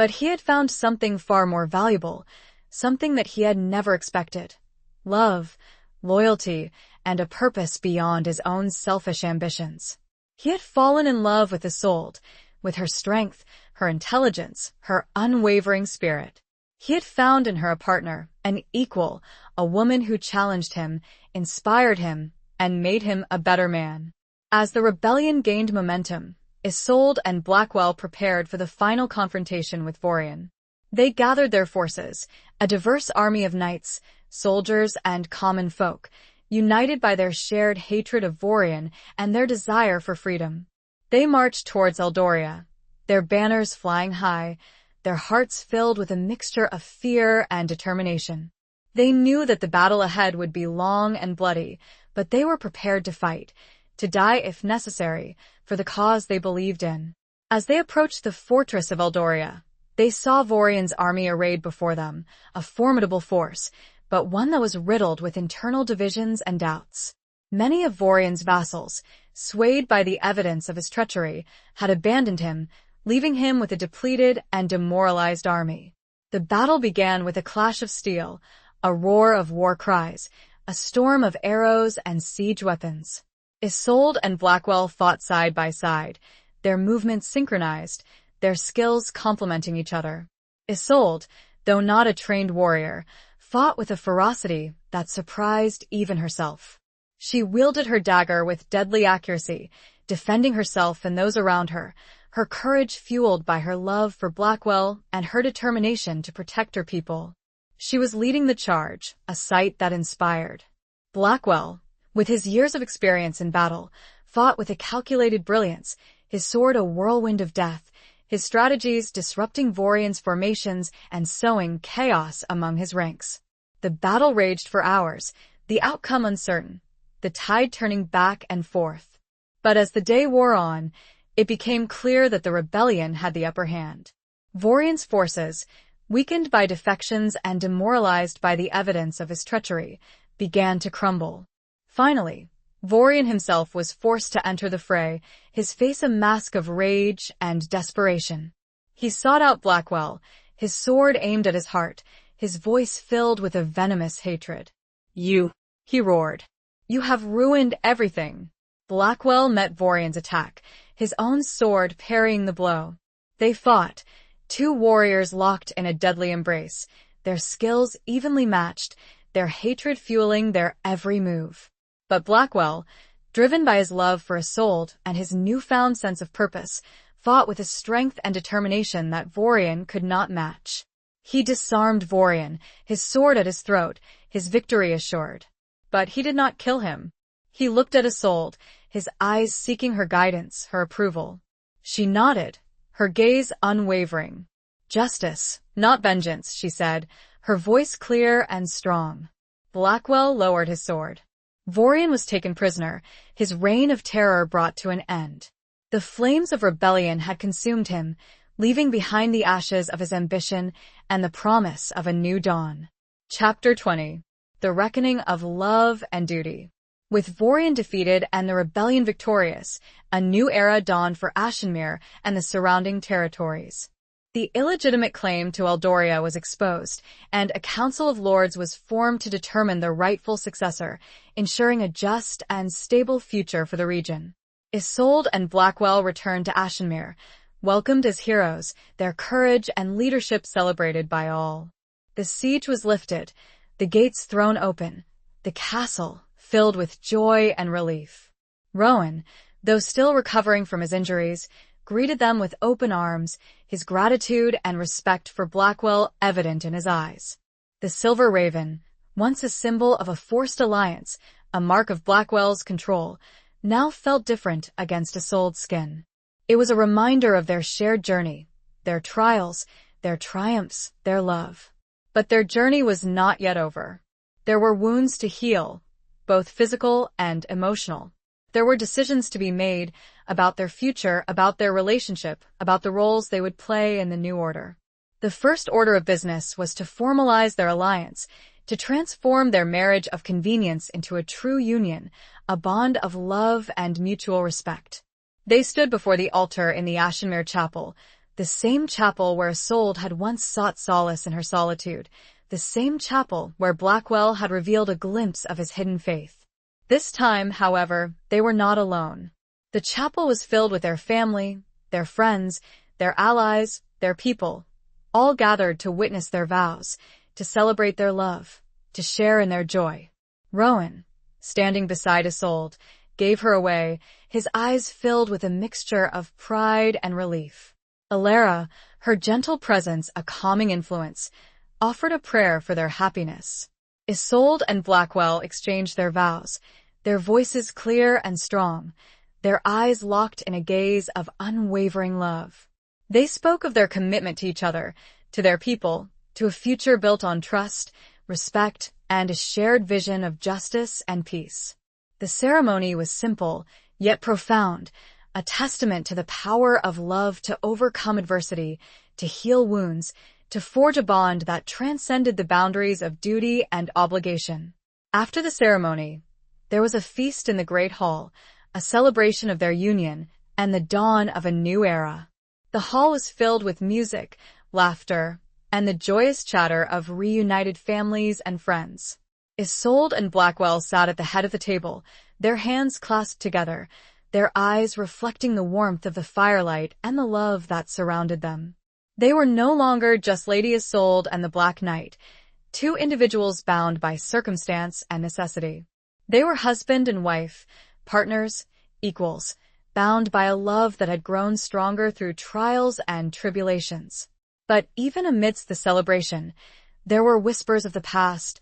But he had found something far more valuable, something that he had never expected. Love, loyalty, and a purpose beyond his own selfish ambitions. He had fallen in love with Isolde, with her strength, her intelligence, her unwavering spirit. He had found in her a partner, an equal, a woman who challenged him, inspired him, and made him a better man. As the rebellion gained momentum, Isolde and Blackwell prepared for the final confrontation with Vorian. They gathered their forces, a diverse army of knights, soldiers, and common folk, united by their shared hatred of Vorian and their desire for freedom. They marched towards Eldoria, their banners flying high, their hearts filled with a mixture of fear and determination. They knew that the battle ahead would be long and bloody, but they were prepared to fight, to die if necessary, for the cause they believed in. As they approached the fortress of Eldoria, they saw Vorian's army arrayed before them, a formidable force, but one that was riddled with internal divisions and doubts. Many of Vorian's vassals, swayed by the evidence of his treachery, had abandoned him, leaving him with a depleted and demoralized army. The battle began with a clash of steel, a roar of war cries, a storm of arrows and siege weapons. Isolde and Blackwell fought side by side, their movements synchronized, their skills complementing each other. Isolde, though not a trained warrior, fought with a ferocity that surprised even herself. She wielded her dagger with deadly accuracy, defending herself and those around her, her courage fueled by her love for Blackwell and her determination to protect her people. She was leading the charge, a sight that inspired. Blackwell, with his years of experience in battle, fought with a calculated brilliance, his sword a whirlwind of death, his strategies disrupting Vorian's formations and sowing chaos among his ranks. The battle raged for hours, the outcome uncertain, the tide turning back and forth. But as the day wore on, it became clear that the rebellion had the upper hand. Vorian's forces, weakened by defections and demoralized by the evidence of his treachery, began to crumble. Finally, Vorian himself was forced to enter the fray, his face a mask of rage and desperation. He sought out Blackwell, his sword aimed at his heart, his voice filled with a venomous hatred. "You," he roared. "You have ruined everything." Blackwell met Vorian's attack, his own sword parrying the blow. They fought, two warriors locked in a deadly embrace, their skills evenly matched, their hatred fueling their every move. But Blackwell, driven by his love for Isolde and his newfound sense of purpose, fought with a strength and determination that Vorian could not match. He disarmed Vorian, his sword at his throat, his victory assured. But he did not kill him. He looked at Isolde, his eyes seeking her guidance, her approval. She nodded, her gaze unwavering. "Justice, not vengeance," she said, her voice clear and strong. Blackwell lowered his sword. Vorian was taken prisoner, his reign of terror brought to an end. The flames of rebellion had consumed him, leaving behind the ashes of his ambition and the promise of a new dawn. Chapter 20. The Reckoning of Love and Duty. With Vorian defeated and the rebellion victorious, a new era dawned for Ashenmere and the surrounding territories. The illegitimate claim to Eldoria was exposed, and a council of lords was formed to determine the rightful successor, ensuring a just and stable future for the region. Isolde and Blackwell returned to Ashenmere, welcomed as heroes, their courage and leadership celebrated by all. The siege was lifted, the gates thrown open, the castle filled with joy and relief. Rowan, though still recovering from his injuries, greeted them with open arms, his gratitude and respect for Blackwell evident in his eyes. The Silver Raven, once a symbol of a forced alliance, a mark of Blackwell's control, now felt different against Isolde's skin. It was a reminder of their shared journey, their trials, their triumphs, their love. But their journey was not yet over. There were wounds to heal, both physical and emotional. There were decisions to be made about their future, about their relationship, about the roles they would play in the new order. The first order of business was to formalize their alliance, to transform their marriage of convenience into a true union, a bond of love and mutual respect. They stood before the altar in the Ashenmere Chapel, The same chapel where Isolde had once sought solace in her solitude. The same chapel where Blackwell had revealed a glimpse of his hidden faith. This time, however, they were not alone. The chapel was filled with their family, their friends, their allies, their people, all gathered to witness their vows, to celebrate their love, to share in their joy. Rowan, standing beside Isolde, gave her away, his eyes filled with a mixture of pride and relief. Alara, her gentle presence a calming influence, offered a prayer for their happiness. Isolde and Blackwell exchanged their vows, their voices clear and strong, their eyes locked in a gaze of unwavering love. They spoke of their commitment to each other, to their people, to a future built on trust, respect, and a shared vision of justice and peace. The ceremony was simple, yet profound, a testament to the power of love to overcome adversity, to heal wounds, to forge a bond that transcended the boundaries of duty and obligation. After the ceremony, there was a feast in the Great Hall, a celebration of their union, and the dawn of a new era. The hall was filled with music, laughter, and the joyous chatter of reunited families and friends. Isolde and Blackwell sat at the head of the table, their hands clasped together, their eyes reflecting the warmth of the firelight and the love that surrounded them. They were no longer just Lady Isolde and the Black Knight, two individuals bound by circumstance and necessity. They were husband and wife, partners, equals, bound by a love that had grown stronger through trials and tribulations. But even amidst the celebration, there were whispers of the past,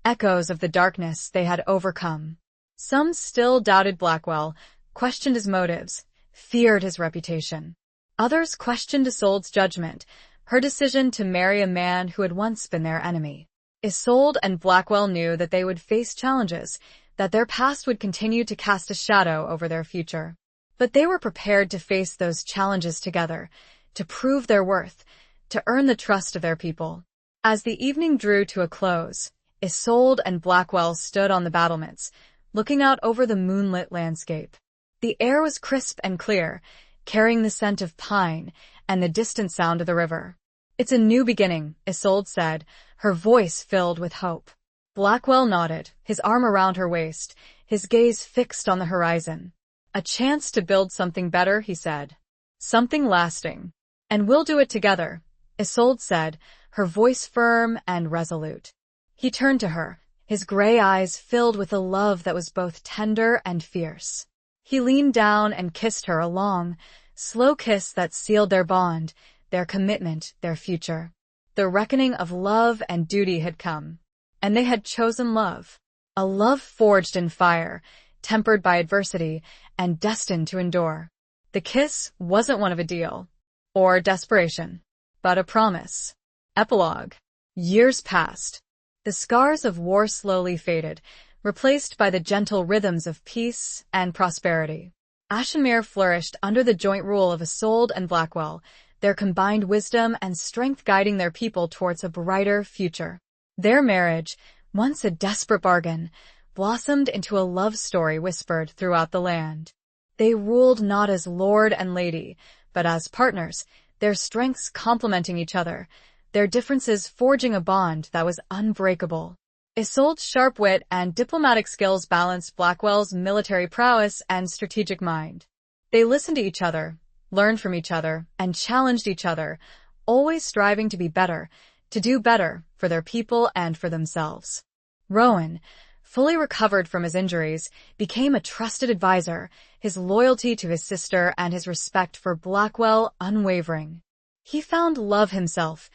echoes of the darkness they had overcome. Some still doubted Blackwell, questioned his motives, feared his reputation. Others questioned Isolde's judgment, her decision to marry a man who had once been their enemy. Isolde and Blackwell knew that they would face challenges, that their past would continue to cast a shadow over their future. But they were prepared to face those challenges together, to prove their worth, to earn the trust of their people. As the evening drew to a close, Isolde and Blackwell stood on the battlements, looking out over the moonlit landscape. The air was crisp and clear, carrying the scent of pine and the distant sound of the river. "It's a new beginning," Isolde said, her voice filled with hope. Blackwell nodded, his arm around her waist, his gaze fixed on the horizon. "A chance to build something better," he said. "Something lasting. And we'll do it together," Isolde said, her voice firm and resolute. He turned to her, his gray eyes filled with a love that was both tender and fierce. He leaned down and kissed her, a long, slow kiss that sealed their bond, their commitment, their future. The reckoning of love and duty had come, and they had chosen love. A love forged in fire, tempered by adversity, and destined to endure. The kiss wasn't one of a deal, or desperation, but a promise. Epilogue. Years passed. The scars of war slowly faded, replaced by the gentle rhythms of peace and prosperity. Ashenmere flourished under the joint rule of Isolde and Blackwell, their combined wisdom and strength guiding their people towards a brighter future. Their marriage, once a desperate bargain, blossomed into a love story whispered throughout the land. They ruled not as lord and lady, but as partners, their strengths complementing each other, their differences forging a bond that was unbreakable. Isolde's sharp wit and diplomatic skills balanced Blackwell's military prowess and strategic mind. They listened to each other, learned from each other, and challenged each other, always striving to be better, to do better for their people and for themselves. Rowan, fully recovered from his injuries, became a trusted advisor, his loyalty to his sister and his respect for Blackwell unwavering. He found love himself,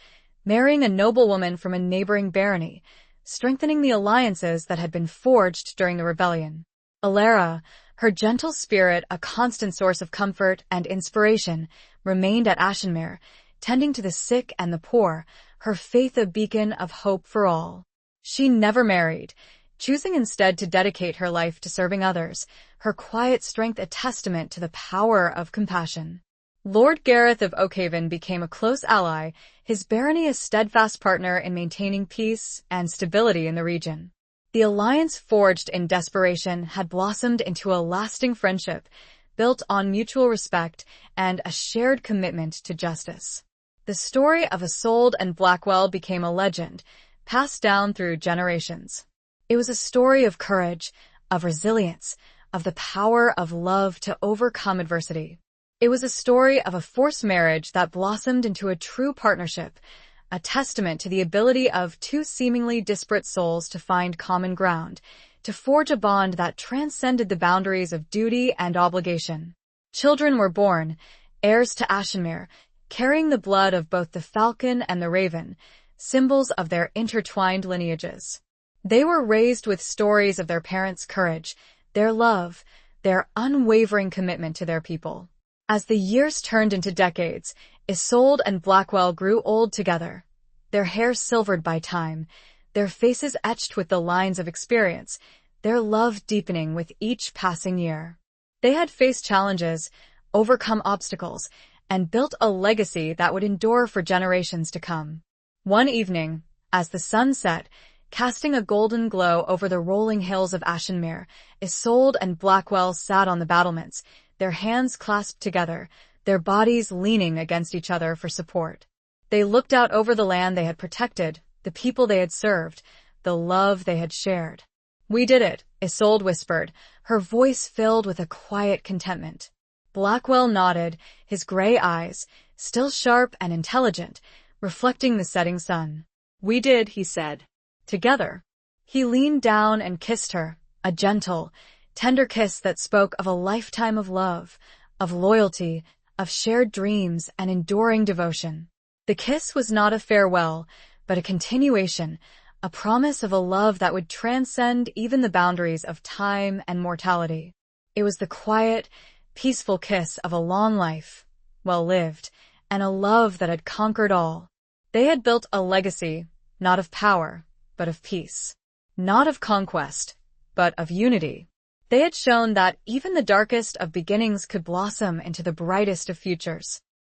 marrying a noblewoman from a neighboring barony, strengthening the alliances that had been forged during the rebellion. Alara, her gentle spirit a constant source of comfort and inspiration, remained at Ashenmere, tending to the sick and the poor, her faith a beacon of hope for all. She never married, choosing instead to dedicate her life to serving others, her quiet strength a testament to the power of compassion. Lord Gareth of Oakhaven became a close ally, his barony a steadfast partner in maintaining peace and stability in the region. The alliance forged in desperation had blossomed into a lasting friendship, built on mutual respect and a shared commitment to justice. The story of Isolde and Blackwell became a legend, passed down through generations. It was a story of courage, of resilience, of the power of love to overcome adversity. It was a story of a forced marriage that blossomed into a true partnership, a testament to the ability of two seemingly disparate souls to find common ground, to forge a bond that transcended the boundaries of duty and obligation. Children were born, heirs to Ashenmere, carrying the blood of both the falcon and the raven, symbols of their intertwined lineages. They were raised with stories of their parents' courage, their love, their unwavering commitment to their people. As the years turned into decades, Isolde and Blackwell grew old together, their hair silvered by time, their faces etched with the lines of experience, their love deepening with each passing year. They had faced challenges, overcome obstacles, and built a legacy that would endure for generations to come. One evening, as the sun set, casting a golden glow over the rolling hills of Ashenmere, Isolde and Blackwell sat on the battlements, their hands clasped together, their bodies leaning against each other for support. They looked out over the land they had protected, the people they had served, the love they had shared. "We did it," Isolde whispered, her voice filled with a quiet contentment. Blackwell nodded, his gray eyes, still sharp and intelligent, reflecting the setting sun. "We did," he said. "Together." He leaned down and kissed her, a gentle, tender kiss that spoke of a lifetime of love, of loyalty, of shared dreams and enduring devotion. The kiss was not a farewell, but a continuation, a promise of a love that would transcend even the boundaries of time and mortality. It was the quiet, peaceful kiss of a long life, well lived, and a love that had conquered all. They had built a legacy, not of power, but of peace. Not of conquest, but of unity. They had shown that even the darkest of beginnings could blossom into the brightest of futures.